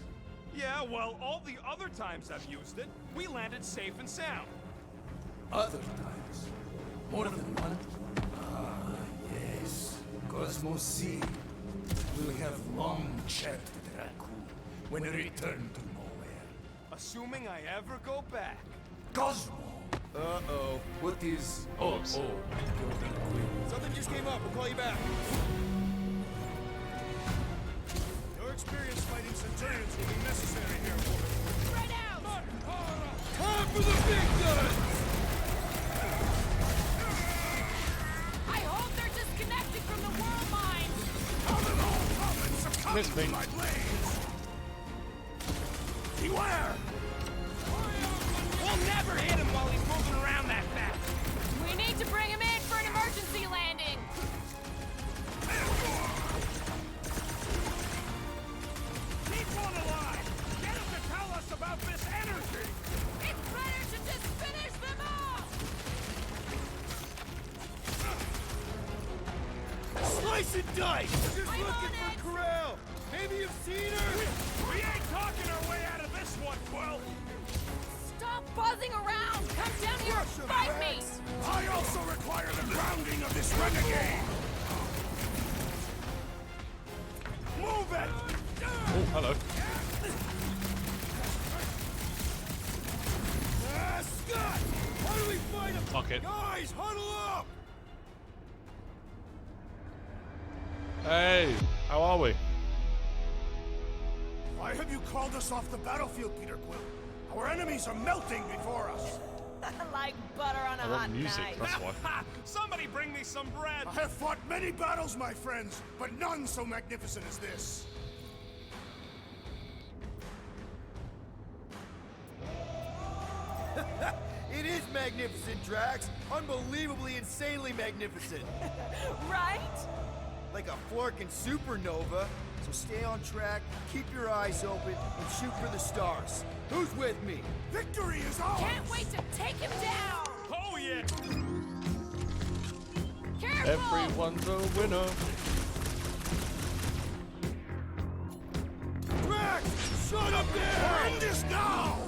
Yeah, well, all the other times I've used it, we landed safe and sound. Other times? More than one? Ah, yes. Cosmo C. We'll have long chat with Raccoon when I return to nowhere. Assuming I ever go back. Cosmo! Uh-oh. What is... Oh. Something just came up. We'll call you back. Your experience fighting Centurions will be necessary here, Wolf. Spread out! Time for the big guns! I hope they're disconnected from the world mine! Miss me. Beware! We'll never hit him while he's moving around that fast. We need to bring him in for an emergency landing! Keep one alive! Get him to tell us about this energy! It's better to just finish them off! Slice and dice! We're just looking for Corral! Maybe you've seen her? We ain't talking our way out of this one, Quill! Stop buzzing around! Come down here and fight me! I also require the grounding of this renegade! Move it! Oh, hello. Scott! How do we fight him? Fuck it. Guys, huddle up! Hey, how are we? Why have you called us off the battlefield, Peter Quill? Our enemies are melting before us. Like butter on a I hot love music, night. that's why. Somebody bring me some bread! I have fought many battles, my friends, but none so magnificent as this. It is magnificent, Drax. Unbelievably, insanely magnificent. Right? Like a florkin' supernova. So stay on track, keep your eyes open, and shoot for the stars. Who's with me? Victory is ours! Can't wait to take him down! Oh, yeah! Careful! Everyone's a winner. Drax! Shut up there! End this now!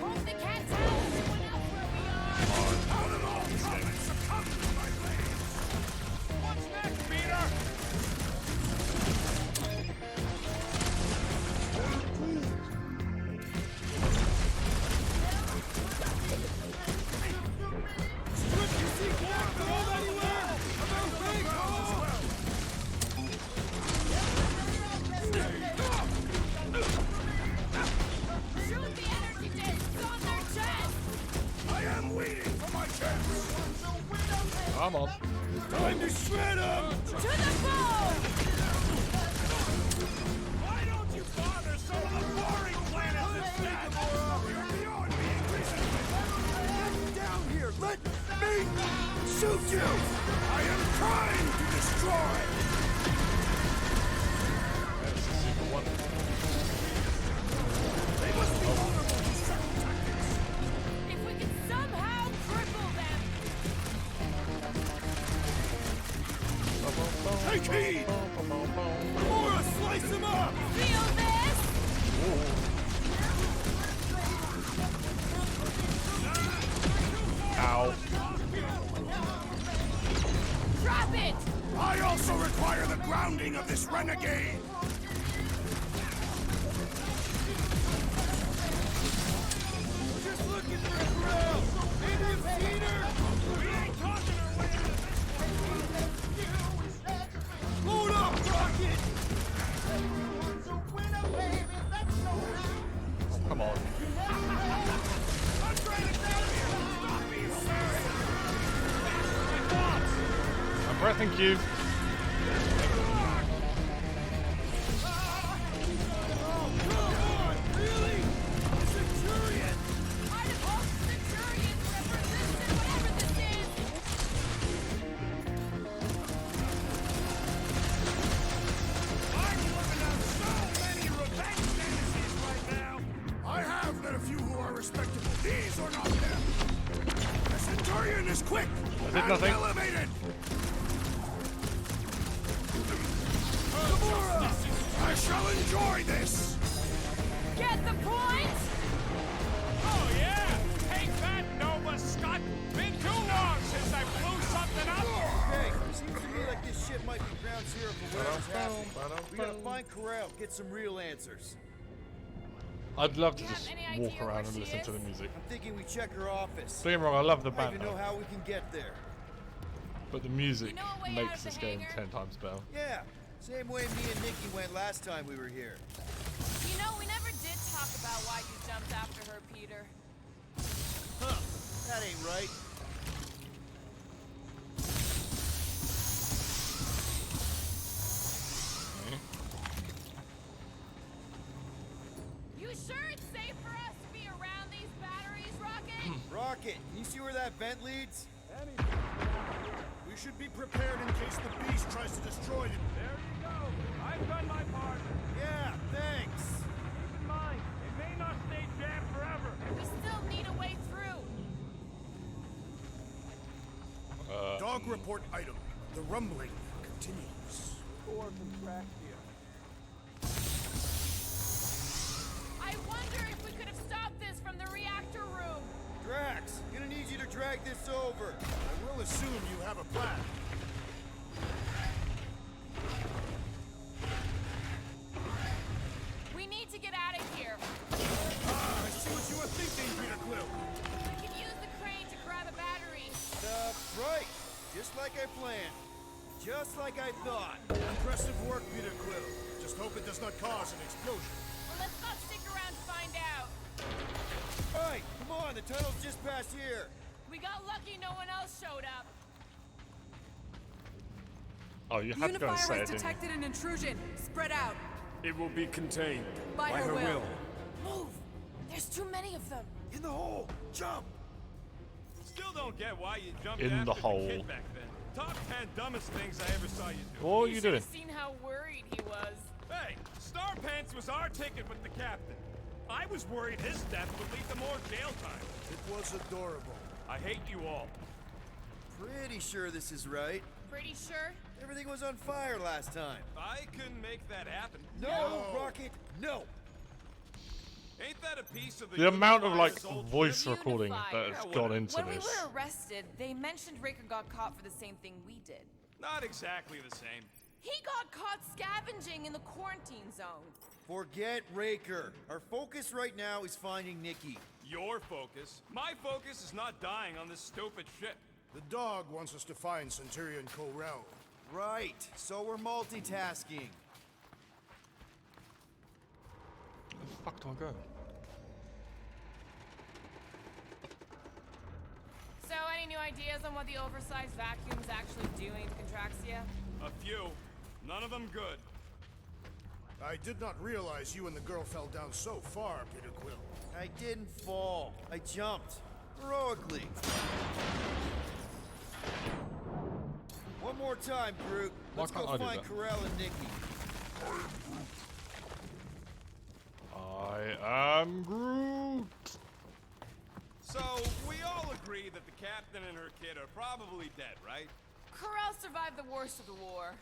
Hope they can't tell anyone else where we are! Out of all coming, succumb to my blades! What's next, Peter? Shoot the energy discs on their chest! I am waiting for my chance! Come on. Time to shred them! To the bone! Why don't you bother some of the boring planets instead? You're beyond being reasonable. Down here! Let me shoot you! I am trying to destroy! That's the super one. They must be vulnerable to certain tactics! If we can somehow cripple them! Take heed! Laura, slice him up! Feel this? Ow. Drop it! I also require the grounding of this renegade! Just looking for a Corral! Maybe you've seen her! We ain't talking our way out of this. Load up, Rocket! Come on. I'm trying to tell you! Stop being serious! I'm breathing you. Really? The Centurion! I'd have hoped the Centurions would have resisted whatever this is! I'm living out so many revenge fantasies right now! I have met a few who are respectable. These are not them! The Centurion is quick, I did nothing. Elevated! Gamora! I shall enjoy this! Get the point? Oh yeah! Take that, Nova Scott! Been too long since I blew something up! Hey, seems to me like this shit might be ground zero for whatever's happening. We gotta find Corral, get some real answers. I'd love to just walk around and listen to the music. I'm thinking we check her office. Don't get me wrong, I love the I band, even know how we can get there. but the music makes this game 10 times better. Yeah, same way me and Nikki went last time we were here. You know, we never did talk about why you jumped after her, Peter. Huh, that ain't right. You sure it's safe for us to be around these batteries, Rocket? Rocket, can you see where that vent leads? We should be prepared in case the beast tries to destroy them. There you go. I've done my part. Yeah, thanks. Keep in mind, it may not stay jammed forever. We still need a way through. Dog report item. The rumbling continues. Core contract here. I wonder if we could have stopped this from the reactor room. Drax, gonna need you to drag this over. I will assume you have a plan. We need to get out of here. I see what you were thinking, Peter Quill. We can use the crane to grab a battery. Right. Just like I planned. Just like I thought. Impressive work, Peter Quill. Just hope it does not cause an explosion. Well, let's not stick around to find out. All right, come on, the tunnel's just past here. We got lucky no one else showed up. Oh, you had to go and say Unifier it, has didn't you? detected an intrusion. Spread out. It will be contained. By her will. Move! There's too many of them. In the hole. Jump. Still don't get why you jumped In after the hole. kid back then. Top 10 dumbest things I ever saw you do. What are you doing? Seen how worried he was. Hey, Star Pants was our ticket with the captain. I was worried his death would lead to more jail time. It was adorable. I hate you all. Pretty sure this is right. Pretty sure? Everything was on fire last time. I couldn't make that happen. No, Rocket, no. Ain't that a piece of The amount of like Unifier's old voice trip? recording that has gone into When we this. were arrested, they mentioned Raker got caught for the same thing we did. Not exactly the same. He got caught scavenging in the quarantine zone. Forget Raker. Our focus right now is finding Nikki. Your focus. My focus is not dying on this stupid ship. The dog wants us to find Centurion Corel. Right, so we're multitasking. Where the fuck do I go? So, any new ideas on what the oversized vacuum's actually doing to Contraxia? A few. None of them good. I did not realize you and the girl fell down so far, Peter Quill. I didn't fall. I jumped. Heroically. One more time, Groot. Let's go can't I do find that? Corel and Nikki. I am Groot. So, we all agree that the captain and her kid are probably dead, right? Corel survived the worst of the war.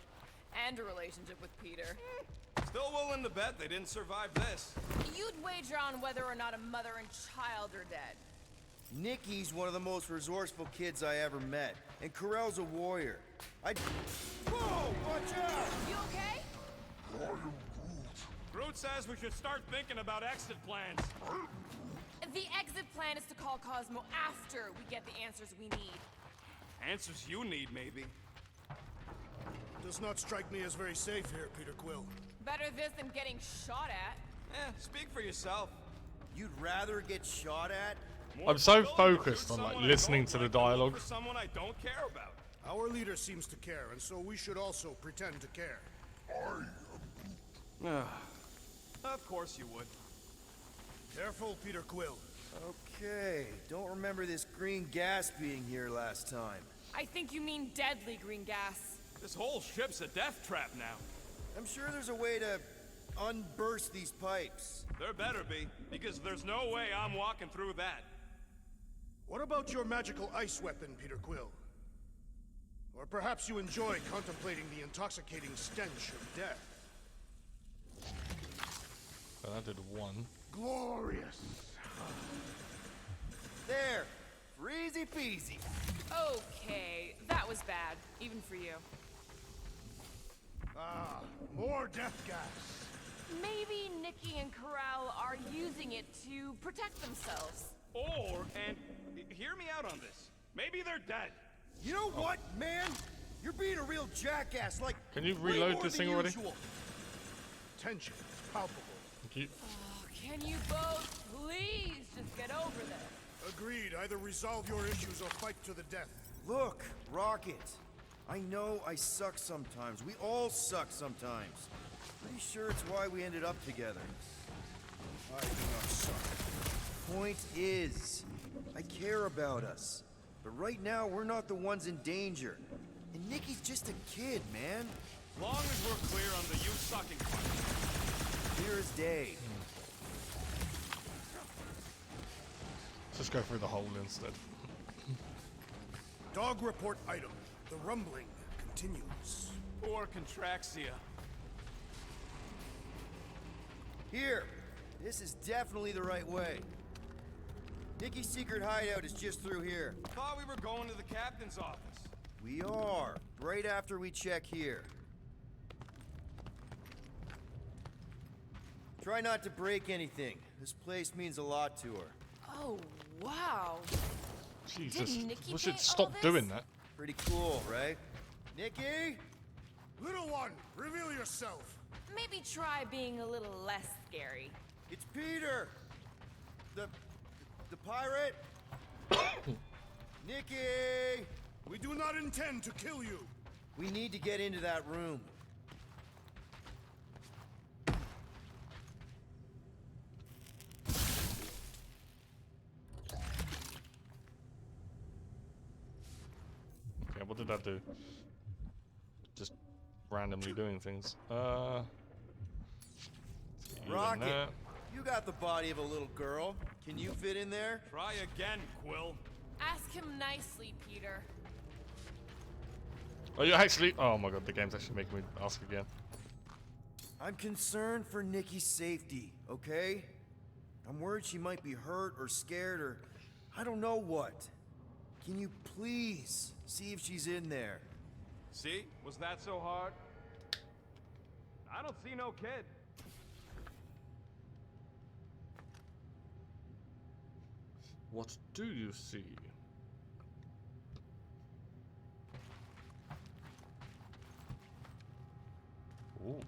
And a relationship with Peter. Still willing to bet they didn't survive this. You'd wager on whether or not a mother and child are dead. Nikki's one of the most resourceful kids I ever met. And Corel's a warrior. Whoa! Watch out! You okay? Groot says we should start thinking about exit plans. The exit plan is to call Cosmo after we get the answers we need. Answers you need, maybe. Does not strike me as very safe here, Peter Quill. Better this than getting shot at. Speak for yourself. You'd rather get shot at? I'm so focused on like listening to the dialogue. For someone I don't care about. Our leader seems to care, and so we should also pretend to care. Of course you would. Careful, Peter Quill. Okay, don't remember this green gas being here last time. I think you mean deadly green gas. This whole ship's a death trap now. I'm sure there's a way to unburst these pipes. There better be, because there's no way I'm walking through that. What about your magical ice weapon, Peter Quill? Or perhaps you enjoy contemplating the intoxicating stench of death. So that did one. Glorious. There. Easy peasy. Okay, that was bad, even for you. Ah, more death gas. Maybe Nikki and Corral are using it to protect themselves. And hear me out on this. Maybe they're dead. You know what, man? You're being a real jackass, like. Can you way reload more this than thing already? usual. Tension is palpable. Thank you. Oh, can you both please just get over this? Agreed. Either resolve your issues or fight to the death. Look, Rocket. I know I suck sometimes. We all suck sometimes. Pretty sure it's why we ended up together. I do not suck. Point is, I care about us. But right now, we're not the ones in danger. And Nikki's just a kid, man. As long as we're clear on the you sucking part. Clear as day. Let's just go through the hole instead. Dog report item. The rumbling continues. Poor Contraxia. Here. This is definitely the right way. Nikki's secret hideout is just through here. Thought we were going to the captain's office. We are. Right after we check here. Try not to break anything. This place means a lot to her. Oh, wow. Jesus, Nikki we should paint stop all this? doing that. Pretty cool, right? Nikki? Little one, reveal yourself. Maybe try being a little less scary. It's Peter! The pirate? Nikki! We do not intend to kill you. We need to get into that room. Okay, what did that do? Just randomly doing things. Rocket, you got the body of a little girl. Can you fit in there? Try again, Quill. Ask him nicely, Peter. Are you actually? Oh my god, the game's actually making me ask again. I'm concerned for Nikki's safety, okay? I'm worried she might be hurt or scared or I don't know what. Can you please see if she's in there? See? Was that so hard? I don't see no kid. What do you see? Ooh.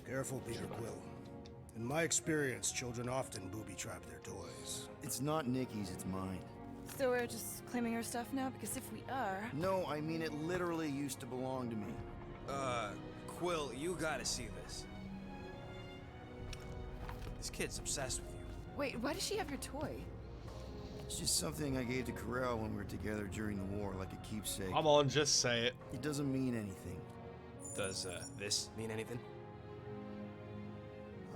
Careful, Peter Quill. In my experience, children often booby-trap their toys. It's not Nikki's, it's mine. So we're just claiming her stuff now? Because if we are... No, I mean it literally used to belong to me. Quill, you gotta see this. This kid's obsessed with you. Wait, why does she have your toy? It's just something I gave to Corral when we were together during the war, like a keepsake. Come on, just say it. It doesn't mean anything. Does, this mean anything?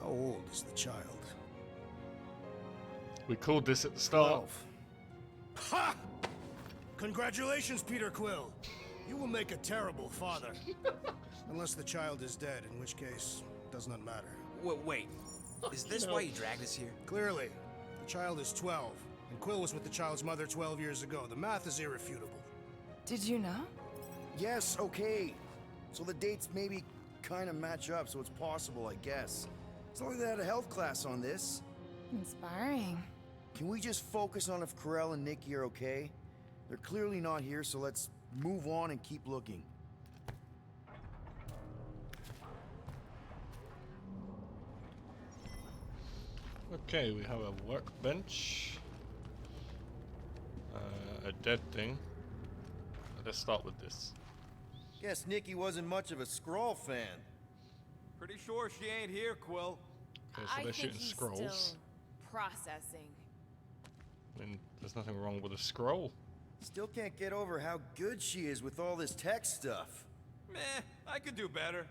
How old is the child? We called this at the start. 12. Ha! Congratulations, Peter Quill. You will make a terrible father. Unless the child is dead, in which case, does not matter. Wait. Is this why you dragged us here? Clearly. The child is 12, and Quill was with the child's mother 12 years ago. The math is irrefutable. Did you know? Yes, okay. So the dates maybe kind of match up, so it's possible, I guess. It's not like they had a health class on this. Inspiring. Can we just focus on if Corral and Nikki are okay? They're clearly not here, so let's move on and keep looking. Okay, we have a workbench. A dead thing. Let's start with this. Guess Nikki wasn't much of a Skrull fan. Pretty sure she ain't here, Quill. Okay, so I they're think shooting he's scrolls. still processing. I mean, there's nothing wrong with a scroll. Still can't get over how good she is with all this tech stuff. Meh, I could do better.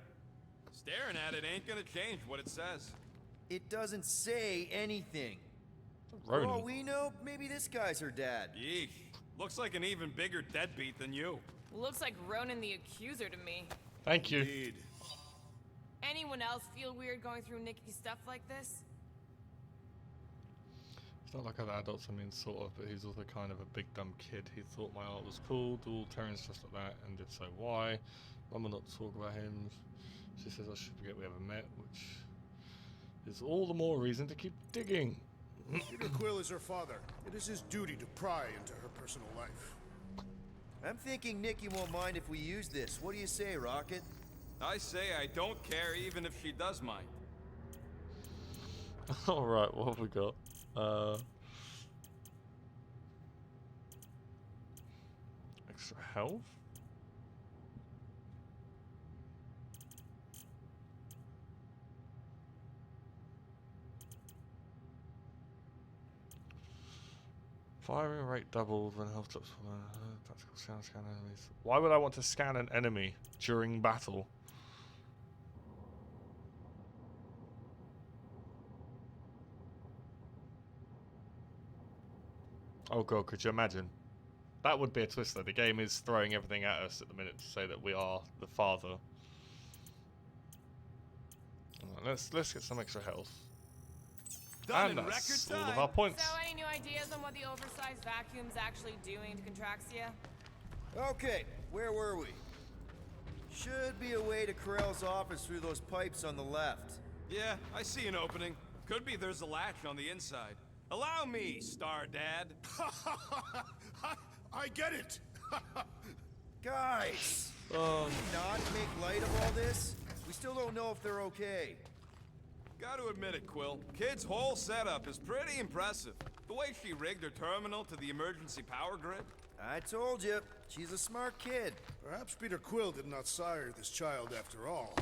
Staring at it ain't gonna change what it says. It doesn't say anything. For all we know, maybe this guy's her dad. Yeesh. Looks like an even bigger deadbeat than you. Looks like Ronan the Accuser to me. Thank you. Indeed. Anyone else feel weird going through Nikki's stuff like this? It's not like other adults, I mean, sort of, but he's also kind of a big dumb kid. He thought my art was cool, do all Terrans just like that, and if so, why? Mum will not talk about him. She says I should forget we ever met, which is all the more reason to keep digging. Peter Quill is her father. It is his duty to pry into her personal life. I'm thinking Nikki won't mind if we use this. What do you say, Rocket? I say I don't care even if she does mind. Alright, what have we got? Extra health? Firing rate doubles when health drops from tactical scan enemies. Why would I want to scan an enemy during battle? Oh god, could you imagine? That would be a twist though. The game is throwing everything at us at the minute to say that we are the father. Alright, let's get some extra health. Done and in that's record all time. of our points. So, any new ideas on what the oversized vacuum's actually doing to Contraxia? Okay, where were we? Should be a way to Corell's office through those pipes on the left. Yeah, I see an opening. Could be there's a latch on the inside. Allow me, Star Dad. I get it. Guys! Can we not make light of all this? We still don't know if they're okay. Gotta admit it, Quill. Kid's whole setup is pretty impressive. The way she rigged her terminal to the emergency power grid. I told you, she's a smart kid. Perhaps Peter Quill did not sire this child after all.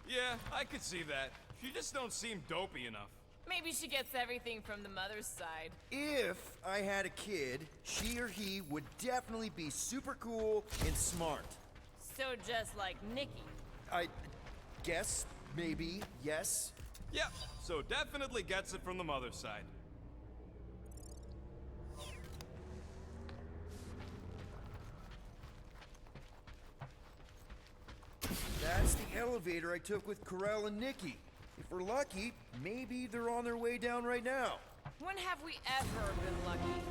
Yeah, I could see that. She just don't seem dopey enough. Maybe she gets everything from the mother's side. If I had a kid, she or he would definitely be super cool and smart. So just like Nikki. I guess, maybe, yes. Yep, so definitely gets it from the mother's side. That's the elevator I took with Corell and Nikki. If we're lucky, maybe they're on their way down right now. When have we ever been lucky?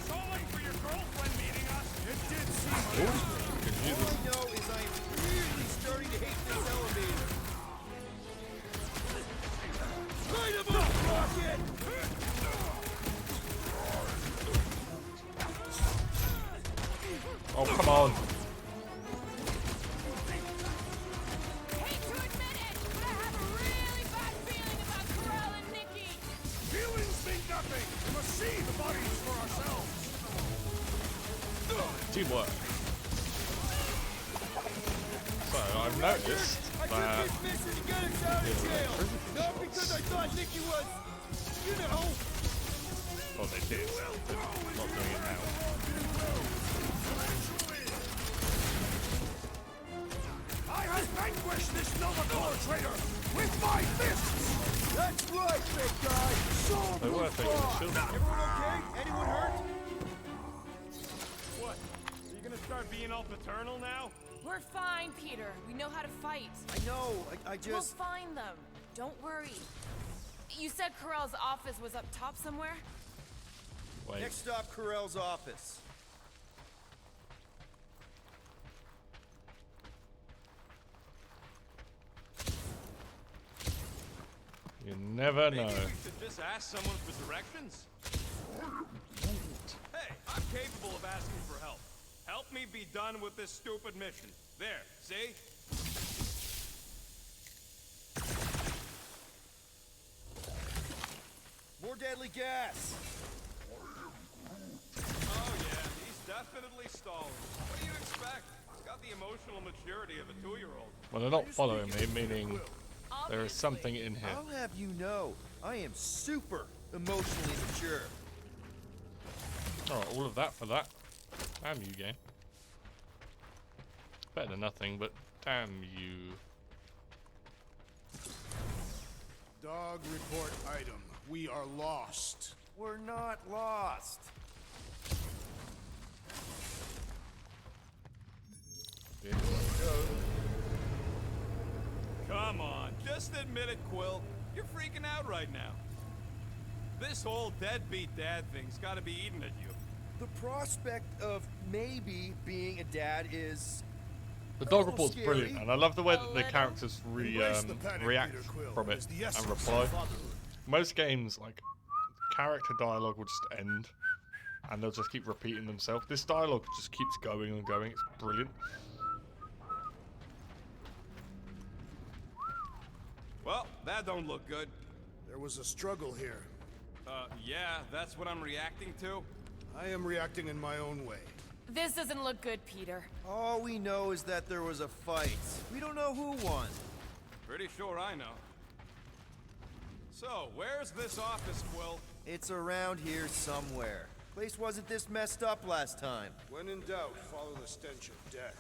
So late for your girlfriend meeting us. It did seem All I know is I'm really starting to hate this elevator. Light him up, Rocket! Oh, come on. Hate to admit it, but I have a really bad feeling about Corell and Nikki. Feelings mean nothing. We must see the bodies for ourselves. Teamwork. So, I've noticed I took that... this mission to get us out of jail. Not because I thought Nikki was, you know. Well, they did. They're not doing it now. I have vanquished this Novacore traitor with my fists. That's right, big guy. Show They him were who's taking the boss. shield. Everyone okay? Anyone hurt? What? Are you gonna start being all paternal now? We're fine, Peter. We know how to fight. I know. I We'll just. find them. Don't worry. You said Corell's office was up top somewhere? Wait. Next stop, Corell's office. You never know. Maybe we should just ask someone for directions? Hey, I'm capable of asking for help. Help me be done with this stupid mission. There, see? More deadly gas. Oh yeah, he's definitely stalling. What do you expect? He's got the emotional maturity of a 2-year-old. Well, they're not following me, meaning there is something in here. I'll have you know, I am super emotionally mature. Alright, all of that for that. Damn you, game. Better than nothing, but damn you. Dog report item. We are lost. We're not lost. Here we go. Come on, just admit it, Quill. You're freaking out right now. This whole deadbeat dad thing's gotta be eating at you. The prospect of maybe being a dad is... The dog report's brilliant, and I love the way that the characters react from it and reply. Most games, like, character dialogue will just end, and they'll just keep repeating themselves. This dialogue just keeps going and going. It's brilliant. Well, that don't look good. There was a struggle here. Yeah, that's what I'm reacting to. I am reacting in my own way. This doesn't look good, Peter. All we know is that there was a fight. We don't know who won. Pretty sure I know. So, where's this office, Quill? It's around here somewhere. Place wasn't this messed up last time. When in doubt, follow the stench of death.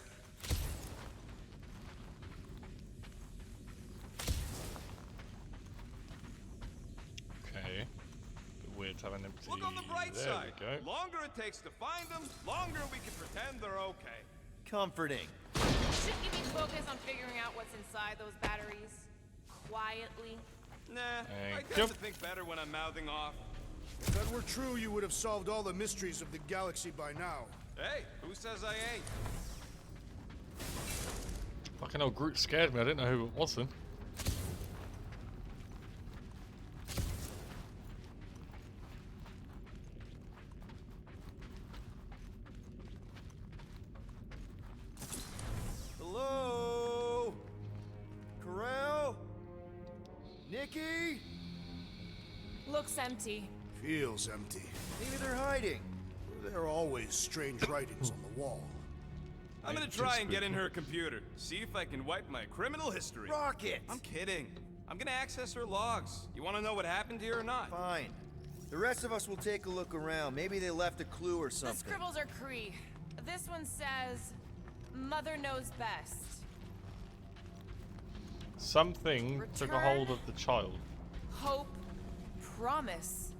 Okay. Weird to have an empty... Look on the bright there side. We go. Longer it takes to find them, longer we can pretend they're okay. Comforting. Shouldn't you be focused on figuring out what's inside those batteries? Quietly? Nah, I Thank tend you. to think better when I'm mouthing off. If that were true, you would have solved all the mysteries of the galaxy by now. Hey, who says I ain't? Fucking hell, Groot scared me. I didn't know who it was then. Hello? Corral? Nikki? Looks empty. Feels empty. Maybe they're hiding. There are always strange writings on the wall. I'm gonna try and get in her computer. See if I can wipe my criminal history. Rocket! I'm kidding. I'm gonna access her logs. You wanna know what happened here or not? Fine. The rest of us will take a look around. Maybe they left a clue or The something. scribbles are Kree. This one says, Mother knows best. Something took a hold of the child. Hope. Promise.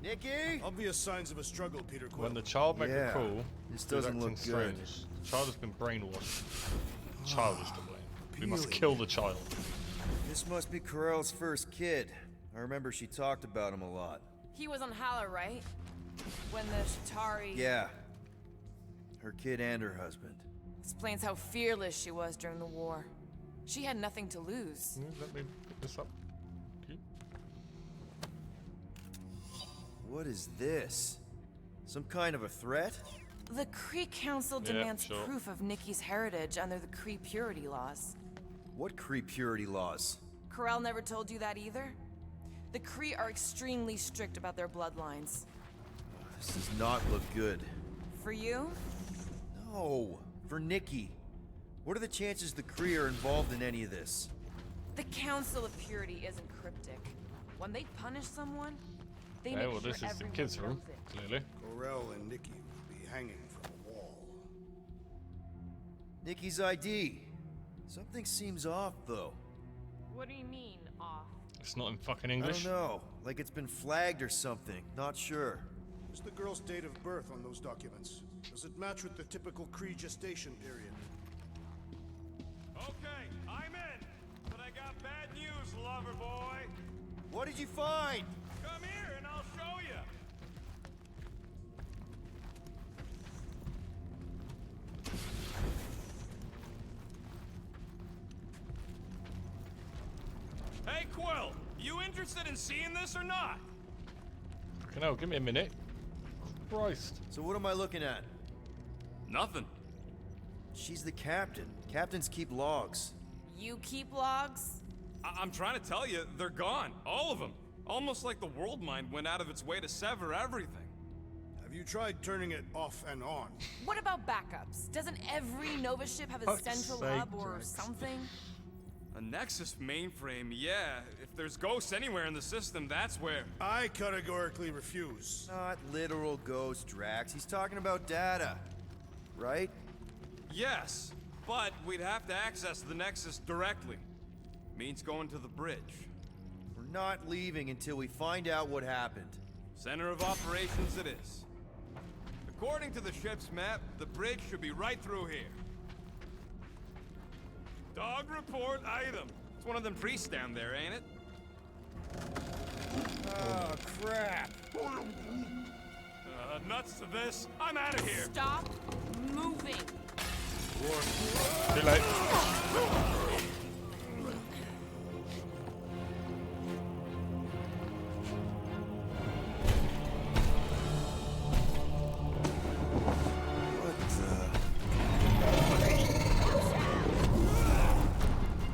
Nikki? Obvious signs of a struggle, Peter Quill. When the child make a call, this he's doesn't acting look good. strange. The child has been brainwashed. The child is to blame. We must kill the child. This must be Corell's first kid. I remember she talked about him a lot. He was on Hala, right? When the Shatari... Yeah. Her kid and her husband. Explains how fearless she was during the war. She had nothing to lose. Let me pick this up. What is this? Some kind of a threat? The Kree Council Yeah, demands sure. proof of Nikki's heritage under the Kree purity laws. What Kree purity laws? Corell never told you that either? The Kree are extremely strict about their bloodlines. This does not look good. For you? No, for Nikki. What are the chances the Kree are involved in any of this? The Council of Purity isn't cryptic. When they punish someone, they make well, sure this is the everyone kids' room, knows it. clearly. Corell and Nikki will be hanging from a wall. Nikki's ID. Something seems off, though. What do you mean, off? It's not in fucking I English. don't know. Like it's been flagged or something. Not sure. What's the girl's date of birth on those documents? Does it match with the typical Kree gestation period? Okay, I'm in. But I got bad news, lover boy. What did you find? Come here and I'll show you. Hey, Quill, you interested in seeing this or not? Fucking hell, give me a minute. Christ. So what am I looking at? Nothing. She's the captain. Captains keep logs. You keep logs? I'm trying to tell you, they're gone. All of them. Almost like the world mind went out of its way to sever everything. Have you tried turning it off and on? What about backups? Doesn't every Nova ship have a Fuck's central sake, hub or Drax. something? A Nexus mainframe, yeah. If there's ghosts anywhere in the system, that's where. I categorically refuse. Not literal ghost, Drax. He's talking about data. Right? Yes, but we'd have to access the Nexus directly. Means going to the bridge. We're not leaving until we find out what happened. Center of operations it is. According to the ship's map, the bridge should be right through here. Dog report item. It's one of them priests down there, ain't it? Oh, crap. Nuts to this. I'm out of here. Stop moving. Too late.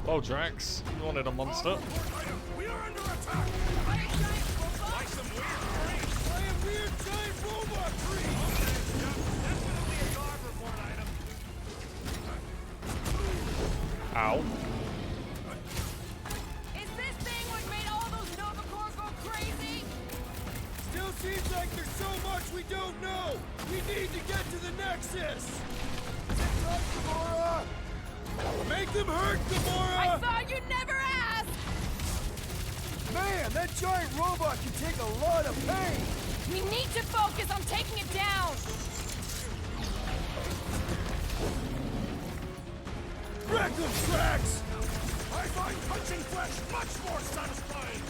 Well, Drax, you wanted a monster. We are under attack. By some weird giant robot tree. Definitely a dog report item. Ow. Is this thing what made all those Novacore go crazy? Still seems like there's so much we don't know. We need to get to the Nexus. Stop, Gamora! Make them hurt, Gamora! I thought you'd never ask! Man, that giant robot can take a lot of pain! We need to focus on taking it down! Wreck them, Drax! I find punching flesh much more satisfying!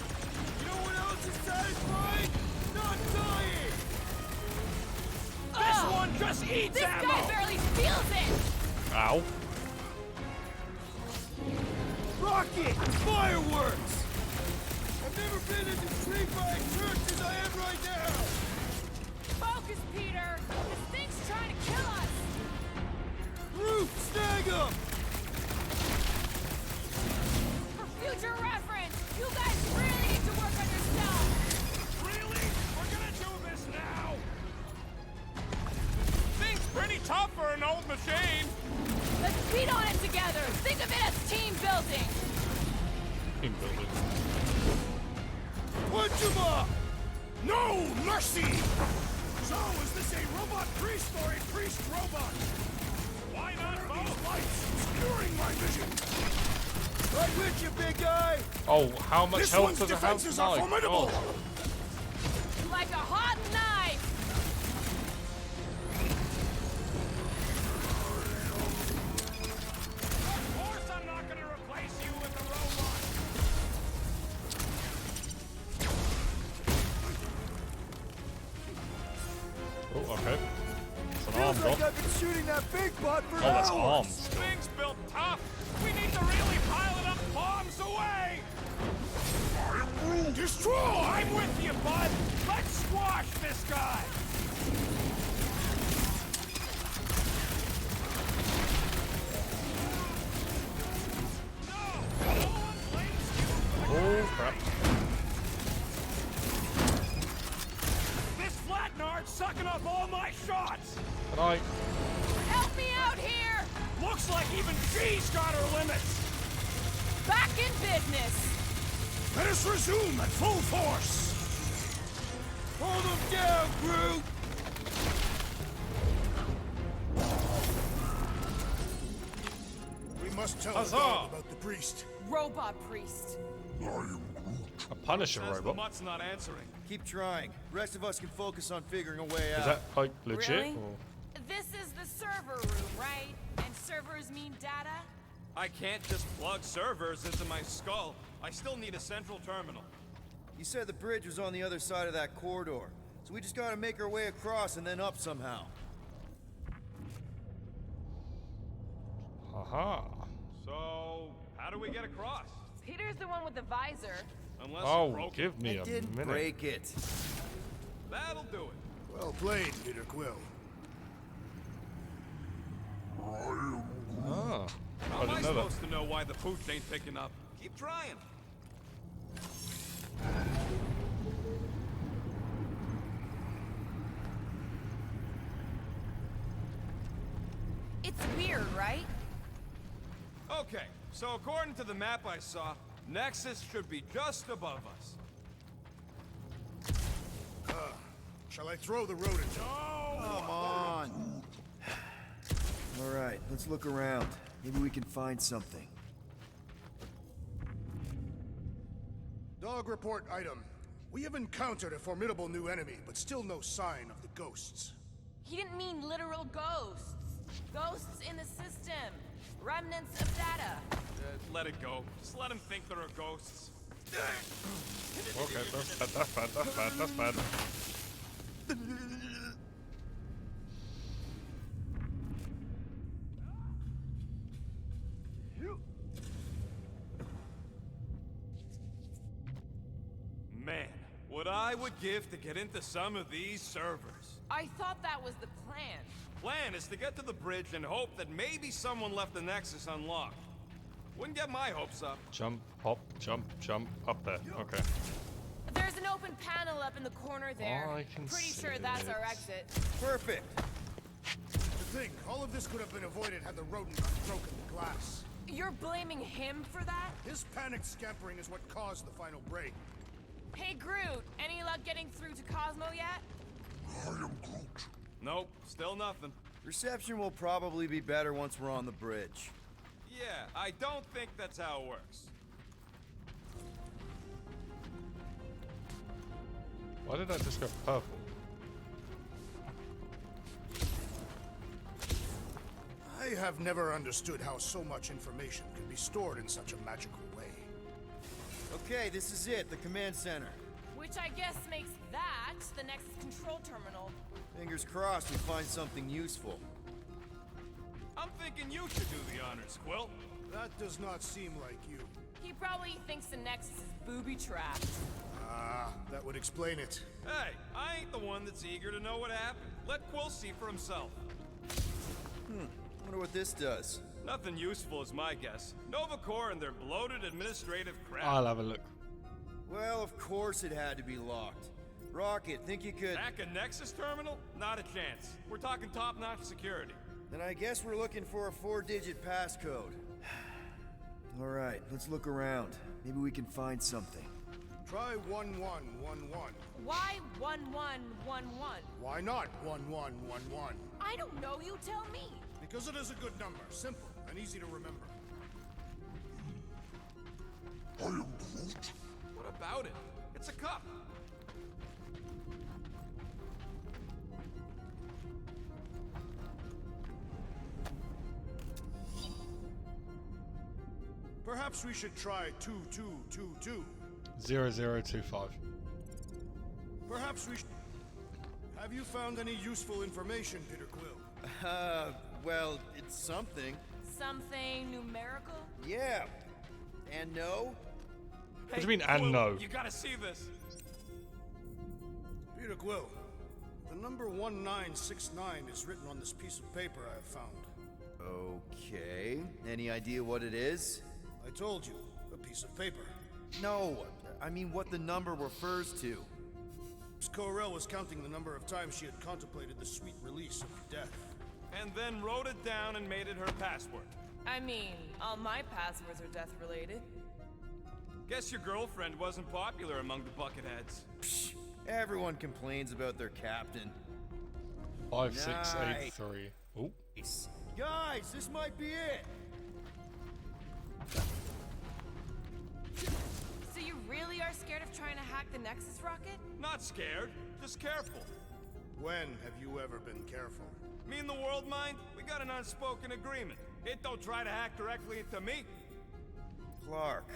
You know what else is satisfying? Not dying! This one just eats this ammo! This guy barely feels it! Ow. Rocket! Fireworks! I've never been as intrigued by a church as I am right now! Focus, Peter! This thing's trying to kill us! Groot, snag him! For future reference, you guys really need to work on yourself! Really? We're gonna do this now? Thing's pretty tough for an old machine! Let's beat on it together! Think of it as team building! Team building. Punch him up! No mercy! So, is this a robot priest or a priest robot? Why not both? Lights obscuring my vision! Right with you, big guy! Oh, how much This health one's does it have? defenses are formidable! Like a hot knife! Of course I'm not gonna replace you with a robot! Oh, okay. It's an arm Feels like drop. I've been shooting that big bot for Oh, that's hours! arms. Thing's built tough! We need to really pile it up bombs away! Destroy! I'm with you, bud! Let's squash this guy! Oh, crap. This flatnard's sucking up all my shots! Can I? Help me out here! Looks like even she's got her limits! Back in business! Let us resume at full force! Hold him down, Groot! We must tell Huzzah! the dog about the priest. Robot priest. A Punisher Says the robot. mutt's not answering. Keep trying. Rest of us can focus on figuring a way out. Is that like legit? Really? Or? This is the server room, right? And servers mean data? I can't just plug servers into my skull. I still need a central terminal. You said the bridge was on the other side of that corridor, so we just gotta make our way across and then up somehow. Haha. So, how do we get across? Peter's the one with the visor. Unless Oh, you broke give it. me I a didn't minute. break it. That'll do it. Well played, Peter Quill. Ah. How I am I didn't know that. supposed to know why the pooch ain't picking up? Keep trying. It's weird, right? Okay, so according to the map I saw, Nexus should be just above us. Shall I throw the rodent? Come on! Alright, let's look around. Maybe we can find something. Dog report item. We have encountered a formidable new enemy, but still no sign of the ghosts. He didn't mean literal ghosts. Ghosts in the system. Remnants of data. Let it go. Just let him think there are ghosts. Okay, that's bad. Man, what I would give to get into some of these servers. I thought that was the plan. Plan is to get to the bridge and hope that maybe someone left the Nexus unlocked. Wouldn't get my hopes up. Jump, hop, jump, up there. Okay. There's an open panel up in the corner there. I can Pretty see sure that's it. our exit. Perfect. To think, all of this could have been avoided had the rodent not broken the glass. You're blaming him for that? His panicked scampering is what caused the final break. Hey, Groot, any luck getting through to Cosmo yet? I am Groot. Nope, still nothing. Reception will probably be better once we're on the bridge. Yeah, I don't think that's how it works. Why did that just go purple? I have never understood how so much information can be stored in such a magical way. Okay, this is it, the command center. Which I guess makes that the next control terminal. Fingers crossed we find something useful. I'm thinking you should do the honors, Quill. That does not seem like you. He probably thinks the Nexus is booby-trapped. Ah, that would explain it. Hey, I ain't the one that's eager to know what happened. Let Quill see for himself. Wonder what this does. Nothing useful is my guess. Nova Corps and their bloated administrative crap. I'll have a look. Well, of course it had to be locked. Rocket, think you could... Hack a Nexus terminal? Not a chance. We're talking top-notch security. Then I guess we're looking for a 4-digit passcode. Alright, let's look around. Maybe we can find something. Try 1111. Why 1111? Why not 1111? I don't know, you tell me. Because it is a good number, simple and easy to remember. I am Groot. What about it? It's a cup. Perhaps we should try 2222. 0025. Perhaps we should... Have you found any useful information, Peter Quill? Well, it's something. Something numerical? Yeah. And no? What do you mean, and no? You gotta see this. Peter Quill, the number 1969 is written on this piece of paper I have found. Okay. Any idea what it is? I told you, a piece of paper. No, I mean what the number refers to. Miss Corell was counting the number of times she had contemplated the sweet release of death. And then wrote it down and made it her password. I mean, all my passwords are death-related. Guess your girlfriend wasn't popular among the bucketheads. Psh, everyone complains about their captain. 5683. Oh. Guys, this might be it. So you really are scared of trying to hack the Nexus rocket? Not scared, just careful. When have you ever been careful? Me and the world mind, we got an unspoken agreement. It don't try to hack directly into me. Clark.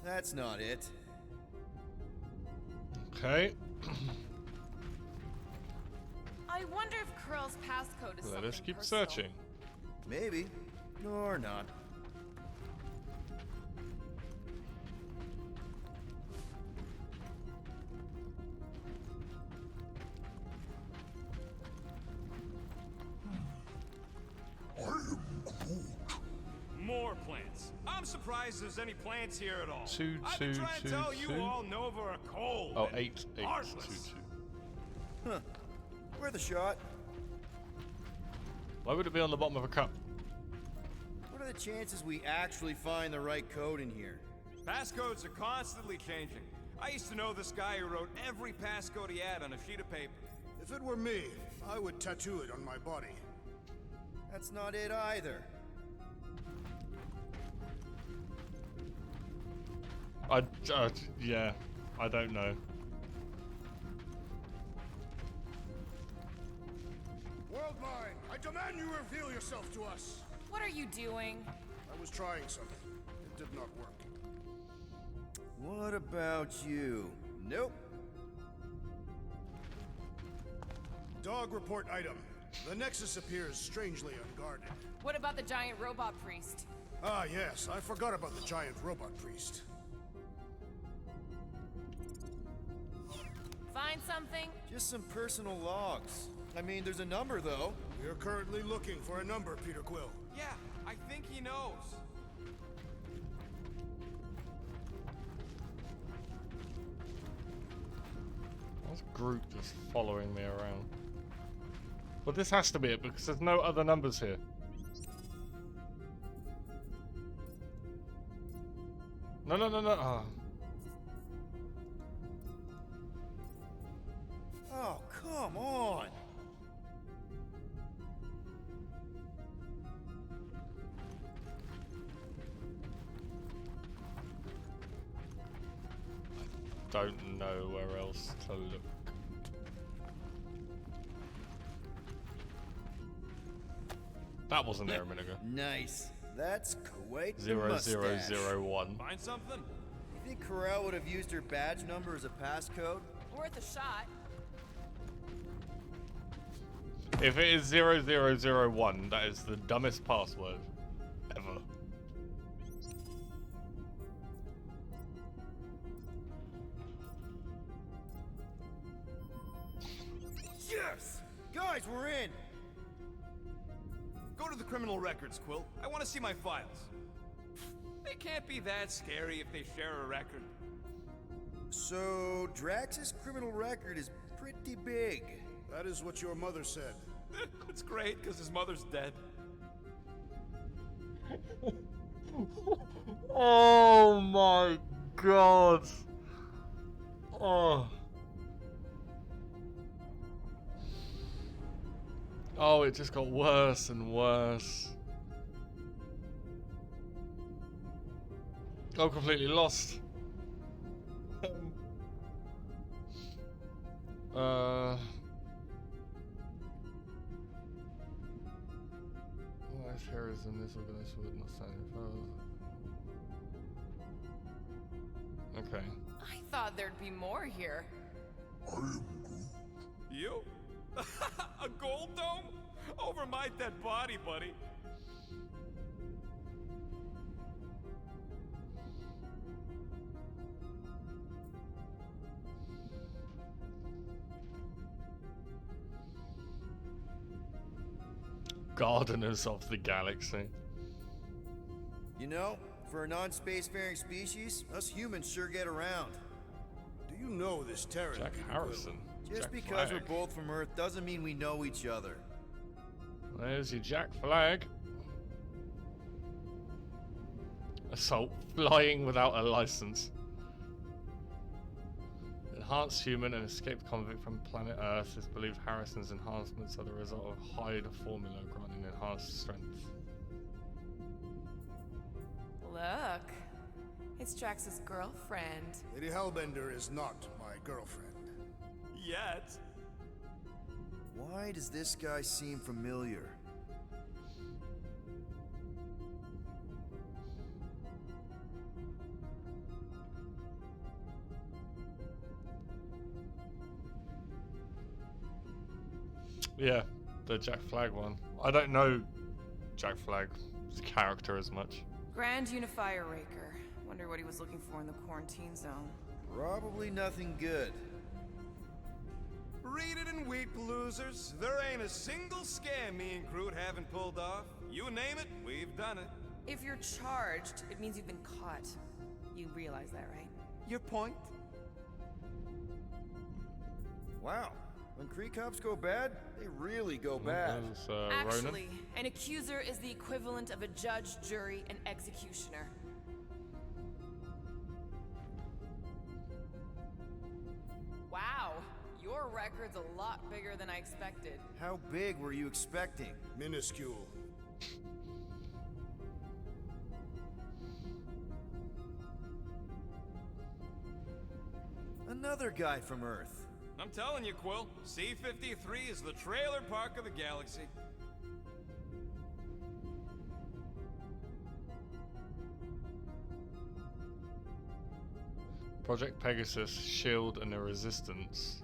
That's not it. Okay. I wonder if Curl's passcode is Let us something keep personal. searching. Maybe. Or not. I am Groot. More plants. I'm surprised there's any plants here at all. Two, I've been two, trying to two, tell you two. all Nova are cold. Oh, and 8, heartless. 2. Huh. Worth a shot. Why would it be on the bottom of a cup? What are the chances we actually find the right code in here? Passcodes are constantly changing. I used to know this guy who wrote every passcode he had on a sheet of paper. If it were me, I would tattoo it on my body. That's not it either. Yeah, I don't know. Worldmind, I demand you reveal yourself to us. What are you doing? I was trying something. It did not work. What about you? Nope. Dog report item. The Nexus appears strangely unguarded. What about the giant robot priest? Ah, yes, I forgot about the giant robot priest. Find something? Just some personal logs. I mean, there's a number, though. We are currently looking for a number, Peter Quill. Yeah, I think he knows. Why's Groot just following me around? Well, this has to be it because there's no other numbers here. No. Ah. Oh, come on. Don't know where else to look. That wasn't there a minute ago. Nice. That's quite the 0001. Find something? You think Corral would have used her badge number as a passcode? Worth a shot. If it is 0001, that is the dumbest password ever. Yes! Guys, we're in! Go to the criminal records, Quill. I want to see my files. They can't be that scary if they share a record. So, Drax's criminal record is pretty big. That is what your mother said. It's great, because his mother's dead. Oh my god. Oh. Oh, it just got worse and worse. I'm completely lost. Life terrorism, this organization would not stand in front. Okay. I thought there'd be more here. You? A gold dome? Over my dead body, buddy. Gardeners of the Galaxy. You know, for a non-spacefaring species, us humans sure get around. Do you know this Terran? Jack Harrison. Just Jack because Flag. we're both from Earth doesn't mean we know each other. There's your Jack Flag. Assault flying without a license. Enhanced human and escaped convict from planet Earth is believed Harrison's enhancements are the result of Hyde formula granting enhanced strength. Look. It's Drax's girlfriend. Lady Hellbender is not my girlfriend. Yet. Why does this guy seem familiar? Yeah, the Jack Flag one. I don't know Jack Flag's character as much. Grand Unifier Raker. Wonder what he was looking for in the quarantine zone. Probably nothing good. Read it in Wheat Losers. There ain't a single scam me and Groot haven't pulled off. You name it, we've done it. If you're charged, it means you've been caught. You realize that, right? Your point? Wow. When Kree cops go bad, they really go bad. Actually, an accuser is the equivalent of a judge, jury, and executioner. Wow, your record's a lot bigger than I expected. How big were you expecting? Minuscule. another guy from Earth. I'm telling you, Quill, C-53 is the trailer park of the galaxy. Project Pegasus, Shield, and the Resistance.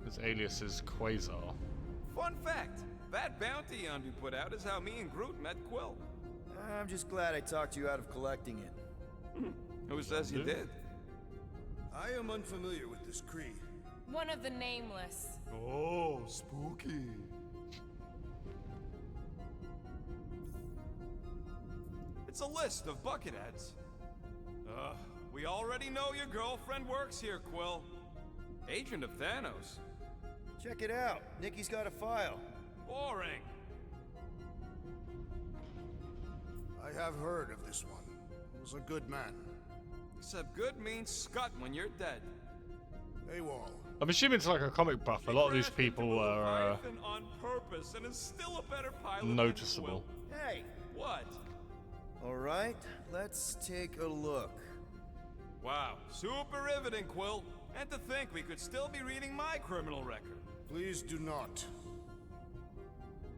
His alias is Quasar. Fun fact, that bounty hunt we put out is how me and Groot met Quill. I'm just glad I talked you out of collecting it. Who says you did? I am unfamiliar with this Kree. One of the nameless. Oh, spooky. It's a list of bucketheads. We already know your girlfriend works here, Quill. Agent of Thanos. Check it out. Nikki's got a file. Boring. I have heard of this one. He was a good man. Except good means scut when you're dead. AWOL. I'm assuming it's like a comic buff. A lot of these people are on purpose and is still a better pilot noticeable. Hey! What? Alright, let's take a look. Wow, super riveting, Quill. And to think we could still be reading my criminal record. Please do not.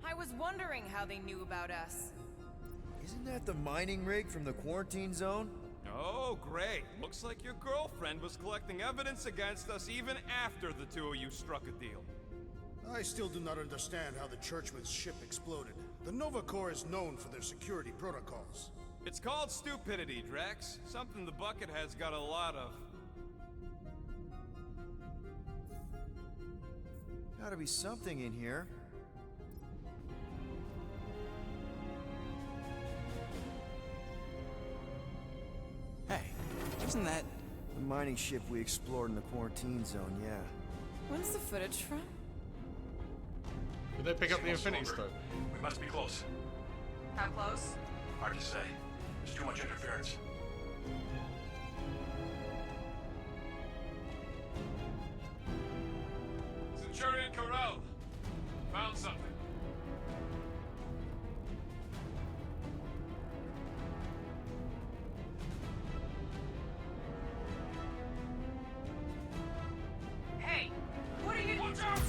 I was wondering how they knew about us. Isn't that the mining rig from the quarantine zone? Oh, great. Looks like your girlfriend was collecting evidence against us even after the two of you struck a deal. I still do not understand how the Churchman's ship exploded. The Nova Corps is known for their security protocols. It's called stupidity, Drax. Something the Buckethead's got a lot of. Gotta be something in here. Hey, isn't that... The mining ship we explored in the quarantine zone, yeah. When's the footage from? Did they pick up the Infinity Stone? We must be close. How close? Hard to say. There's too much interference. Centurion Corral. Found something. Hey! What are you... Watch out!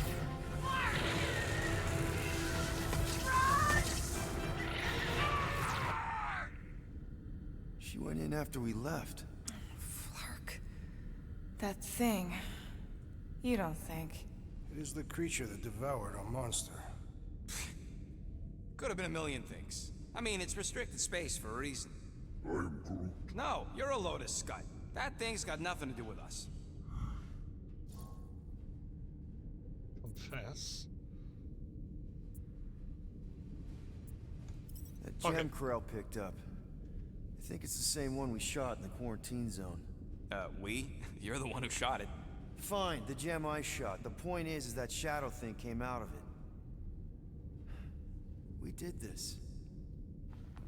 She went in after we left. Flark. That thing. You don't think... It is the creature that devoured our monster. Could have been a million things. I mean, it's restricted space for a reason. I am Groot. No, you're a Lotus Scud. That thing's got nothing to do with us. Confess. That gem Corral picked up. I think it's the same one we shot in the quarantine zone. We? You're the one who shot it. Fine, the gem I shot. The point is that shadow thing came out of it. We did this.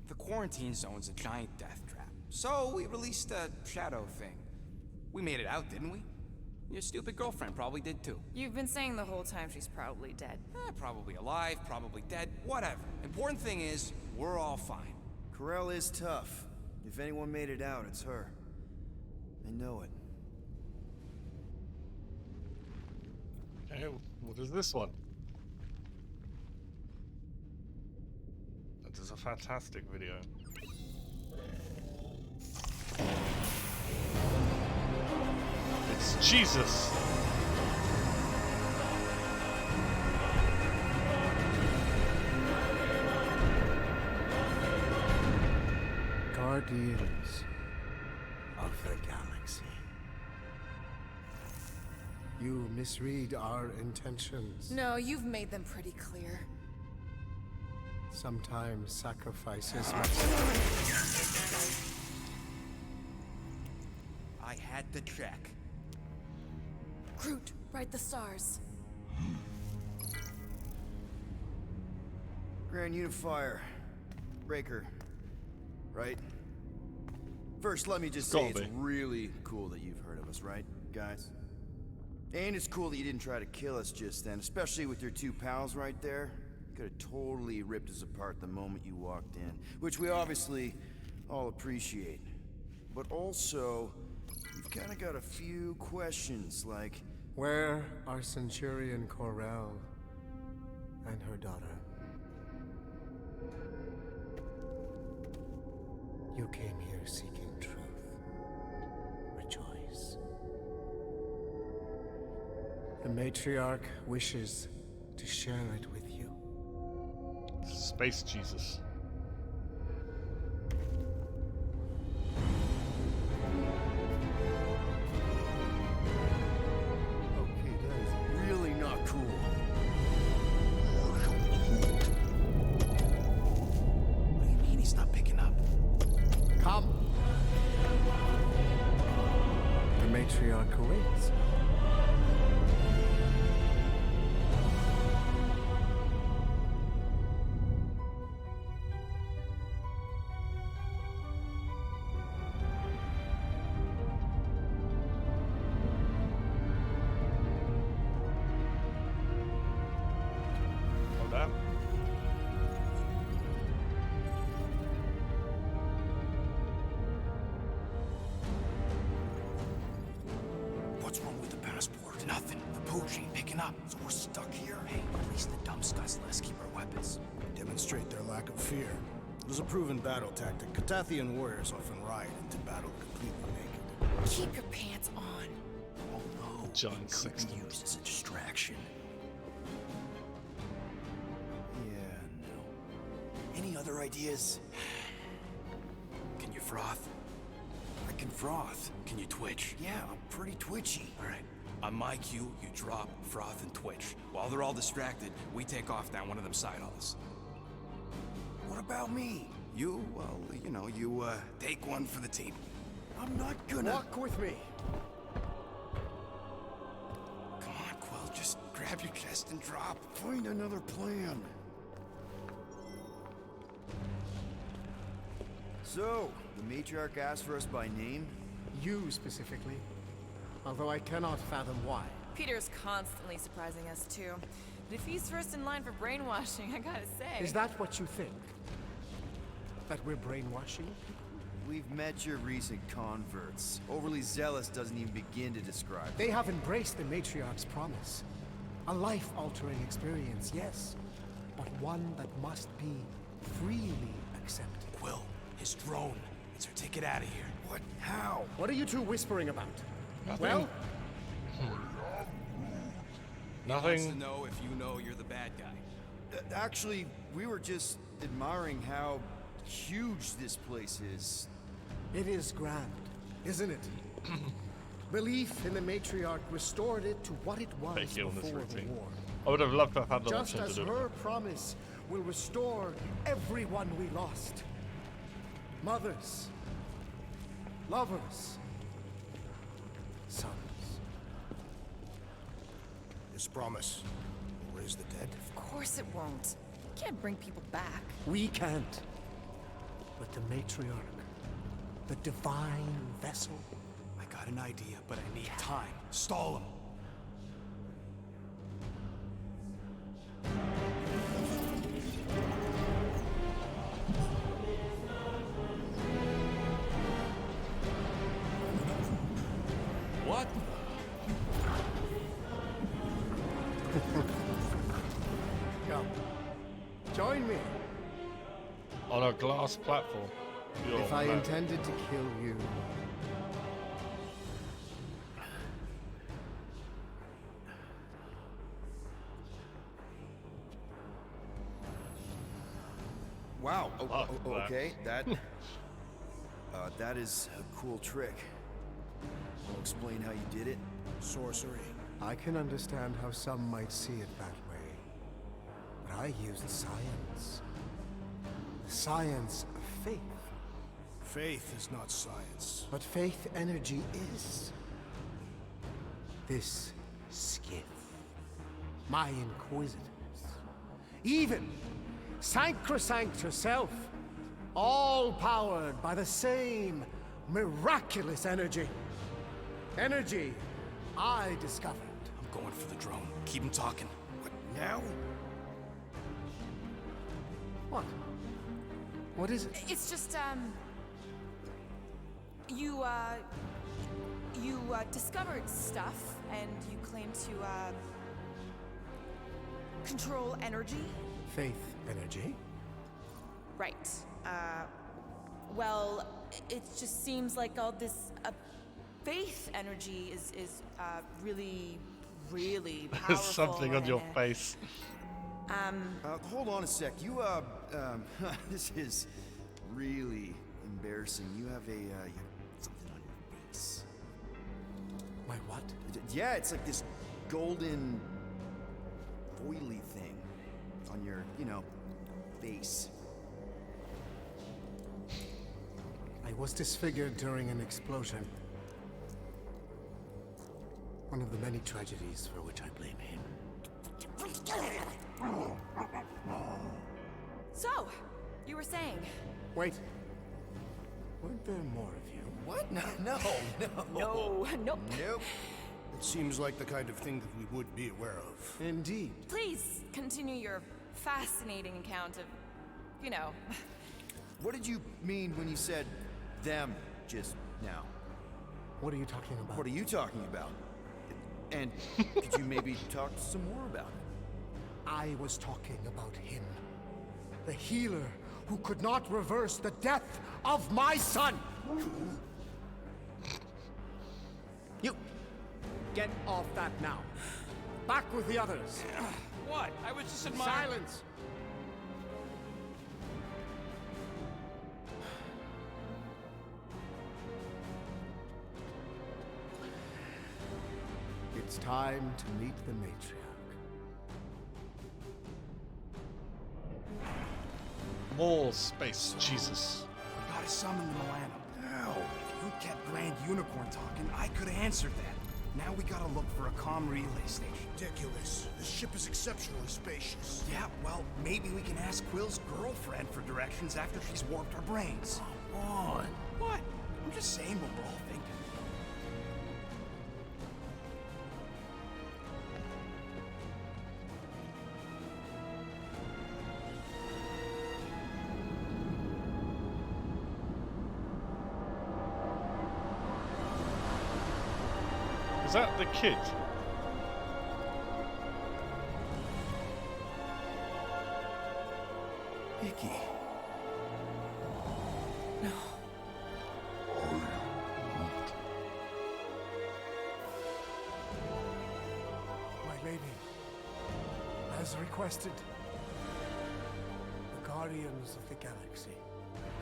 The quarantine zone's a giant death trap. So we released a shadow thing. We made it out, didn't we? Your stupid girlfriend probably did too. You've been saying the whole time she's probably dead. Probably alive, probably dead, whatever. Important thing is, we're all fine. Corral is tough. If anyone made it out, it's her. I know it. Okay, what is this one? That is a fantastic video. It's Jesus! Guardians of the galaxy. You misread our intentions. No, you've made them pretty clear. Sometimes sacrifices I had to check. Groot, write the stars. Grand Unifier. Breaker. Right? First, let me just say it's really cool that you've heard of us, right, guys? And it's cool that you didn't try to kill us just then, especially with your two pals right there. You could have totally ripped us apart the moment you walked in, which we obviously all appreciate. But also, we've kind of got a few questions, like... Where are Centurion Corell and her daughter? You came here seeking truth. Rejoice. The matriarch wishes to share it with you. Space Jesus. Okay, that is really not cool. What do you mean he's not picking up? Come. The matriarch awaits. Oh, damn. What's wrong with the passport? Nothing. The pooch ain't picking up, so we're stuck here. Hey, at least the dumb scuds let us keep our weapons. Demonstrate their lack of fear. It is a proven battle tactic. Katathian warriors often ride into battle completely naked. Keep your pants on. Although, John it could Sexton. be used as a distraction. Yeah, no. Any other ideas? Can you froth? I can froth. Can you twitch? Yeah, I'm pretty twitchy. All right. On my cue, you drop, froth, and twitch. While they're all distracted, we take off down one of them side halls. What about me? You, well, you know, you, take one for the team. I'm not gonna... Walk with me. Come on, Quill, just grab your chest and drop. Find another plan. So, the matriarch asked for us by name? You specifically. Although I cannot fathom why. Peter's constantly surprising us, too. But if he's first in line for brainwashing, I gotta say... Is that what you think? That we're brainwashing? We've met your recent converts. Overly zealous doesn't even begin to describe They have embraced the matriarch's promise. A life-altering experience, yes. But one that must be freely accepted. Quill, his drone. It's our ticket out of here. What? How? What are you two whispering about? Nothing. Well, He wants to Nothing. know if you know you're the bad guy. Actually, we were just admiring how huge this place is. it is grand, isn't it? Belief in the matriarch restored it to what it was Thank you on this before the routine. war. I would have loved to have had the Just option to as do it. her promise will restore everyone we lost. Mothers, lovers, sons. This promise will raise the dead. Of course it won't. You can't bring people back. We can't. But the matriarch, the divine vessel, I got an idea, but I need time. Stall him. What? come, join me. On a glass platform. You're If I mad. intended to kill you, Wow. Fuck that. Okay, that... that is a cool trick. I'll explain how you did it. Sorcery. I can understand how some might see it that way. But I used science. The science of faith. Faith is not science. But faith energy is. This skiff. My inquisitors. Even Sacrosanct herself. All powered by the same miraculous energy. Energy I discovered. I'm going for the drone. Keep him talking. What, now? What? What is it? It's just, discovered stuff, and you claim to, control energy? Faith energy? Right. Well, it just seems like all this, faith energy is really, really powerful. There's something on your face. Hold on a sec. You, this is really embarrassing. You have you have something on your face. My what? Yeah, it's like this golden, foily thing on your, face. I was disfigured during an explosion. One of the many tragedies for which I blame him. So, you were saying? Wait. Weren't there more of you? What? No. Nope. It seems like the kind of thing that we would be aware of. Indeed. Please continue your fascinating account of, What did you mean when you said them just now? What are you talking about? What are you talking about? And could you maybe talk some more about it? I was talking about him. The healer who could not reverse the death of my son! You! Get off that now. Back with the others. What? I was just admiring... Silence! It's time to meet the matriarch. More space, Jesus. We gotta summon the Milano. Now, if you'd kept Grand Unicorn talking, I could've answered that. Now we gotta look for a comm relay station. Ridiculous. This ship is exceptionally spacious. Yeah, well, maybe we can ask Quill's girlfriend for directions after she's warped our brains. Come on. What? I'm just saying what we're all thinking. Is that the kid? Vicky. No. My lady, as requested, the Guardians of the Galaxy.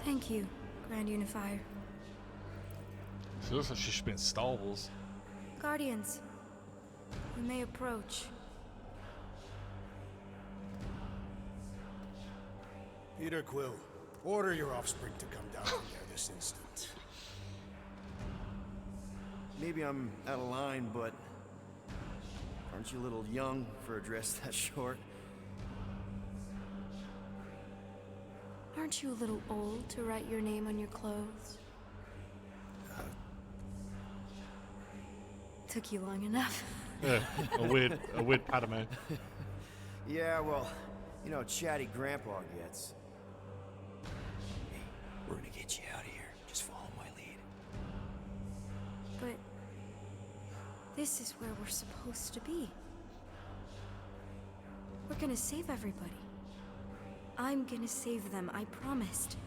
Thank you, Grand Unifier. She looks like she should be in Star Wars. Guardians, you may approach. Peter Quill, order your offspring to come down from there this instant. Maybe I'm out of line, but aren't you a little young for a dress that short? Aren't you a little old to write your name on your clothes? Took you long enough. Yeah, a weird Padme. Yeah, well, chatty grandpa gets. Hey, we're gonna get you out of here. Just follow my lead. But this is where we're supposed to be. We're gonna save everybody. I'm gonna save them, I promised.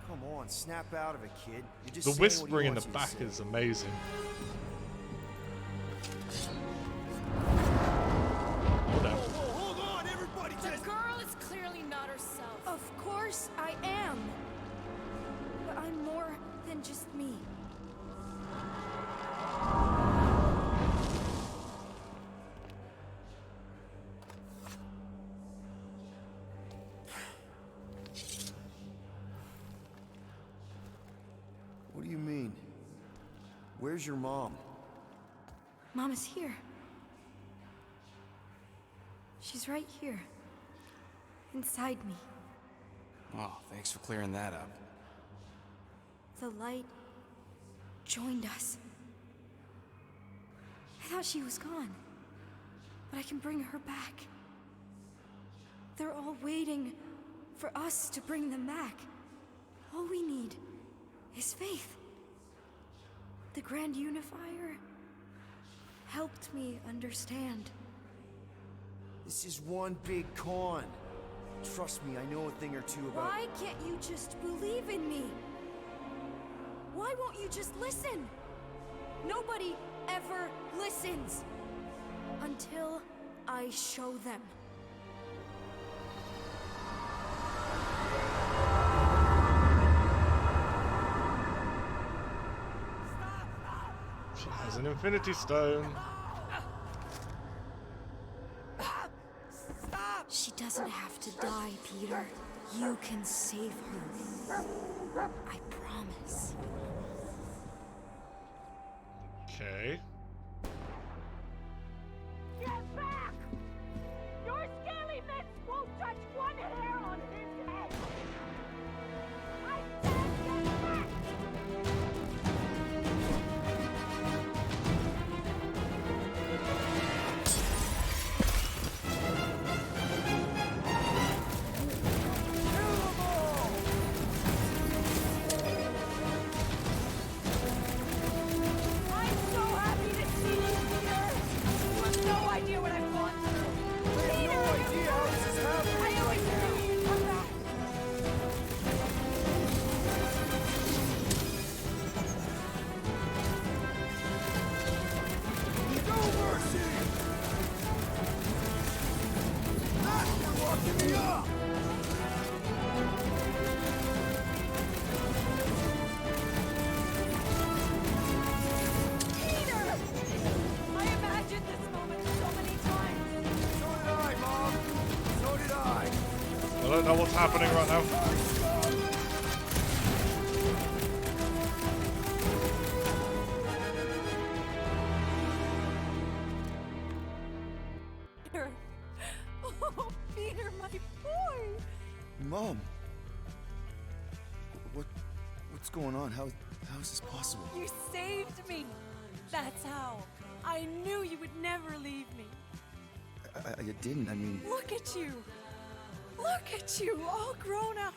Come on, snap out of it, kid. You're just The saying whispering what he in the wants you to back say. is amazing. Hold on, everybody! The girl is clearly not herself. Of course I am. But I'm more than just me. What do you mean? Where's your mom? Mama's here. She's right here. Inside me. Oh, thanks for clearing that up. The light joined us. I thought she was gone. But I can bring her back. They're all waiting for us to bring them back. All we need is faith. The Grand Unifier helped me understand. This is one big con. Trust me, I know a thing or two about... Why can't you just believe in me? Why won't you just listen? Nobody ever listens. Until I show them. She has an Infinity Stone. She doesn't have to die, Peter. You can save her. I promise. Okay. Get back! Your scaly mitts won't touch one hair on his head! I said get back! I'm so happy to see you, Peter! You have no idea what I've gone through! I have no idea how this is happening I always right now. knew you'd come back! No mercy! Ah, you're walking me up! Peter! I imagined this moment so many times! So did I, Mom! So did I! I don't know what's happening right now. Peter! Oh, Peter, my boy! Mom! What's going on? How is this possible? You saved me! That's how. I knew you would never leave me. I didn't, I mean... Look at you! Look at you, all grown up!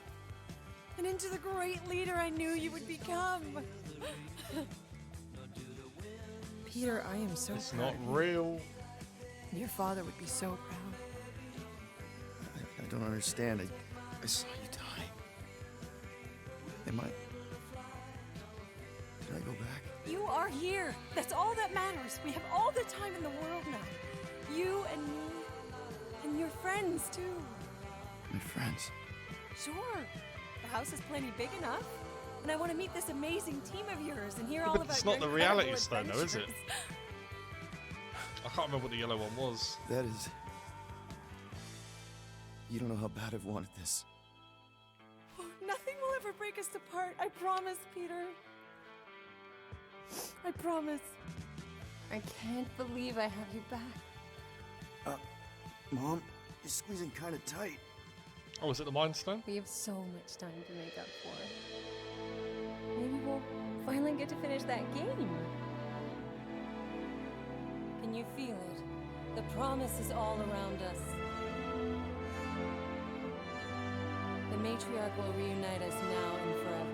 And into the great leader I knew you would become! Peter, I am so It's proud not of you. real. Your father would be so proud. I don't understand. I saw you die. Did I go back? You are here! That's all that matters! We have all the time in the world now. You and me, and your friends too. My friends. Sure. The house is plenty big enough. And I want to meet this amazing team of yours and hear all But about it's not your the reality incredible stone, though, is it? adventures. I can't remember what the yellow one was. That is... You don't know how bad I've wanted this. Oh, nothing will ever break us apart. I promise, Peter. I promise. I can't believe I have you back. Mom, you're squeezing kind of tight. Oh, is it the Mind Stone? We have so much time to make up for. Maybe we'll finally get to finish that game. Can you feel it? The promise is all around us. The matriarch will reunite us now and forever.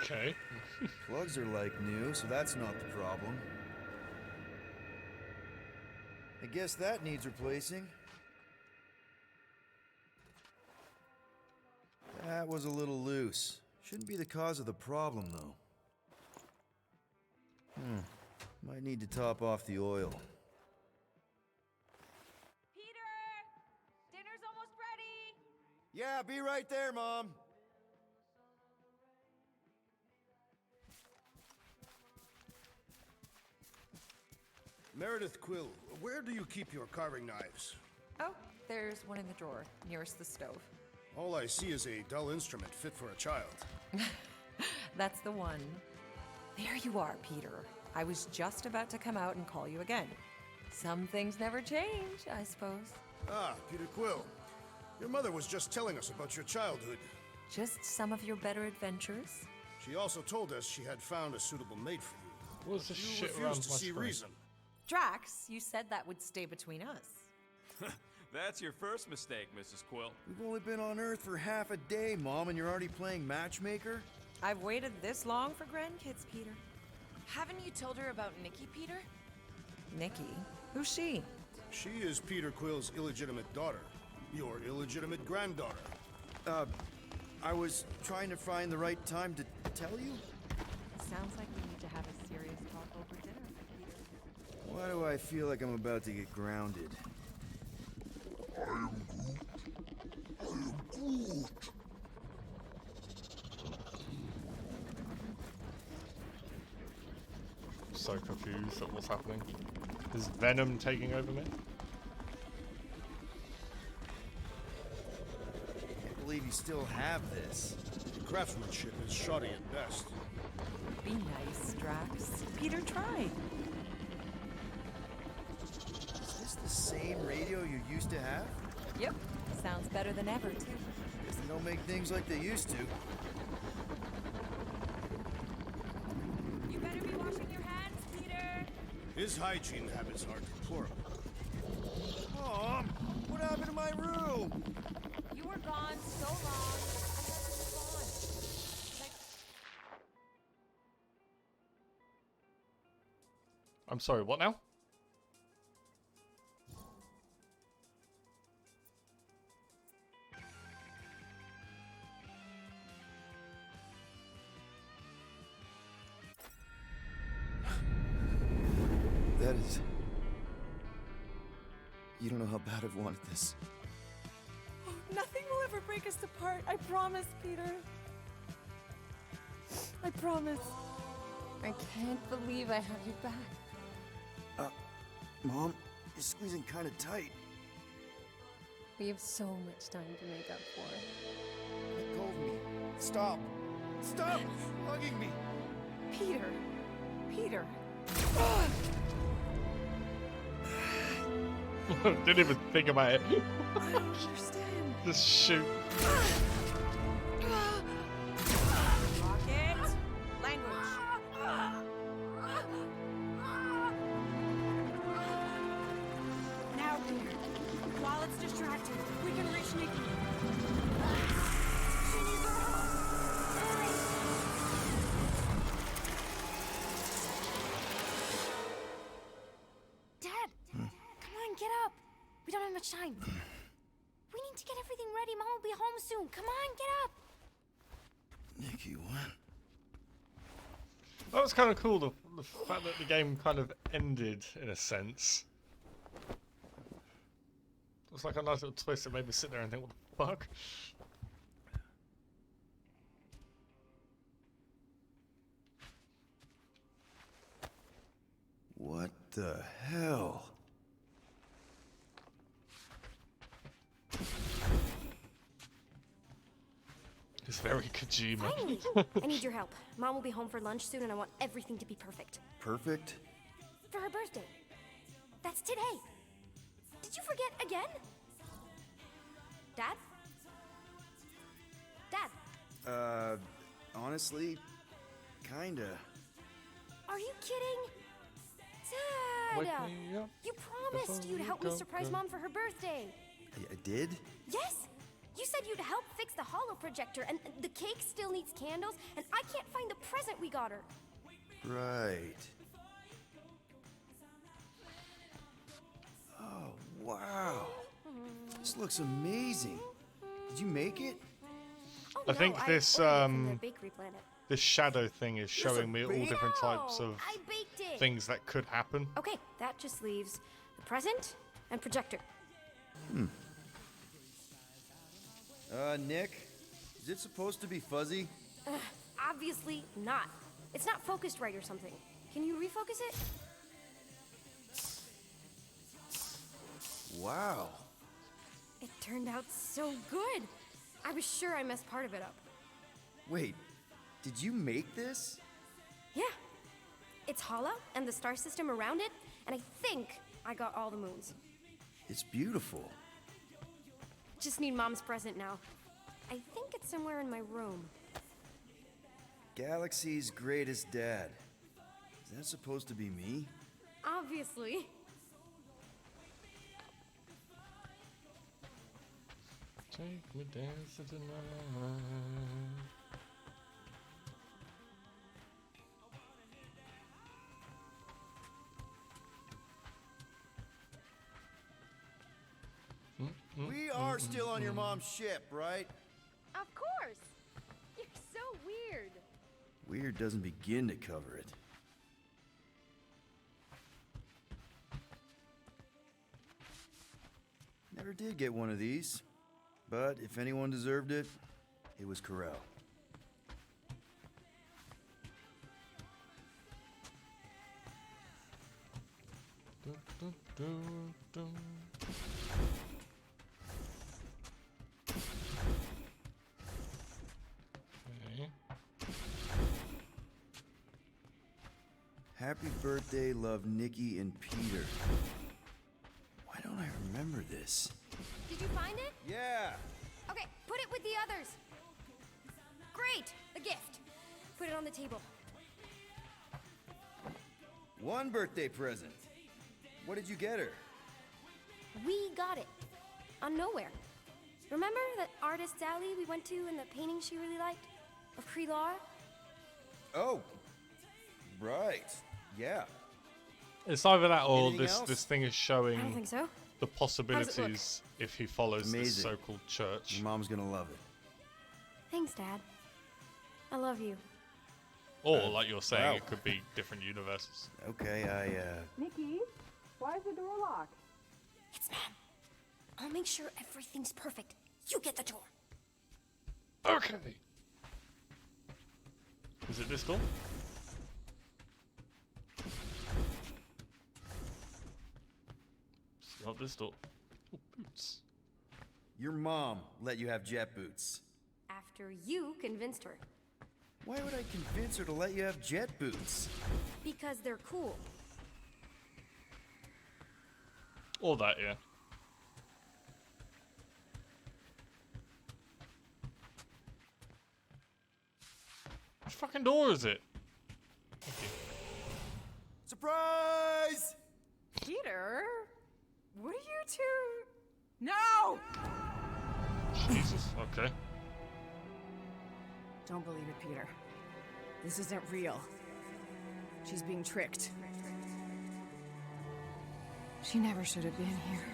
Okay. Plugs are like new, so that's not the problem. I guess that needs replacing. That was a little loose. Shouldn't be the cause of the problem, though. Might need to top off the oil. Peter! Dinner's almost ready! Yeah, be right there, Mom. Meredith Quill, where do you keep your carving knives? Oh, there's one in the drawer, nearest the stove. All I see is a dull instrument fit for a child. That's the one. There you are, Peter. I was just about to come out and call you again. Some things never change, I suppose. Ah, Peter Quill. Your mother was just telling us about your childhood. Just some of your better adventures? She also told us she had found a suitable mate for you. What was this You shit refused around to my see screen? reason. Drax, you said that would stay between us. That's your first mistake, Mrs. Quill. We've only been on Earth for half a day, Mom, and you're already playing matchmaker? I've waited this long for grandkids, Peter. Haven't you told her about Nikki, Peter? Nikki? Who's she? She is Peter Quill's illegitimate daughter. Your illegitimate granddaughter. I was trying to find the right time to tell you? Sounds like we need to have a serious talk over dinner, Peter. Why do I feel like I'm about to get grounded? I am Groot. I am Groot. So confused at what's happening. Is Venom taking over me? I can't believe you still have this. The craftsmanship is shoddy at best. Be nice, Drax. Peter tried. Is this the same radio you used to have? Yep. Sounds better than ever, too. Guess they don't make things like they used to. You better be washing your hands, Peter. His hygiene habits are deplorable. Mom, what happened to my room? You were gone so long. I had to move on. Like, I'm sorry, what now? That is... You don't know how bad I've wanted this. Oh, nothing will ever break us apart. I promise, Peter. I promise. I can't believe I have you back. Mom, you're squeezing kind of tight. We have so much time to make up for it. Let go of me. Stop. Stop hugging me. Peter. Peter. Didn't even think about it. I don't understand. Just shoot. Rocket. Language. Now, Peter. While it's distracted, we can reach Nikki. She needs our help. Hurry. Dad, come on, get up. We don't have much time. We need to get everything ready. Mom will be home soon. Come on, get up. Nikki, what? That was kind of cool, the fact that the game kind of ended, in a sense. It was like a nice little twist that made me sit there and think, what the fuck? What the hell? It's very Kojima. Finally! I need your help. Mom will be home for lunch soon and I want everything to be perfect. Perfect? For her birthday. That's today. Did you forget again? Dad? Dad? Honestly, kinda. Are you kidding? Wake Dad! me up You promised before you'd you help me go, surprise go. Mom for her birthday. I did? Yes! You said you'd help fix the holo projector, and the cake still needs candles, and I can't find the present we got her. Right. Oh, wow. This looks amazing. Did you make it? Oh, I think no, this ordered it from the bakery planet. this shadow thing is There's showing a me all different types of I baked it. things that could happen. Okay, that just leaves the present and projector. Nick? Is it supposed to be fuzzy? Obviously not. It's not focused right or something. Can you refocus it? Wow. It turned out so good. I was sure I messed part of it up. Wait, did you make this? Yeah. It's hollow, and the star system around it, and I think I got all the moons. It's beautiful. Just need Mom's present now. I think it's somewhere in my room. Galaxy's greatest dad. Is that supposed to be me? Obviously. Take me dancing tonight. We are still on your mom's ship, right? Of course! You're so weird. Weird doesn't begin to cover it. Never did get one of these. But if anyone deserved it, it was Corel. Okay. Happy birthday, love Nikki and Peter. Why don't I remember this? Did you find it? Yeah! Okay, put it with the others. Great! A gift. Put it on the table. One birthday present. What did you get her? We got it. On Nowhere. Remember that artist's alley we went to and the painting she really liked? Of Krelar? Oh, right. Yeah. It's either that or Anything else? this thing is showing I don't think so. the possibilities if he follows this Amazing. so-called church. Your mom's gonna love it. Thanks, Dad. I love you. Or, like you're saying, wow. it could be different universes. Okay, Nikki, why is the door locked? It's Mom. I'll make sure everything's perfect. You get the door. Okay. Is it this door? It's not this door. Oh, boots. Your mom let you have jet boots. After you convinced her. Why would I convince her to let you have jet boots? Because they're cool. Or that, yeah. Which fucking door is it? Surprise! Peter? What are you two? No! Jesus, okay. Don't believe it, Peter. This isn't real. She's being tricked. She never should have been here.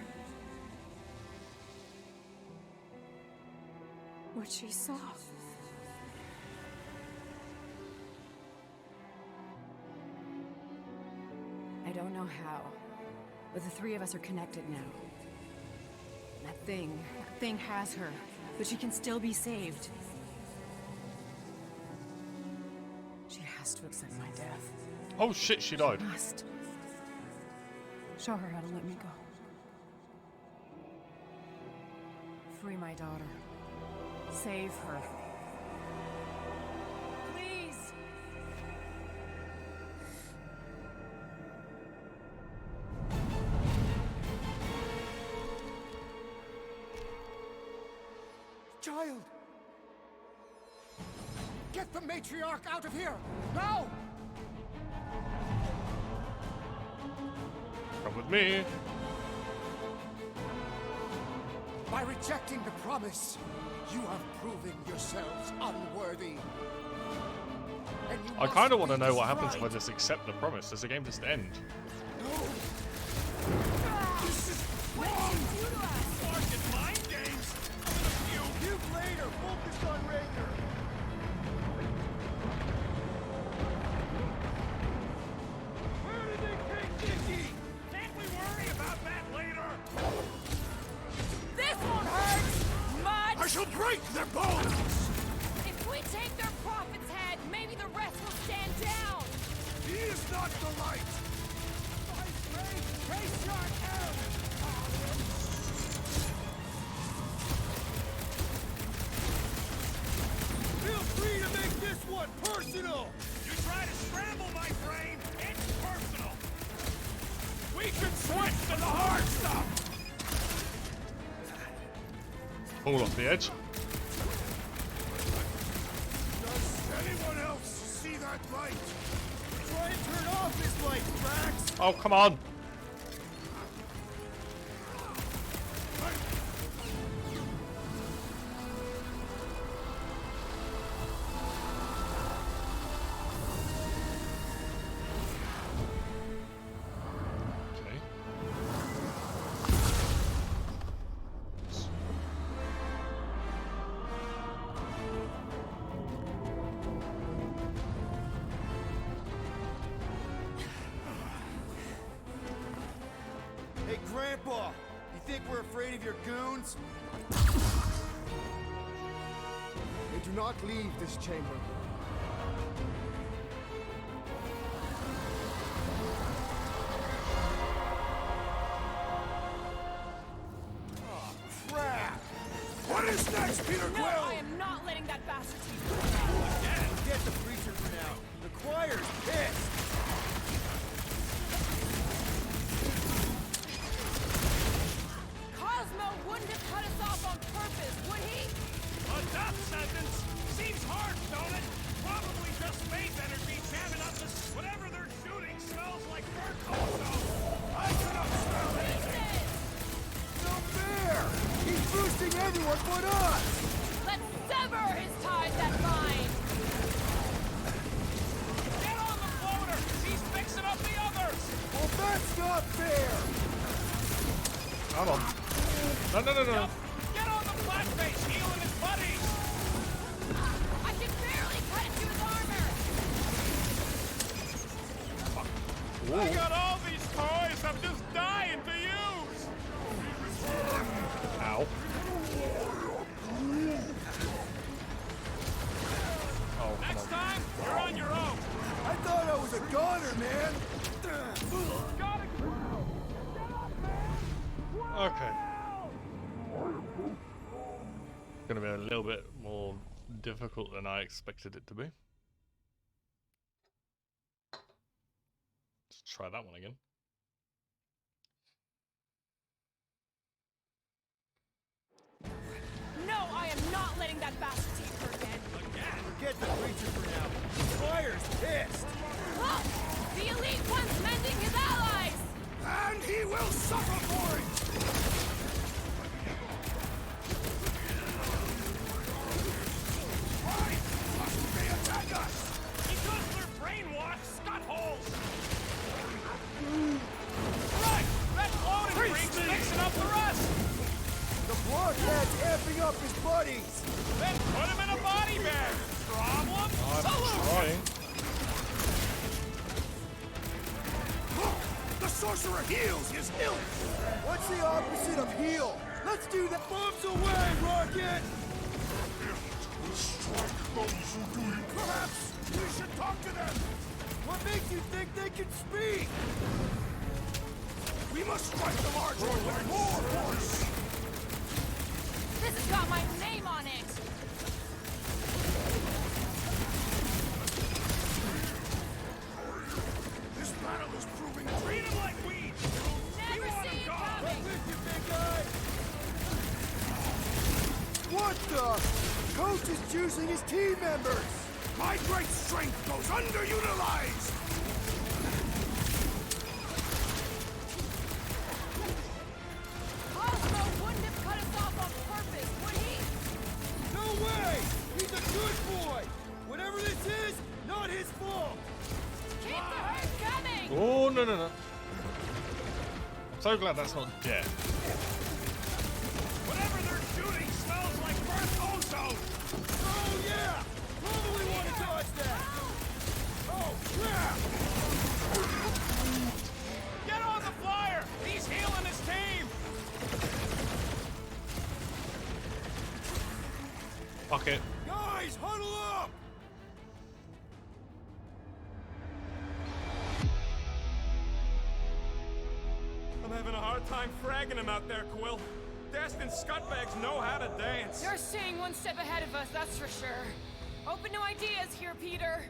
What she saw. I don't know how, but the three of us are connected now. That thing has her, but she can still be saved. She has to accept my death. Oh shit, she died. She must. Show her how to let me go. Free my daughter. Save her. Please! Child! Get the matriarch out of here! Now! Come with me. By rejecting the promise, you have proven yourselves unworthy. And you I kind of must want to be know what happens if I destroyed. just accept the promise. Does the game just end? This is wrong! Fucking mind games! You later, focus on Rager. Where did they take Nikki? Can't we worry about that later? This won't hurt much! I shall break their bones! If we take their prophet's head, maybe the rest will stand down! He is not the light! Raise your arrow! Feel free to make this one personal! You try to scramble my brain, it's personal! We can switch to the hard stuff! Fall off the edge. Does anyone else see that light? Try and turn off his lights, Drax! Oh, come on! Okay. Hey, Grandpa! You think we're afraid of your goons? They do not leave this chamber. Oh, crap! What is next, Peter Quill? No, I am not letting that bastard take you. Again, forget the preacher for now. The choir's pissed! Cosmo wouldn't have cut us off on purpose, would he? A death sentence? Seems harsh, don't it? Probably just space energy jamming up this. Whatever they're shooting smells like burnt ozone. I cannot smell anything. No fair! He's boosting everyone but us! Let's sever his ties that bind. Get on the floater! He's fixing up the others! Well, that's not fair! Come on. No, no, no, no. Get on the flat face, healing his buddies! I can barely cut into his armor. I got all these toys I'm just dying to use! Ow. Oh, come Next on. time, you're on your own! I thought I was a goner, man! Okay. Gonna be a little bit more difficult than I expected it to be. Let's try that one again. No, I am not letting that bastard take her again. Forget the preacher for now. The choir's pissed! Look! The elite one's mending his allies! And he will suffer for it! Why must they attack us? Because they're brainwashed scut-holes! Right! That floating freak's fixing up the rest! The blockhead's amping up his buddies! Then put him in a body bag! Problem I'm solved! trying. The sorcerer heals his illness! What's the opposite of heal? Let's do that! Bombs away, Rocket! We'll strike those who do you. Perhaps we should talk to them! What makes you think they can speak? We must strike the large one with more force! This has got my name on it! This battle is proving Treat him like weeds! Never see it coming! With you, big guy! What the? Coach is choosing his team members! My great strength goes underutilized! Cosmo wouldn't have cut us off on purpose, would he? No way! He's a good boy! Whatever this is, not his fault! Keep the herd coming! Oh, no, no, no. I'm so glad that's not dead. Whatever they're shooting smells like burnt ozone! Oh, yeah! Probably want to dodge that! Oh, crap! Get on the flyer! He's healing his team! Fuck it. Guys, huddle up! I'm having a hard time fragging him out there, Quill. Destined scutbags know how to dance. You're staying one step ahead of us, that's for sure. Open to ideas here, Peter.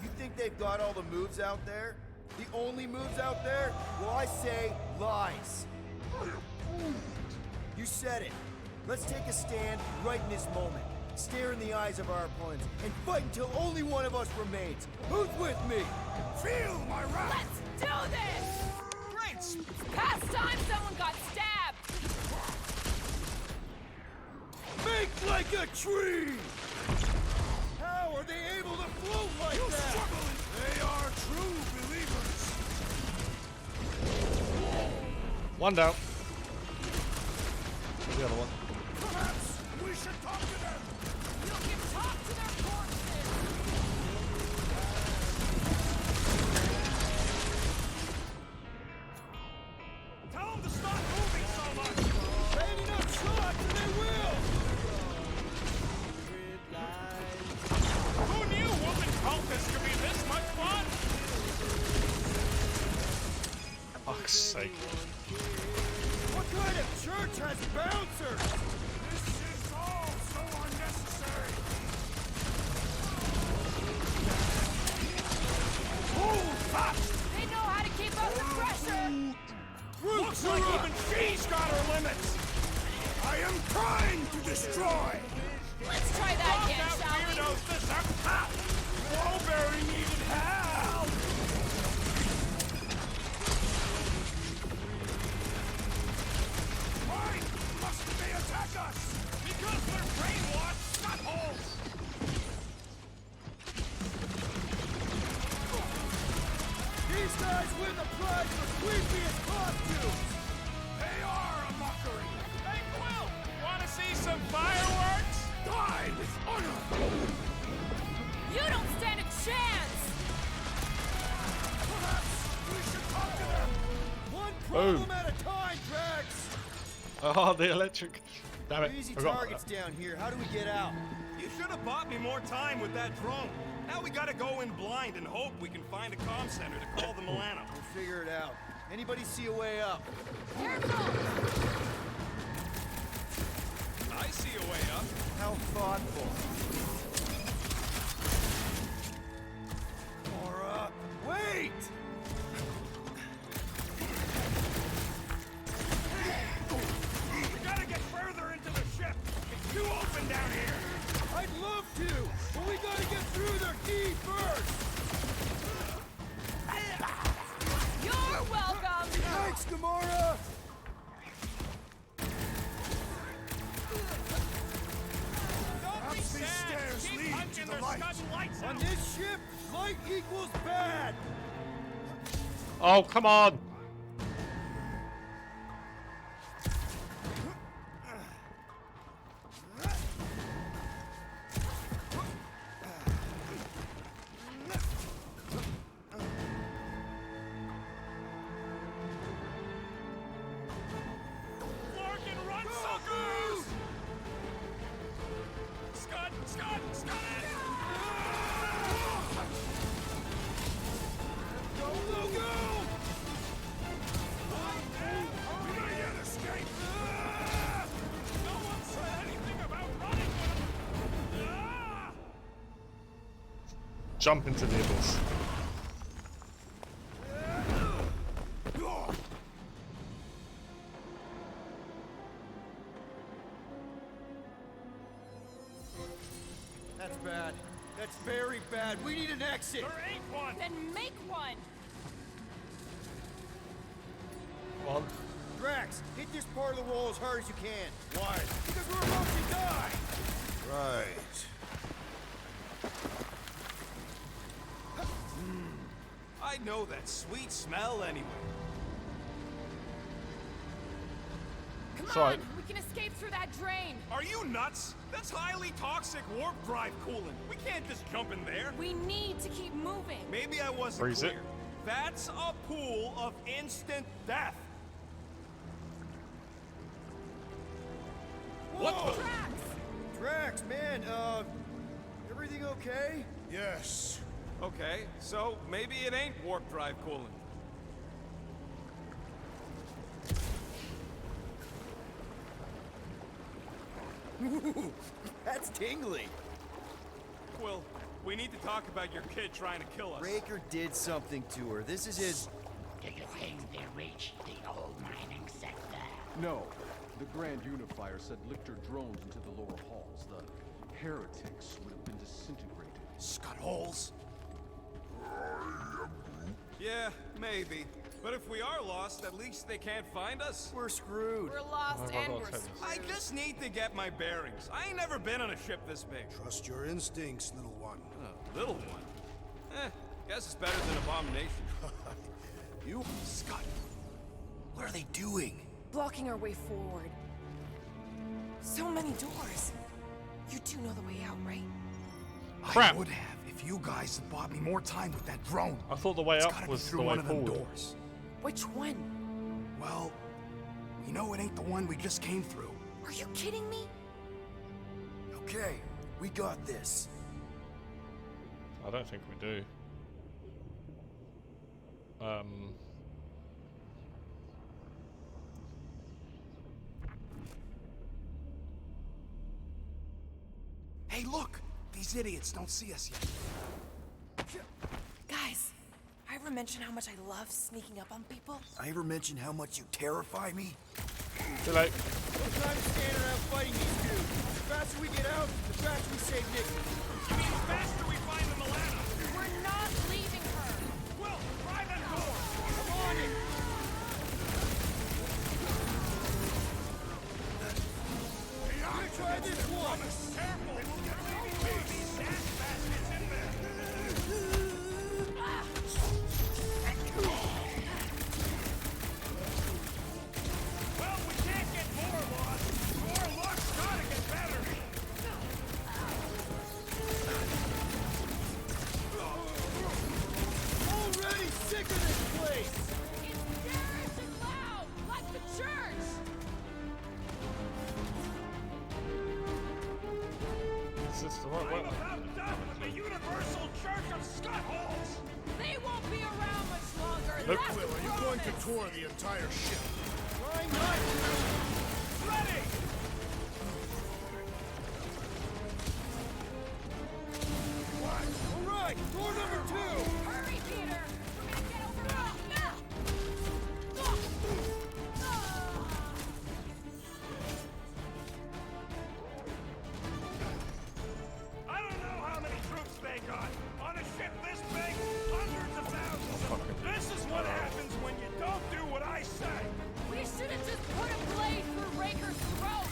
You think they've got all the moves out there? The only moves out there? Well, I say lies. You said it. Let's take a stand right in this moment. stare in the eyes of our opponents, and fight until only one of us remains. Who's with me? Feel my wrath! Let's do this! Great! Past time someone got stabbed! Make like a tree! How are they able to float like that? Struggling! They are true believers! One down. The other one. Perhaps we should talk to them! You can talk to their corpses! Tell them to stop moving so much! Ain't enough shots and they will! Who knew whooping cultists could be this much fun? Fuck's sake. What kind of church has bouncers? This is all so unnecessary! Move fast! They know how to keep up the pressure! Looks like even she's got her limits! I am trying to destroy! Let's try that again, shall we? Weirdos deserve help! Wallberry needed help! Why must they attack us? Because we're brainwashed scuttholes! These guys win the prize for creepiest costumes! They are a mockery! Hey, Quill! Wanna see some fireworks? Die with honor! You don't stand a chance! Perhaps we should talk to them! One problem at a time, Drax! Oh, the electric. Damn it. Easy Forgot about targets down here. How do we get out? You should have bought me more time with that drone. Now we gotta go in blind and hope we can find a comm center to call the Milano. We'll figure it out. Anybody see a way up? Careful! I see a way up. How thoughtful. Laura, wait! We gotta get further into the ship. It's too open down here. I'd love to, but we gotta get through their key first! You're welcome! Thanks, Gamora! Don't be sad. stairs Keep lead punching to the their light. sudden lights On out. this ship, light equals bad! Oh, come on. Larkin, run, suckers! Scud, Scud, Scud! Go, go, go! We gotta get escape! No one said anything about running with him! Jump into the abyss. That's bad. That's very bad. We need an exit! There ain't one! Then make one! One. Drax, hit this part of the wall as hard as you can. Why? Because we're about to die! Right. I know that sweet smell anyway. Come Sorry. on! We can escape through that drain! Are you nuts? That's highly toxic warp drive coolant. We can't just jump in there. We need to keep moving! Maybe I wasn't Freeze it. clear. That's a pool of instant death. What the? Drax! Drax, man, everything okay? Yes. Okay, so maybe it ain't warp drive coolant. Ooh, that's tingly. Quill, we need to talk about your kid trying to kill us. Raker did something to her. This is his... Do you think they reached the old mining sector? No. The Grand Unifier said lift your drones into the lower halls. The heretics would have been disintegrated. Scuttholes? Yeah, maybe. But if we are lost, at least they can't find us. We're screwed. We're lost and we're screwed. I just need to get my bearings. I ain't never been on a ship this big. Trust your instincts, little one. Little one? Guess it's better than Abomination. You... Scott, what are they doing? Blocking our way forward. So many doors. You do know the way out, right? Crap. I would have if you guys had bought me more time with that drone. I thought the way It's up gotta was be the through way one of them forward. doors. Which one? Well, you know it ain't the one we just came through. Are you kidding me? Okay, we got this. I don't think we do. Hey, look! These idiots don't see us yet. Guys, I ever mention how much I love sneaking up on people? I ever mention how much you terrify me? Too late. No time to stand around fighting these dudes. The faster we get out, the faster we save Nikki. I mean, the faster we find the Milana. We're not leaving her. Well, try that door. Come on in. I'm gonna try this one. Careful. There may be sand baskets in there. Well, we can't get more lost. More luck's gotta get better. Already sick of this place. It's garish and loud, like the church. Is this the right way? I'm about done with the Universal Church of Scuttholes. They won't be around much longer. Look. That's Will, a are you going to promise. tour the entire ship? Try not to. Ready! All right, door number 2. Hurry, Peter. We're gonna get over now. I don't know how many troops they got. On a ship this big, hundreds of thousands. This is what happens when you don't do what I say. We should have just put a blade through Raker's throat.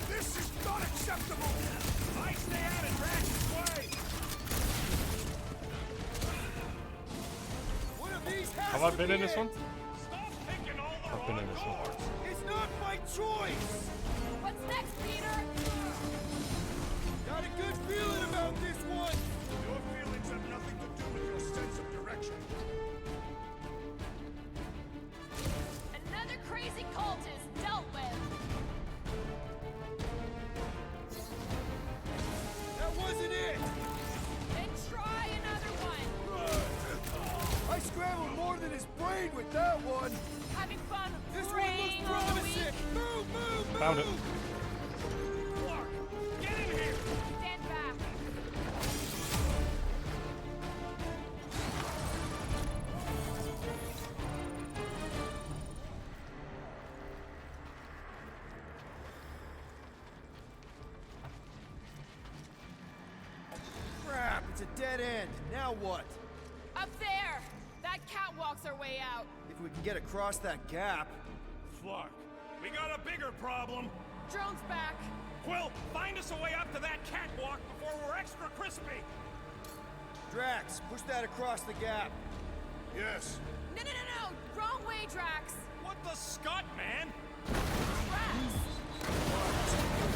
This is not acceptable. I stay out of Drax's way. One of these has Have I to been be in this it. one? Stop picking all the I've been in wrong this one. doors. It's not my choice. What's next, Peter? Got a good feeling about this one. Your feelings have nothing to do with your sense of direction. Another crazy cult is dealt with. That wasn't it. Then try another one. I scrambled more than his brain with that one. Having fun. This one praying looks all promising. week. Move, move, move. Found it. Clark, get in here. Stand back. Crap, it's a dead end. Now what? Up there. That catwalk's our way out. If we can get across that gap. Clark, we got a bigger problem. Drone's back. Quill, find us a way up to that catwalk before we're extra crispy. Drax, push that across the gap. Yes. No. Wrong way, Drax. What the Scott, man? Drax.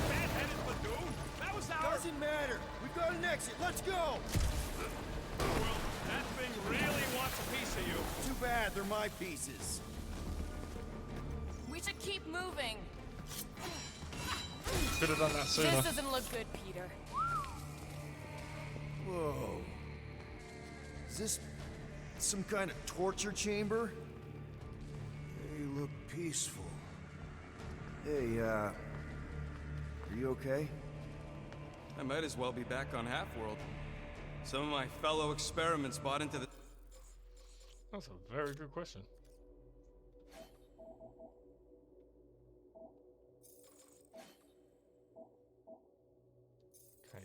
Bad-headed Badoon? That was our... Doesn't matter. We've got an exit. Let's go. Well, that thing really wants a piece of you. Too bad. They're my pieces. We should keep moving. Could have done that sooner. This doesn't look good, Peter. Whoa. Is this some kind of torture chamber? They look peaceful. Hey, are you okay? I might as well be back on Half-World. Some of my fellow experiments bought into the... That's a very good question.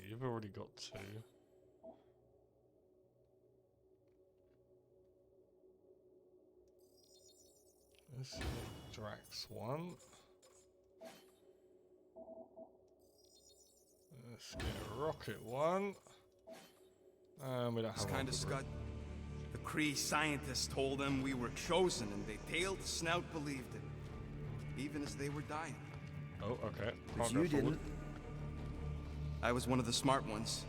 you've already got 2. Let's get Drax 1. Let's get Rocket 1. We don't have This kind of Rocket. Scud. The Kree scientists told them we were chosen, and they tailed the snout believed it, even as they were dying. Oh, okay. But Can't you go forward. didn't. I was one of the smart ones.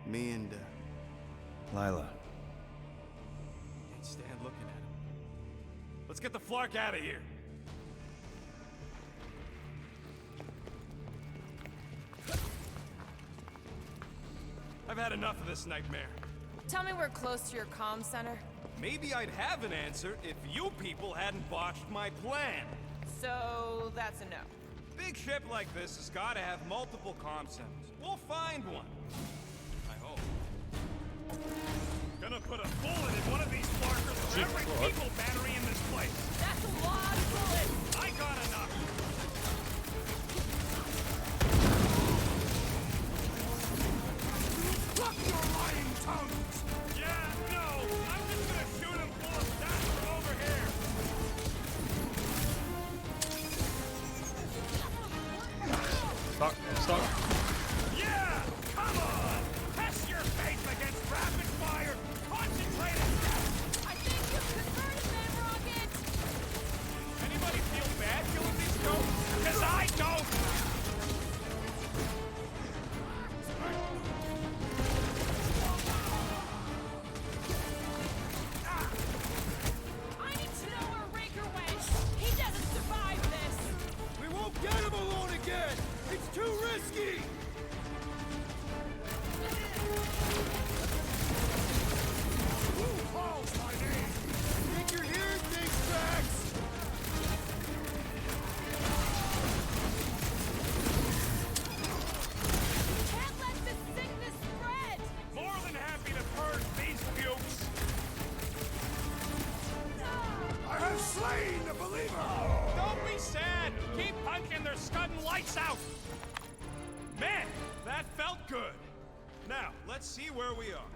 Me and, Lila. Can't stand looking at him. Let's get the flark out of here. I've had enough of this nightmare. Tell me we're close to your comm center. Maybe I'd have an answer if you people hadn't botched my plan. So that's a no. Big ship like this has got to have multiple comm centers. We'll find one. I hope. Gonna put a bullet in one of these flarkers for every people battery in this place. That's a lot of bullets. I got enough. Fuck your lying tongues! Yeah, no, I'm just gonna shoot him full of shots from over here. Stuck, I'm stuck. Yeah, come on! Test your faith against rapid fire, concentrated death! I think you've converted them, Rocket! Anybody feel bad killing these ghosts? Because I don't! I need to know where Raker went. He doesn't survive this. We won't get him alone again! It's too risky! Who calls my name? Think you're hearing things, Drax! Can't let this sickness spread. More than happy to purge these pukes. I have slain the believer! Don't be sad! Keep punching their scudding lights out! Man, that felt good! Now, let's see where we are.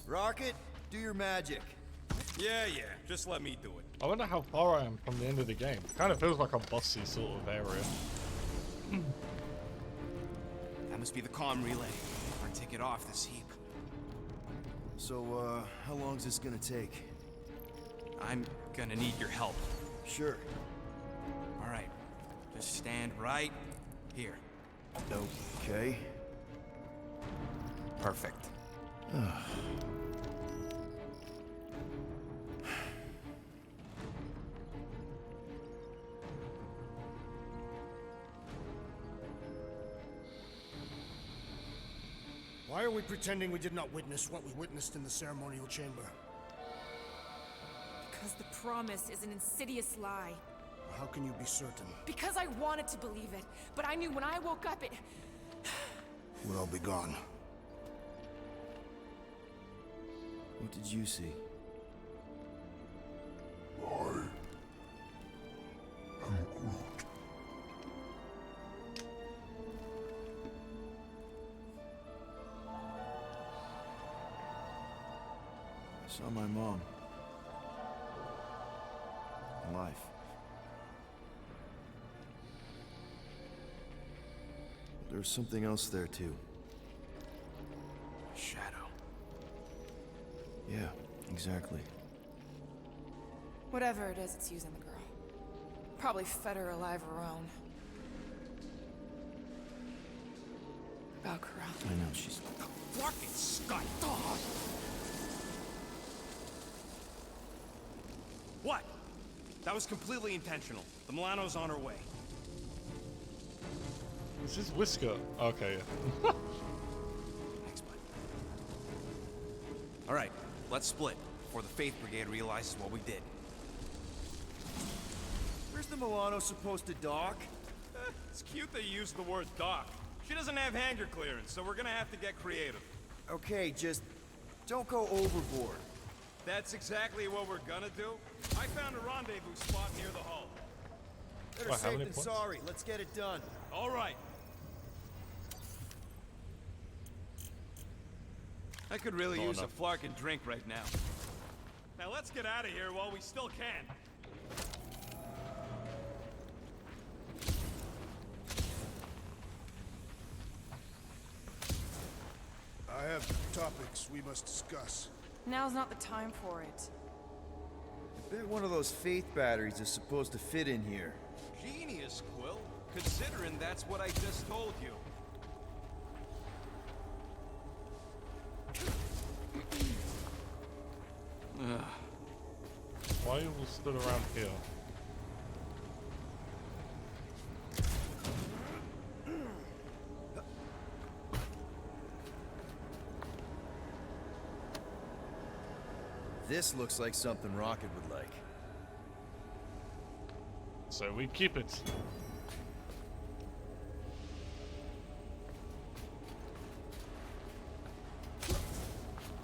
Rocket, do your magic. Yeah, just let me do it. I wonder how far I am from the end of the game. Kind of feels like a bossy sort of area. That must be the comm relay. Our ticket off this heap. So, how long's this gonna take? I'm gonna need your help. Sure. All right. Just stand right here. Okay. Perfect. Why are we pretending we did not witness what we witnessed in the ceremonial chamber? Because the promise is an insidious lie. How can you be certain? Because I wanted to believe it, but I knew when I woke up it... We'll all be gone. What did you see? I saw my mom. Alive. There's something else there, too. Shadow. Yeah, exactly. Whatever it is, it's using the girl. Probably fed her alive her own. Valkyra. I know, she's... Fucking Scott dog! What? That was completely intentional. The Milano's on her way. This is Whisker. Okay, yeah. Thanks, bud. All right, let's split before the Faith Brigade realizes what we did. Where's the Milano supposed to dock? It's cute they use the word dock. She doesn't have hangar clearance, so we're gonna have to get creative. Okay, just don't go overboard. That's exactly what we're gonna do. I found a rendezvous spot near the hull. Better What, how safe many than points? sorry. Let's get it done. All right. I could really use a flarkin' drink right now. Now let's get out of here while we still can. I have topics we must discuss. Now's not the time for it. I bet one of those faith batteries is supposed to fit in here. Genius, Quill. Considering that's what I just told you. Why you all stood around here? This looks like something Rocket would like. So we keep it.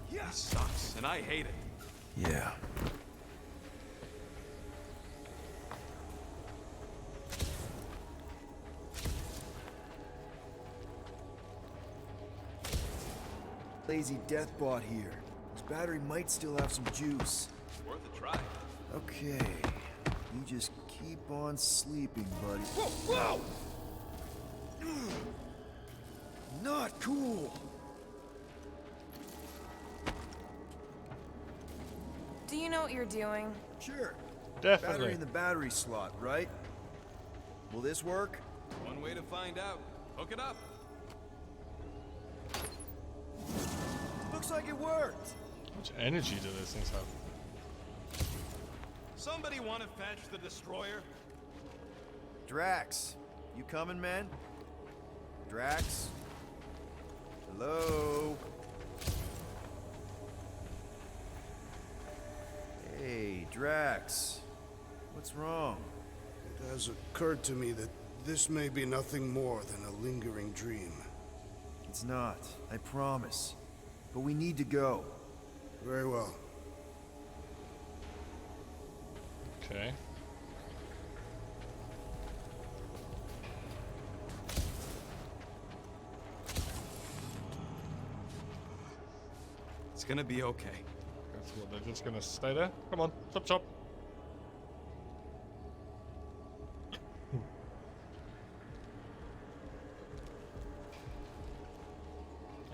Yeah. This sucks, and I hate it. Yeah. Lazy deathbot here. This battery might still have some juice. Worth a try. Okay. You just keep on sleeping, buddy. Whoa! Not cool! Do you know what you're doing? Sure. Definitely. Battery in the battery slot, right? Will this work? One way to find out. Hook it up. Looks like it worked. How much energy do those things have? Somebody want to fetch the destroyer? Drax, you coming, man? Drax? Hello? Hey, Drax. What's wrong? It has occurred to me that this may be nothing more than a lingering dream. It's not, I promise. But we need to go. Very well. Okay. It's gonna be okay. That's what they're just gonna stay there. Come on, chop chop.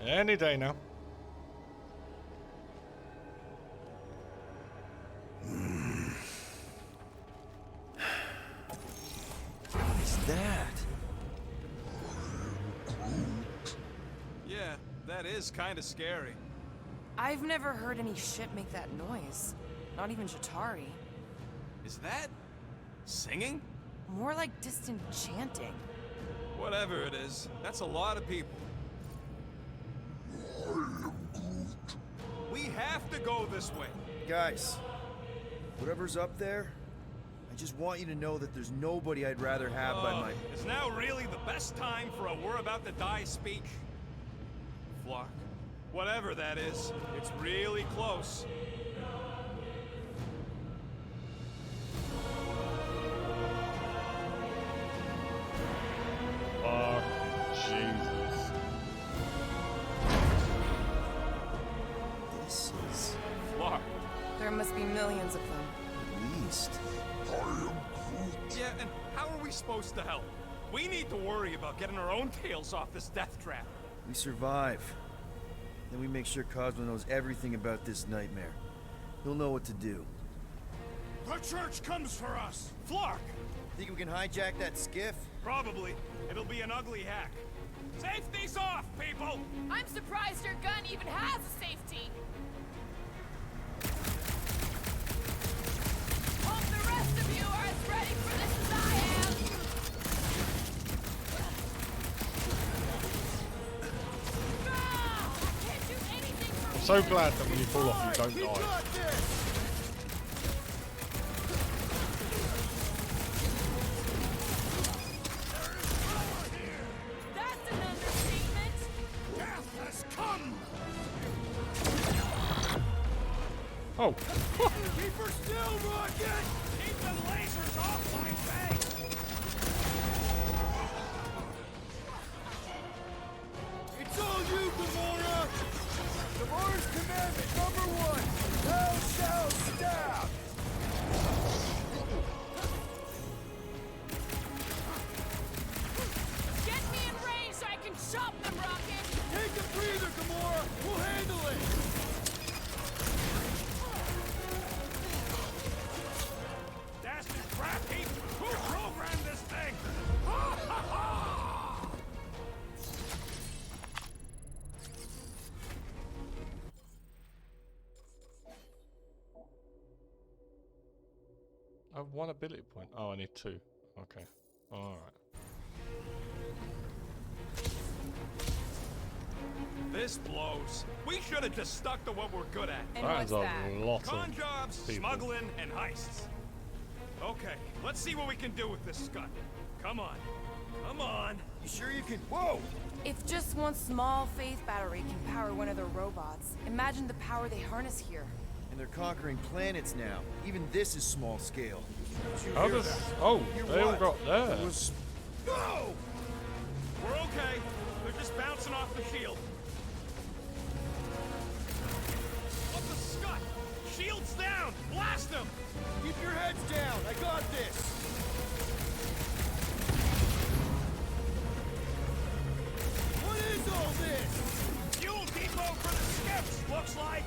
Any day now. What is that? Yeah, that is kind of scary. I've never heard any ship make that noise. Not even Jatari. Is that singing? More like distant chanting. Whatever it is, that's a lot of people. We have to go this way. Guys, whatever's up there, I just want you to know that there's nobody I'd rather have by my... Is now really the best time for a we're about to die speech? Flock. Whatever that is, it's really close. Oh, Jesus. This is... Flock. There must be millions of them. At least. Yeah, and how are we supposed to help? We need to worry about getting our own tails off this death trap. We survive. Then we make sure Cosmo knows everything about this nightmare. He'll know what to do. The church comes for us! Flark! Think we can hijack that skiff? Probably. It'll be an ugly hack. Safety's off, people! I'm surprised your gun even has a safety. Hope the rest of you are as ready for this as I am. I can't do anything for I'm so glad that when you fall off, you don't die. That's an understatement. Death has come! Oh. Keep her still, Rocket! Keep the lasers off my face! It's all you, Gamora! Gamora's commandment number 1. Thou shalt stab! Get me in range so I can chop them, Rocket! Take a breather, Gamora! We'll handle it! Dastard crap heap! Who programmed this thing? Ha ha ha! I have 1 ability point. Oh, I need 2. Okay. Alright. This blows. We should have just stuck to what we're good at. And That what's is that? a lot Con of jobs, people. smuggling, and heists. Okay, let's see what we can do with this scut. Come on. Come on. You sure you can? Whoa! If just one small faith battery can power one of their robots, imagine the power they harness here. And they're conquering planets now. Even this is small scale. How does... Oh, they all got there. Go! We're okay. They're just bouncing off the shield. What the scut? Shield's down! Blast them! Keep your heads down. I got this. What is all this? Fuel depot for the skips, looks like.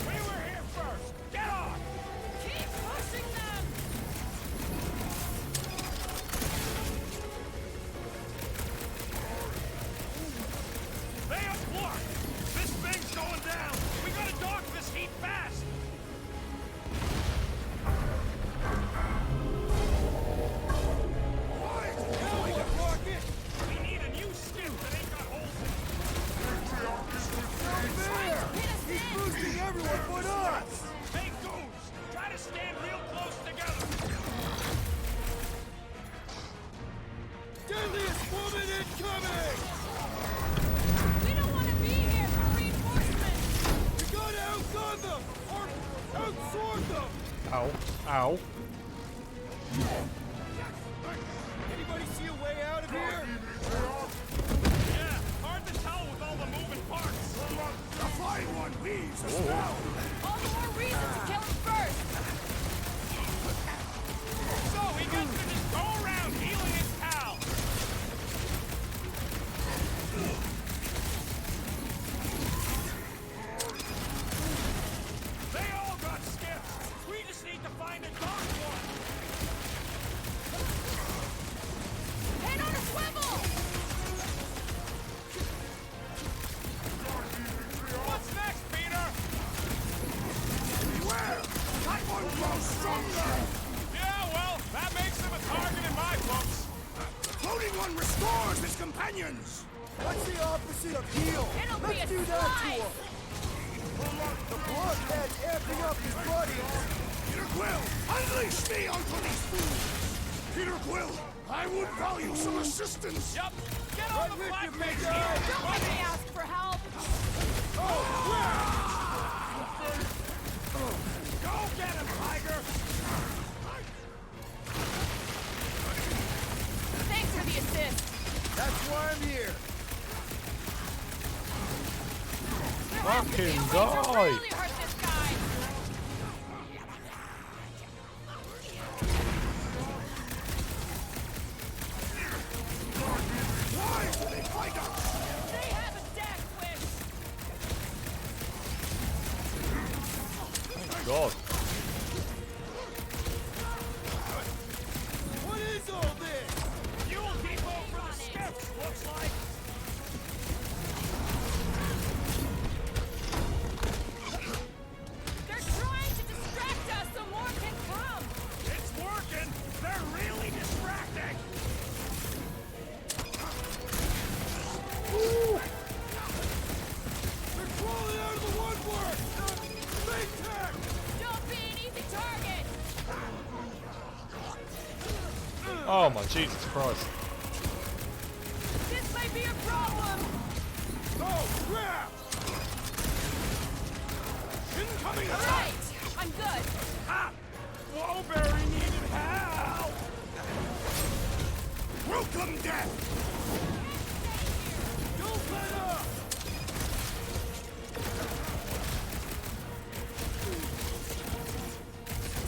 We were here first. Get off! Keep pushing them! They have blocked! This thing's going down! We gotta dock this heat fast! Rocket! We need a new skip that ain't got holes in it. There! He's boosting everyone but us! Hey, goons! Try to stand real close together! Deadliest woman incoming! We don't want to be here for reinforcements! We gotta outgun them! Or outsword them! Ow. Ow. Anybody see a way out of here? Yeah, hard to tell with all the moving parts. The flying one leaves us now! All the more reason to kill him first! So he gets to just go around healing his pal. They all got skips. We just need to find a dark one. Head on a swivel! What's next, Peter? Beware! That one grows stronger! Yeah, well, that makes him a target in my books. The floating one restores his companions! What's the opposite of heal? It'll be Let's a do that to slice. him. The bloodhead's amping up his buddies. Peter Quill, unleash me onto these fools! Peter Quill, I would value some assistance! Yep, get on the Right with black you, face big here. guy. Don't make me ask for help! Go get him, Tiger. Thanks for the assist! That's why I'm here. There has to be a way Fucking to die. really hurt this guy! Why do they fight us? They have a death wish! God. What is all this? Fuel depot for the skips, looks like. They're trying to distract us so more can come! It's working. They're really distracting. They're crawling out of the woodwork! Big tech! Don't be an easy target! Oh my Jesus Christ. This might be a problem! No! Crap! Incoming All attack! right, I'm good. Ah! Wallberry needed help! Welcome, death! Don't let up!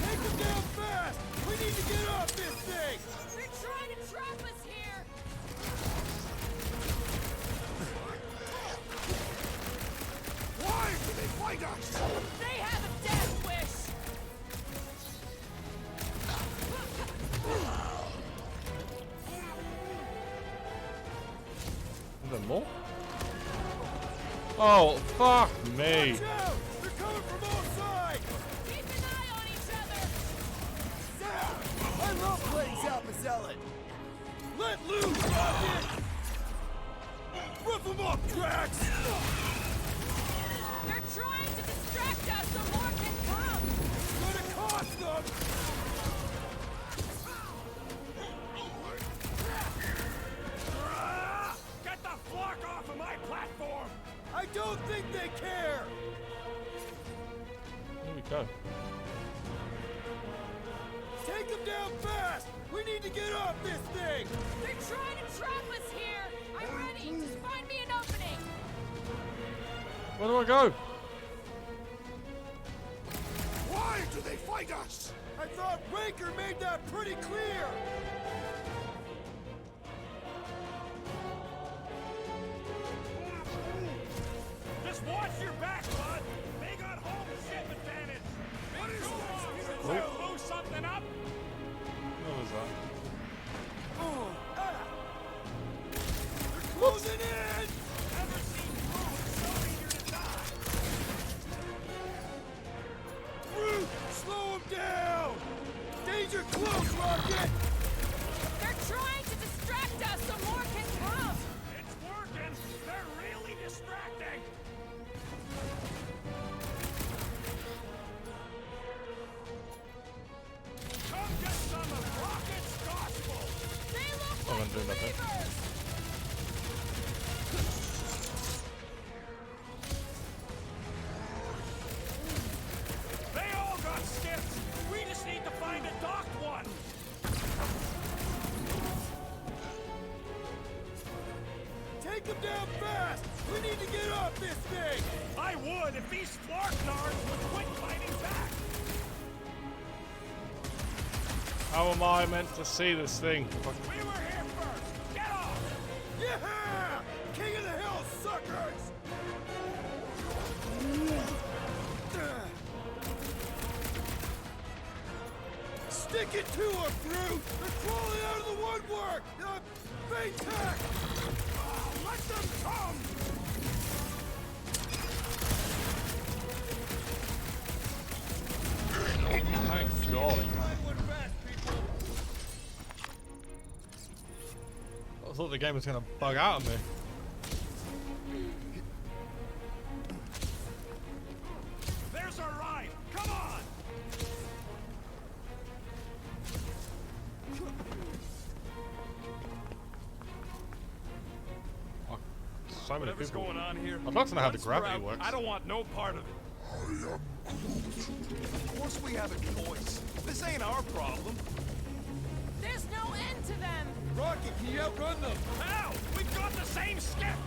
Take them down fast! We need to get off this thing! They're trying to trap us here! Why do they fight us? They have a death wish! Is there more? Oh, fuck me. Watch out! They're coming from all sides! Keep an eye on each other! I love playing Zappa Zealot. Let loose, Rocket! Rough them up, Drax! They're trying to distract us so more can come! It's gonna cost them! Get the flock off of my platform! I don't think they care! Here we go. Take them down fast! We need to get off this thing! They're trying to trap us here! I'm ready! Just find me an opening! Where do I go? Why do they fight us? I thought Raker made that pretty clear! Just watch your back, bud! They got home ship advantage! What is this? We'll blow something up! What was that? They're closing in! Never seen Groot so eager to die! Groot, slow him down! Danger close, Rocket! They're trying to distract us so more can come! It's working! They're really distracting! Come get some of Rocket's gospel! They look I'm gonna do nothing. believers! They all got skipped! We just need to find a docked one! Take them down fast! We need to get off this thing! I would if these Flarknards would quit fighting back! How am I meant to see this thing? We were here first! Get off! Yeah! King of the Hill, suckers! Stick it to her, Groot! They're crawling out of the woodwork! Baytech! Let them come! Thank God. I thought the game was gonna bug out of me. There's our ride! Come on! Oh, so many Whatever's people. going on here. I'd like to know how the once we're gravity out, works. I don't want no part of it. Of course we have a choice. This ain't our problem. There's no end to them! Rocket, can you outrun them? How? We've got the same skip!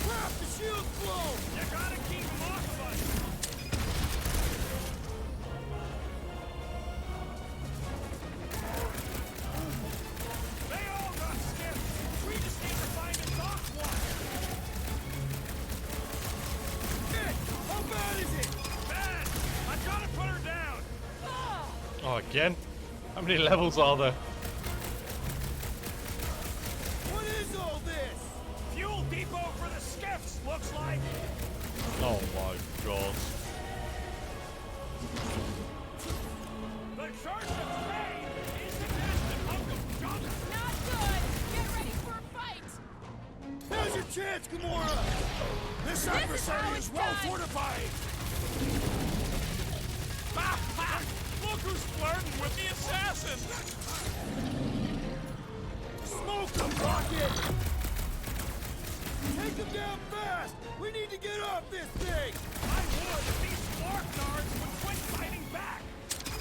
Crap, the shield's blown! You gotta keep them off of us! They all got skipped! We just need to find a docked one! Nick, how bad is it? Bad! I've gotta put her down! Oh, again? How many levels are there? What is all this? Fuel depot for the skiffs, looks like. Oh my God. The church of Spain is the destined Uncle John. Not good! Get ready for a fight! Now's your chance, Gamora! This adversary is well fortified! Look who's flirting with the assassin! Smoke them, Rocket! Take them down fast! We need to get off this thing! I would if these Sparknards would quit fighting back!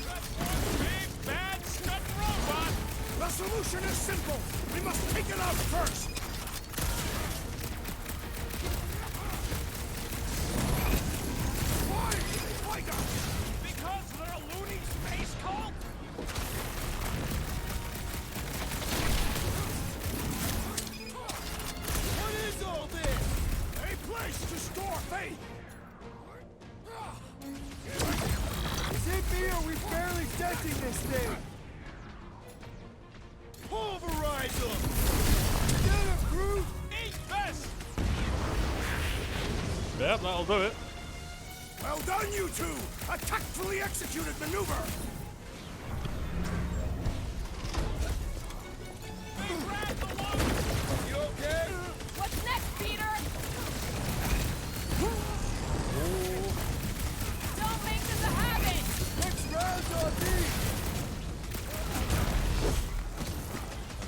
That's one big, bad, scut robot! The solution is simple. We must take it out first. Why do they fight us? Because they're a loony space cult? What is all this? A place to store faith. Is it me or we barely sensing this thing? Pulverize them! Get him, Groot! Eat this! Yep, that'll do it. Well done, you two. A tactfully executed maneuver. You okay? What's next, Peter? Don't make this a habit! Next round's on me!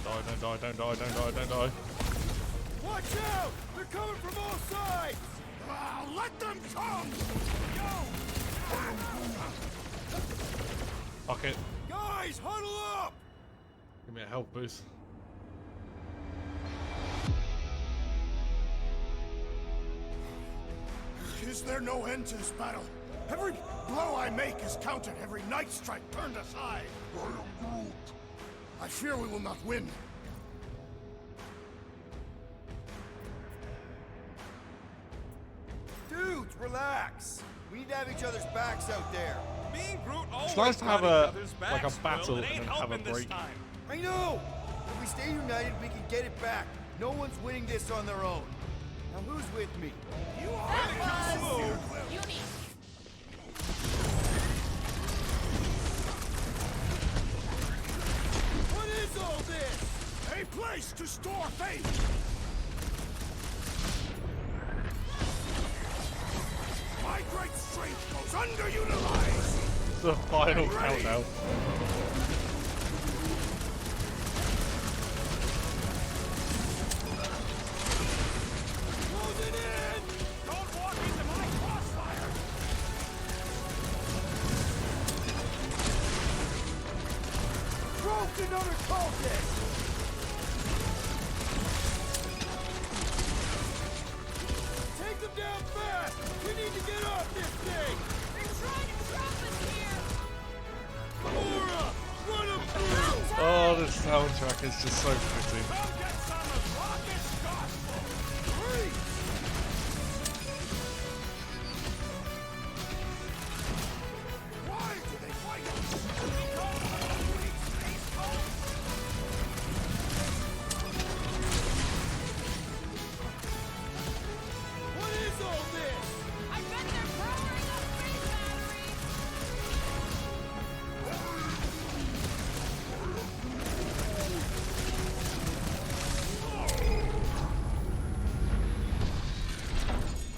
Don't die, don't die, don't die, don't die. Watch out! They're coming from all sides! Let them come! Fuck it. Guys, huddle up! Give me a health boost. Is there no end to this battle? Every blow I make is counted. Every night strike turned aside. I am Groot. I fear we will not win. Dudes, relax. We need to have each other's backs out there. Me and Groot always It's nice to have got a each other's like a backs, battle Will. and It ain't then have a helping this break. time. I know! If we stay united, we can get it back. No one's winning this on their own. Now who's with me? You are Unique. What is all this? A place to store faith. My great strength goes underutilized. It's the final countdown. Closing in! Don't walk into my crossfire! Broke another cultist! Take them down fast! We need to get off this thing! They're trying to trap us here! Laura! Run them through! Oh, this soundtrack is just so pretty. Come get some of Rocket's gospel! Hurry! Why do they fight us? Because of the loony space cult? What is all this? I bet they're powering up phase batteries!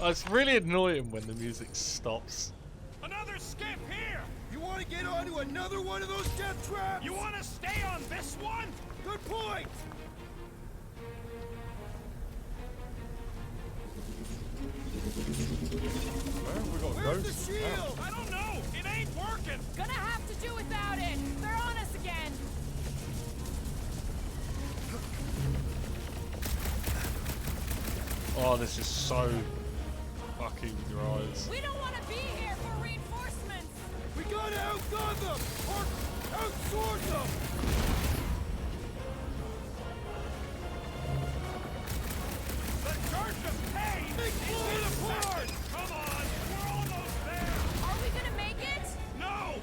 Oh, it's really annoying when the music stops. Another skip here! You want to get onto another one of those death traps? You want to stay on this one? Good point! Where have we got Where's ghosts? the shield? I don't know! It ain't working! Gonna have to do without it! They're on us again! Oh, this is so fucking dries. We don't want to be here for reinforcements! We gotta outgun them! Or outsword them! The Church of Pain Big is blow it apart! infected! Come on! We're almost there! Are we gonna make it? No!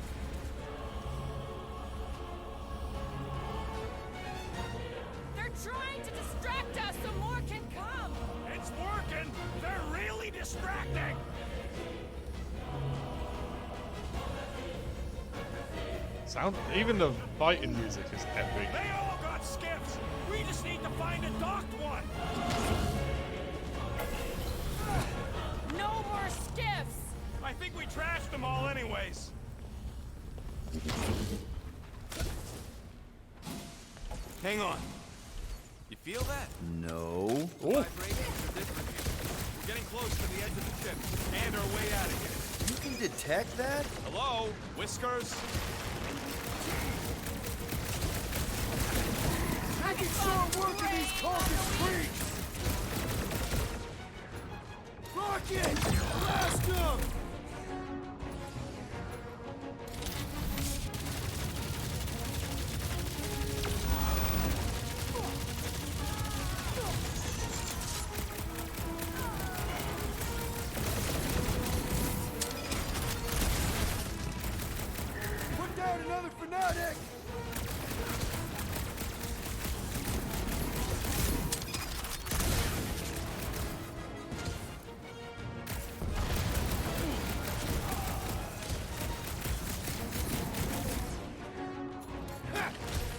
They're trying to distract us so more can come! It's working! They're really distracting! Even the fighting music is epic. They all got skips! We just need to find a docked one! No more skiffs! I think we trashed them all anyways. Hang on. You feel that? No. Vibrations are different getting close to the edge of the ship and our way out of here. You can detect that? Hello, Whiskers? I can start working these cultist freaks! Rocket! Blast him! Put down another fanatic!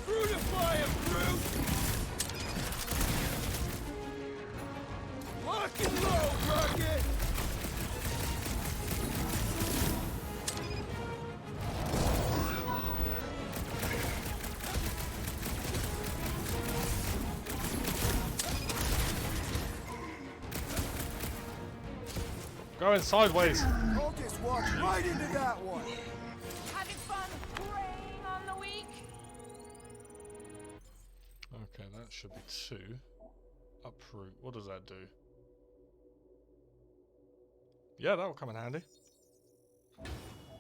Fruitify him, Groot! Lock and load, Rocket! Going sideways. Cultist walked right into that one! Having fun preying on the weak? Okay, that should be 2. Uproot. What does that do? Yeah, that will come in handy.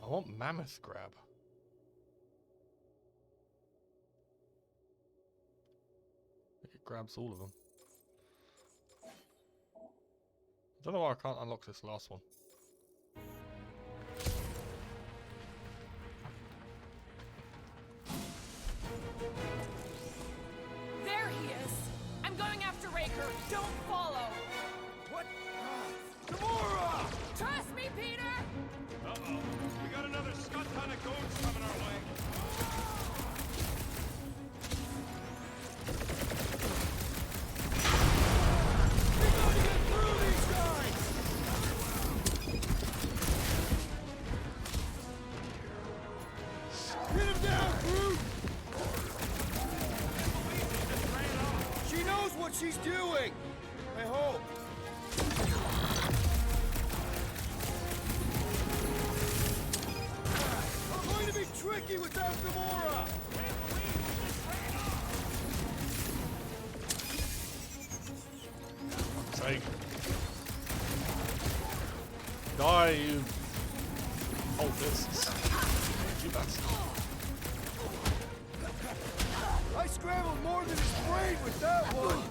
I want Mammoth Grab. I think it grabs all of them. I don't know why I can't unlock this last one. There he is! I'm going after Raker. Don't follow! What? Gamora! Trust me, Peter! Uh-oh. We got another scut ton of goons coming our way. We gotta get through these guys! Hit him down, Groot! She knows what she's doing! I hope. I'm going to be tricky without Gamora! Take. Die, you. Oh, this. You bastard. I scrambled more than his brain with that one!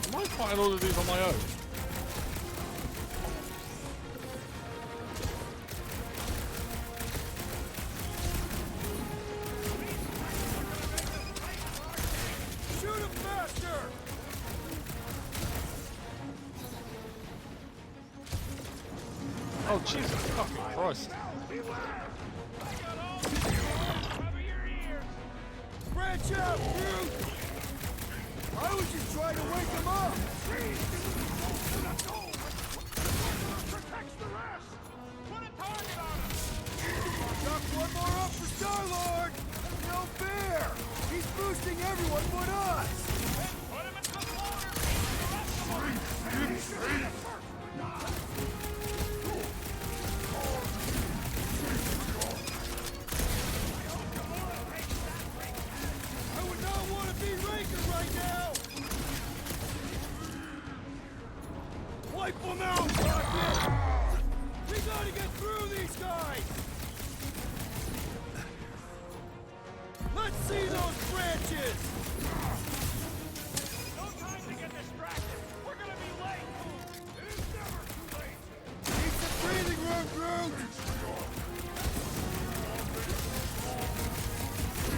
Am I fighting all of these on my own? Shoot him faster! Oh, Jesus fucking Christ. Branch out, Groot! I was just trying to wake him up! Protects the rest! Put a target on him! Got one more up for Star-Lord! No fair! He's boosting everyone but us! Put him in the water! The rest of them! I would not want to be Raker right now! Wipe them out, Rocket! We gotta get through these guys! Let's see those branches! No time to get distracted! We're gonna be late! It is never too late! Need some breathing room, Groot!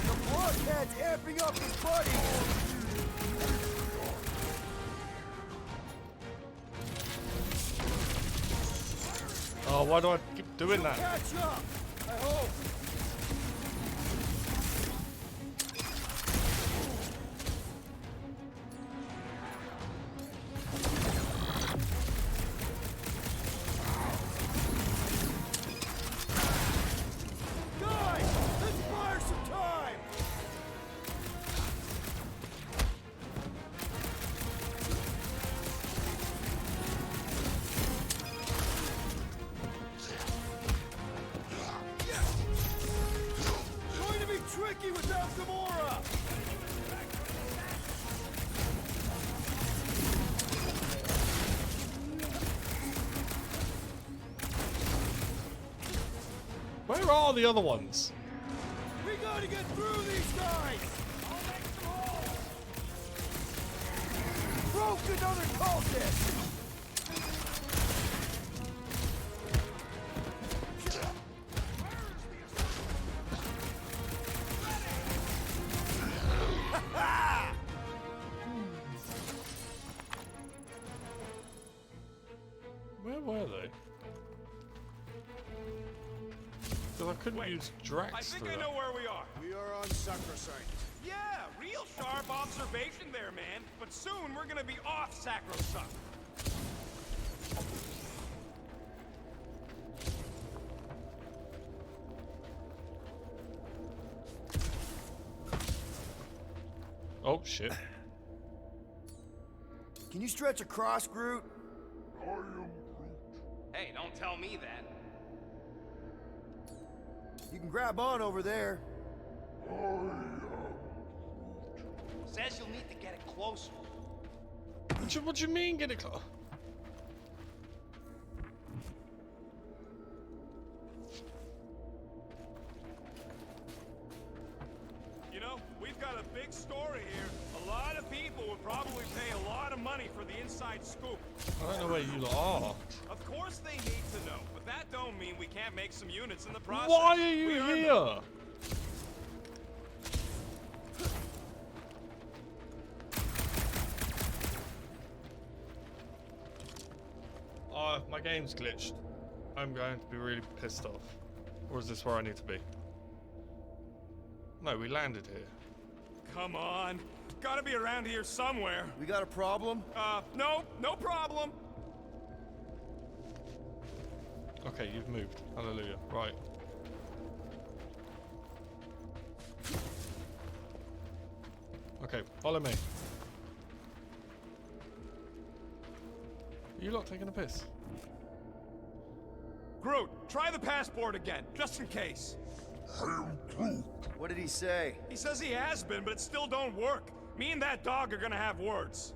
The blockhead's amping up his buddies! Oh, why do I keep doing that? Catch up! I hope! Guys, let's fire some time! tricky without Gamora! Where are the other ones? We gotta get through these guys! I'll make some holes! Broke another cultist! Where were they? Because I couldn't use Drax. I think I know where we are. We are on Sacrosanct. Yeah, real sharp observation there, man. But soon we're gonna be off Sacrosanct. Oh shit. Can you stretch across, Groot? I am Groot. Hey, don't tell me that. You can grab on over there. I am Says you'll need to get it closer. What do you mean get it close? You know, we've got a big story here. A lot of people would probably pay a lot of money for the inside scoop. I don't know where you lot are. Of course they need to know, but that don't mean we can't make some units in the process. Why are you We earned here? them. My game's glitched. I'm going to be really pissed off. Or is this where I need to be? No, we landed here. Come on. Gotta be around here somewhere. We got a problem? No problem. Okay, you've moved. Hallelujah. Right. Okay, follow me. Are you lot taking a piss? Groot, try the passport again, just in case. I am Groot. What did he say? He says he has been, but it still don't work. Me and that dog are gonna have words.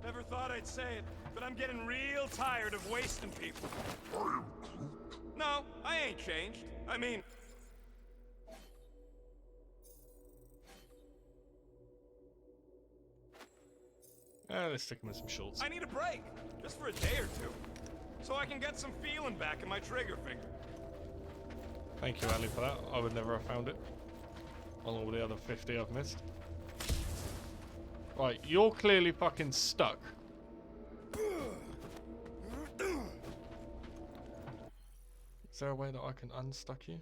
Never thought I'd say it, but I'm getting real tired of wasting people. I am Groot. No, I ain't changed. I mean... Let's stick him in some shorts. I need a break, just for a day or two, so I can get some feeling back in my trigger finger. Thank you, Ali, for that. I would never have found it. On all the other 50 I've missed. Right, you're clearly fucking stuck. Is there a way that I can unstuck you?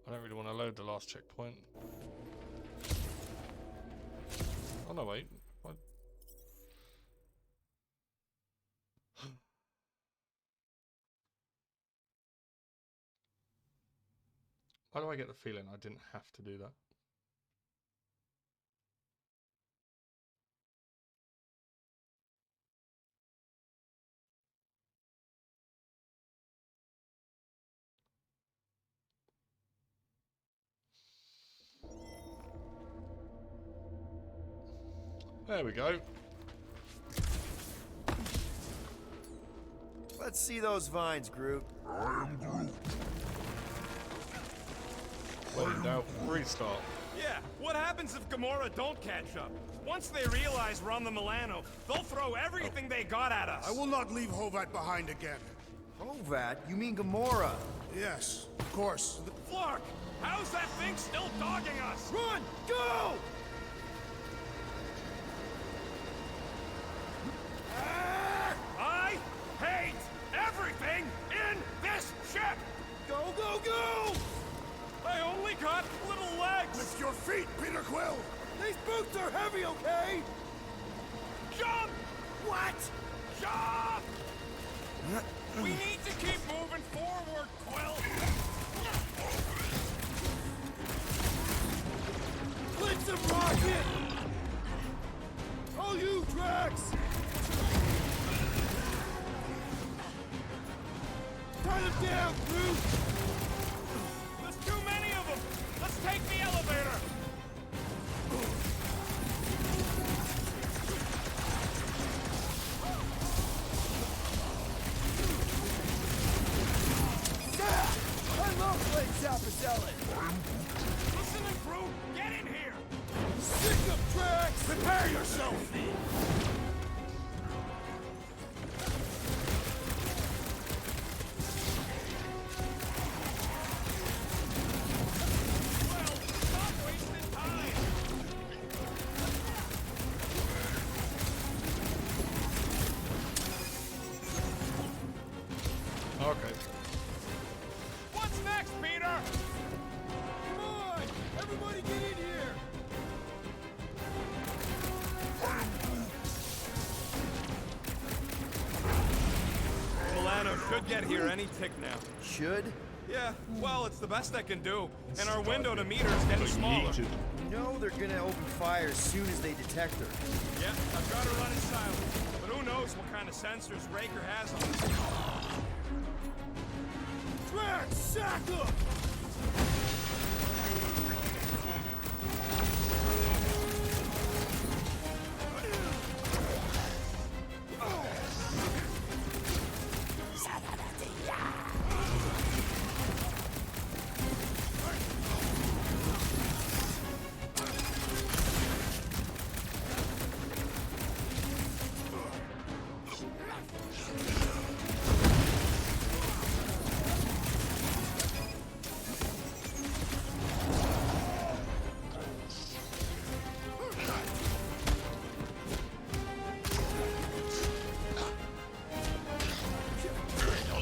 I don't really want to load the last checkpoint. Oh no, wait. What? Why do I get the feeling I didn't have to do that? There we go. Let's see those vines, Groot. I am Groot. When in doubt, restart. Yeah, what happens if Gamora don't catch up? Once they realize we're on the Milano, they'll throw everything they got at us. I will not leave Hovat behind again. Hovat? You mean Gamora? Yes, of course. Flark, how's that thing still dogging us? Run! Go! I hate everything in this ship! Go, go, go! I only got little legs! Lift your feet, Peter Quill! These boots are heavy, okay? Jump! What? Jump! We need to keep moving forward, Quill! Take it! Oh, you, Drax! Tie them down, Groot! There's too many of them! Let's take the elevator! I love playing Zappazelli! Listen and Groot, get in here! Sick of Drax! Prepare yourself! Okay. What's next, Peter? Come on! Everybody get in here! Milano should get here any tick now. Should? Yeah, well, it's the best I can do. And our window to meet her is getting smaller. You know they're gonna open fire as soon as they detect her. Yeah, I've got her running silent. But who knows what kind of sensors Raker has on us. Drax, sack up!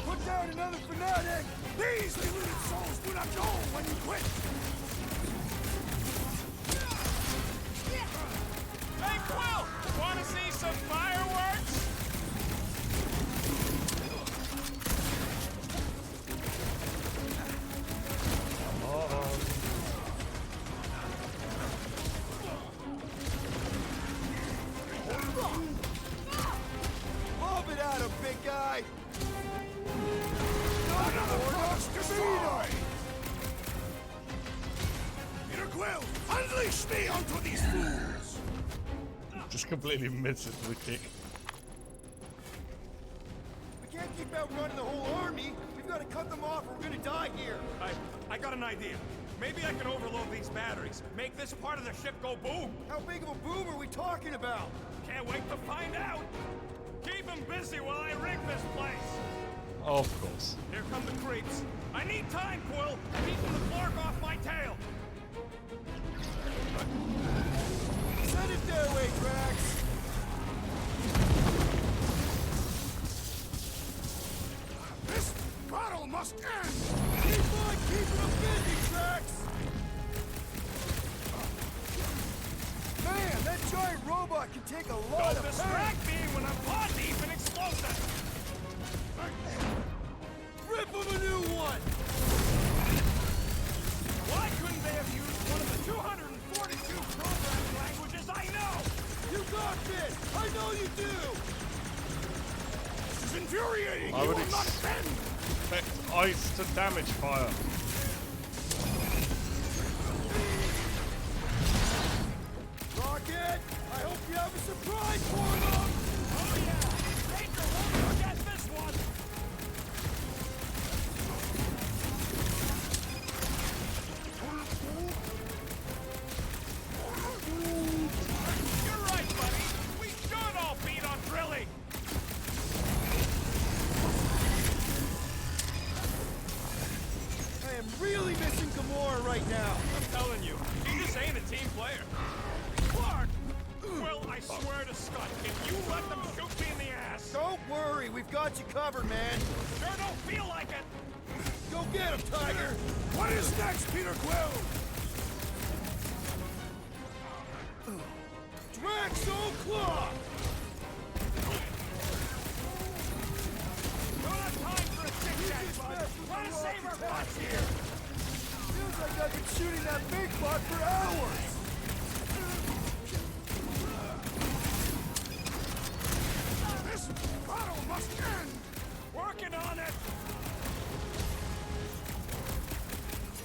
Put down another fanatic! These deluded souls do not know when you quit! Hey, Quill! Wanna see some fireworks? Lob it at him, big guy! Another frost destroyed! Peter Quill, unleash me onto these fools! Just completely misses the kick. We can't keep outrunning the whole army! We've got to cut them off or we're gonna die here! I got an idea. Maybe I can overload these batteries. Make this part of the ship go boom. How big of a boom are we talking about? Can't wait to find out. Keep him busy while I rig this place. Of course. Here come the creeps. I need time, Quill. Keeping the Flark off my tail. Send it their way, Drax! This battle must end! Keep on keeping them busy, Drax! Man, that giant robot can take a lot Don't of distract me when I'm paw deep in explosives. Rip him a new one! Why couldn't they have used one of the 242 programming languages I know? You got this! I know you do! This is infuriating! I You would will not bend! expect ice to damage fire. Rocket! I hope you have a surprise for them! Oh yeah! Ranger won't forget this one! You're right, buddy! We should all beat on drilling! I am really missing Gamora right now! I'm telling you, he just ain't a team player. Clark! Well, I swear to Scott, if you let them shoot me in the ass... Don't worry, we've got you covered, man! Sure don't feel like it! Go get him, Tiger! What is next, Peter Quill? Draxo Claw! Don't have time for a tic-tac, bud! Try to save our butts here! Feels like I've been shooting that big butt for hours!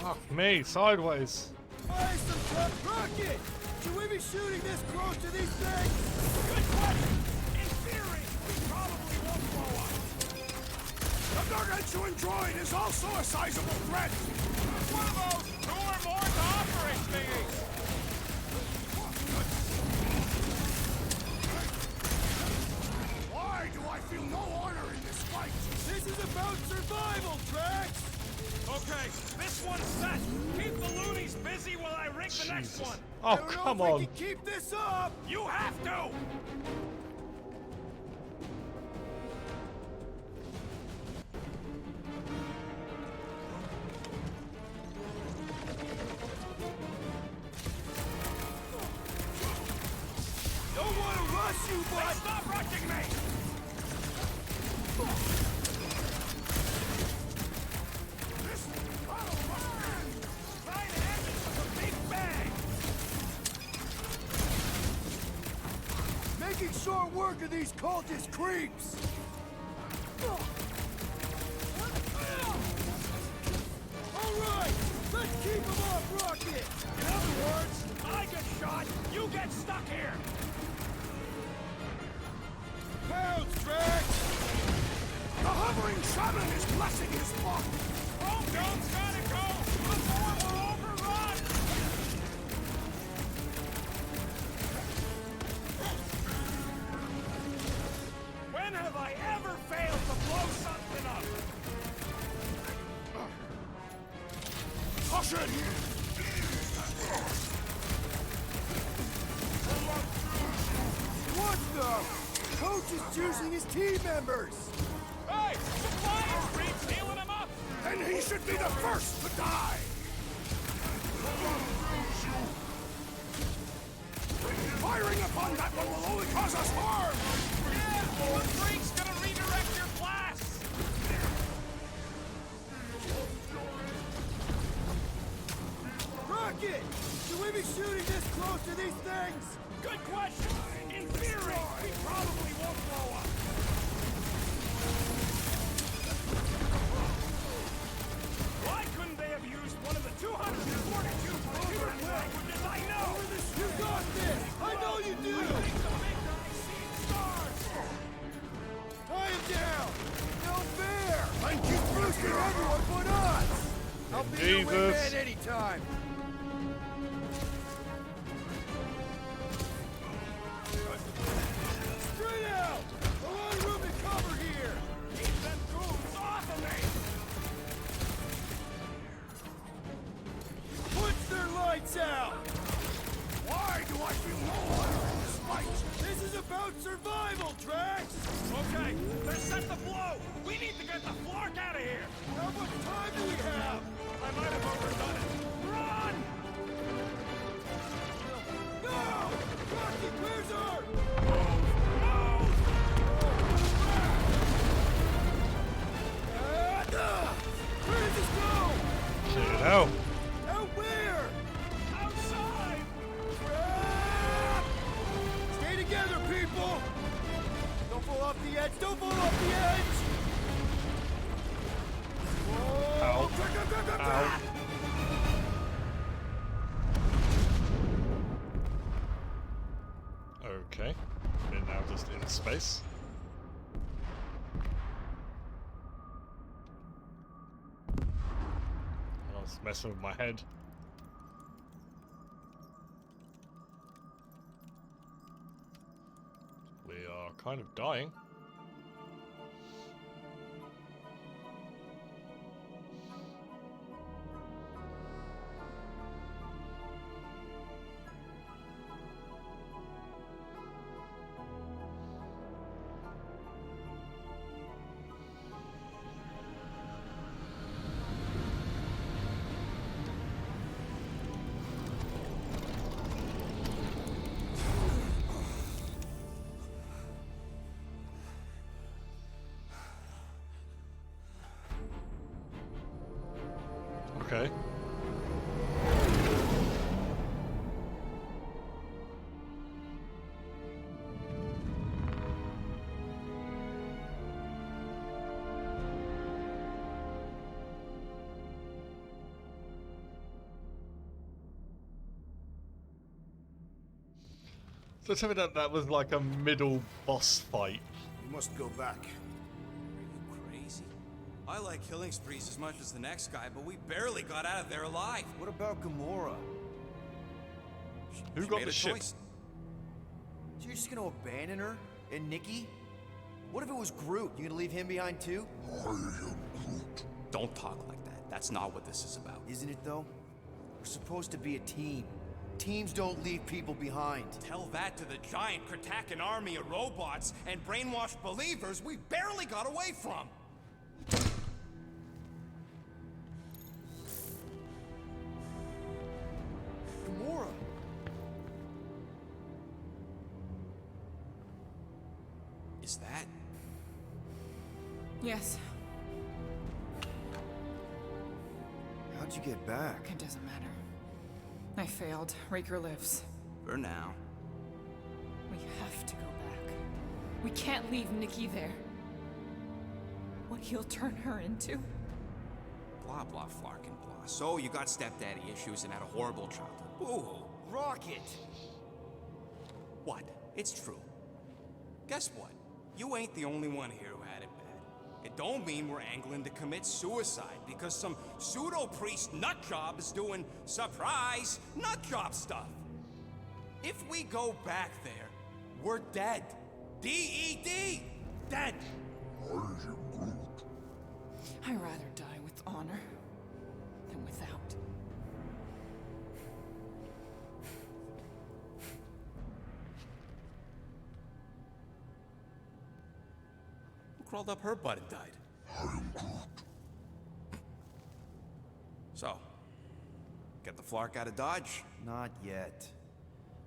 Fuck me, sideways. Fire some tough rocket! Should we be shooting this close to these things? Good question! In theory, we probably won't blow up. The gargantuan droid is also a sizable threat! One of those 2 or more offering thingies! Why do I feel no honor in this fight? This is about survival, Drax! Okay, this one's set. Keep the loonies busy while I rig the next one. Oh, I don't come know if on. we can keep this up! You have to! Don't want to rush you, Hey, but... stop rushing me! Try to end this with a big bang! Making short work of these cultist creeps! Alright, let's keep them off Rocket! In other words, I get shot, you get stuck here! Pounds, Drax! The hovering shaman is blessing his flock! Homegrown's gotta go before we're overrun! When have I ever failed to blow something up? Caution! What the? Coach is choosing his team members! Hey! The fire creep's healing him up! Then he should be the first to die! Firing upon that one will only cause us harm! Yeah! The freak's gonna redirect your blast! Rocket! Should we be shooting this close to these things? Good question! In theory, we probably won't blow up! Why couldn't they have used one of the 242 computer languages I know? You got this! I know you do! I think the big guy's seen stars! Tie him down! No fair! I keep boosting everyone but us! I'll be your wingman anytime! Straight out! A lot of room to cover here! Keep them goons off of me! Push their lights out! Why do I feel no honor in this fight? This is about survival, Drax! Okay, they're set to blow! We need to get the Flark out of here! How much time do we have? I might have overdone it. Run! No! Rocky, where's our... Where does this go? Check it out. Out where? Outside! Stay together, people! Don't fall off the edge! Don't fall off the edge! Whoa! Ow. Ow. Okay. We're now just in space. I was messing with my head. We are kind of dying. Okay. So tell me that was like a middle boss fight. We must go back. Are you crazy? I like killing sprees as much as the next guy, but we barely got out of there alive. What about Gamora? Who She got made the a ship? choice. So you're just gonna abandon her? And Nikki? What if it was Groot? You gonna leave him behind too? Don't talk like that. That's not what this is about. Isn't it though? We're supposed to be a team. Teams don't leave people behind. Tell that to the giant Kratakan army of robots and brainwashed believers we barely got away from. Gamora! Is that? Yes. How'd you get back? It doesn't matter. I failed. Raker lives. For now. We have to go back. We can't leave Nikki there. What he'll turn her into? Blah, blah, flarkin' blah. So you got stepdaddy issues and had a horrible childhood. Boo-hoo. Rocket! What? It's true. Guess what? You ain't the only one here who had it bad. It don't mean we're angling to commit suicide because some pseudo-priest nutjob is doing surprise nutjob stuff. If we go back there, we're dead. D-E-D! Dead! I'd rather die with honor than without. Who crawled up her butt and died? So, get the Flark out of Dodge? Not yet.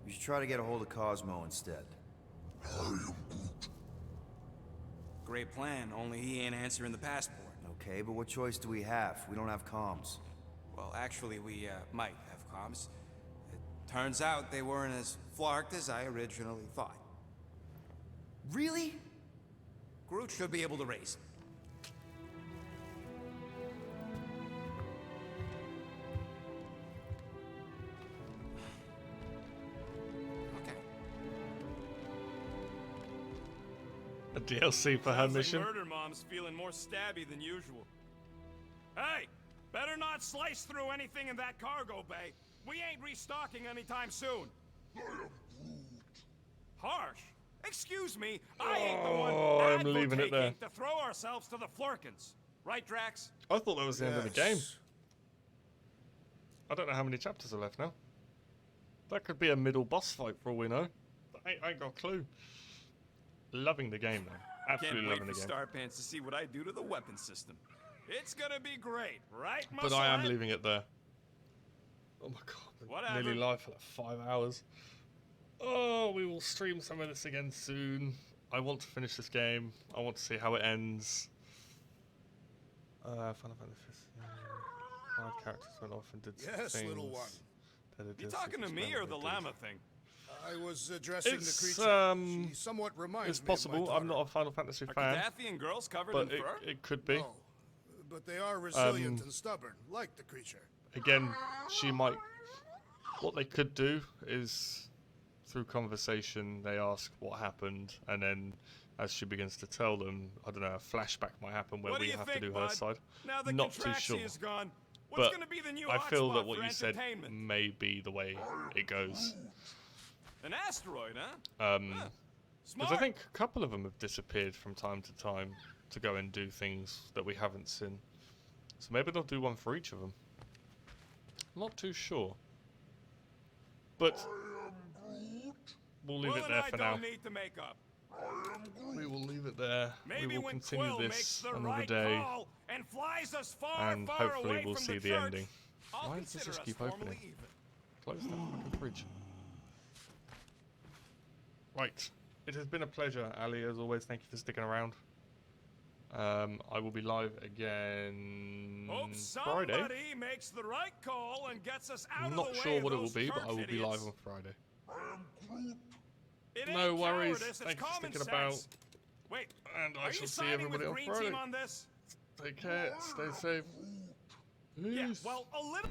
We should try to get a hold of Cosmo instead. Great plan, only he ain't answering the passport. Okay, but what choice do we have? We don't have comms. Well, actually, we might have comms. It turns out they weren't as flarked as I originally thought. Really? Groot should be able to raise him. A DLC for her Sounds like mission. Murder Mom's feeling more stabby than usual. Hey, better not slice through anything in that cargo bay. We ain't restocking anytime soon. Harsh. Excuse me, I ain't the one I'm leaving it there. advocating to throw ourselves to the Flurkins. Right, Drax? I thought that was the end of the game. I don't know how many chapters are left now. That could be a middle boss fight for all we know. I ain't got a clue. Loving the game though. Absolutely Can't wait loving the for game. Starpants to see what I do to the weapon system. It's gonna be great, right, But I am Musclehead? leaving it there. Oh my god. Whatever. Nearly live for like 5 hours. Oh, we will stream some of this again soon. I want to finish this game. I want to see how it ends. Final Fantasy. 5 characters went off and did Yes, things. little one. You talking to me or the llama thing? I was addressing It's, the creature. She somewhat reminds it's me of my possible. daughter. I'm not a Final Fantasy Are fan, Cadathian girls covered but in fur? it could be. No, but they are resilient and stubborn, like the creature. Again, she might. What they could do is, through conversation, they ask what happened, and then as she begins to tell them, I don't know, a flashback might happen where What do we you have think, to do her bud? side. Now the Not too sure. is gone. What's But gonna be the new I feel hotspot that what for you said entertainment? may be the way it goes. An asteroid, huh? Because I Smart. think a couple of them have disappeared from time to time to go and do things that we haven't seen. So maybe they'll do one for each of them. Not too sure. But we'll leave Will it and there I for don't now. need to make up. We will leave it there. Maybe We will when continue Quill makes this the another right day, call and flies us far, and far hopefully away we'll from see the church, ending. I'll Why does this consider just us keep formally opening? even. Close that fucking fridge. Right. It has been a pleasure, Ali, as always. Thank you for sticking around. I will be live again Hope Friday. somebody makes the right call and gets us out Not of the way sure of what it will those be, but I church will be live idiots. on Friday. It No ain't worries. cowardice, it's Thank you for common sticking about. sense. Wait, And I are shall you see siding everybody with on Green Friday. Team on this? Take care. Stay safe. Yeah, Peace. well, a little...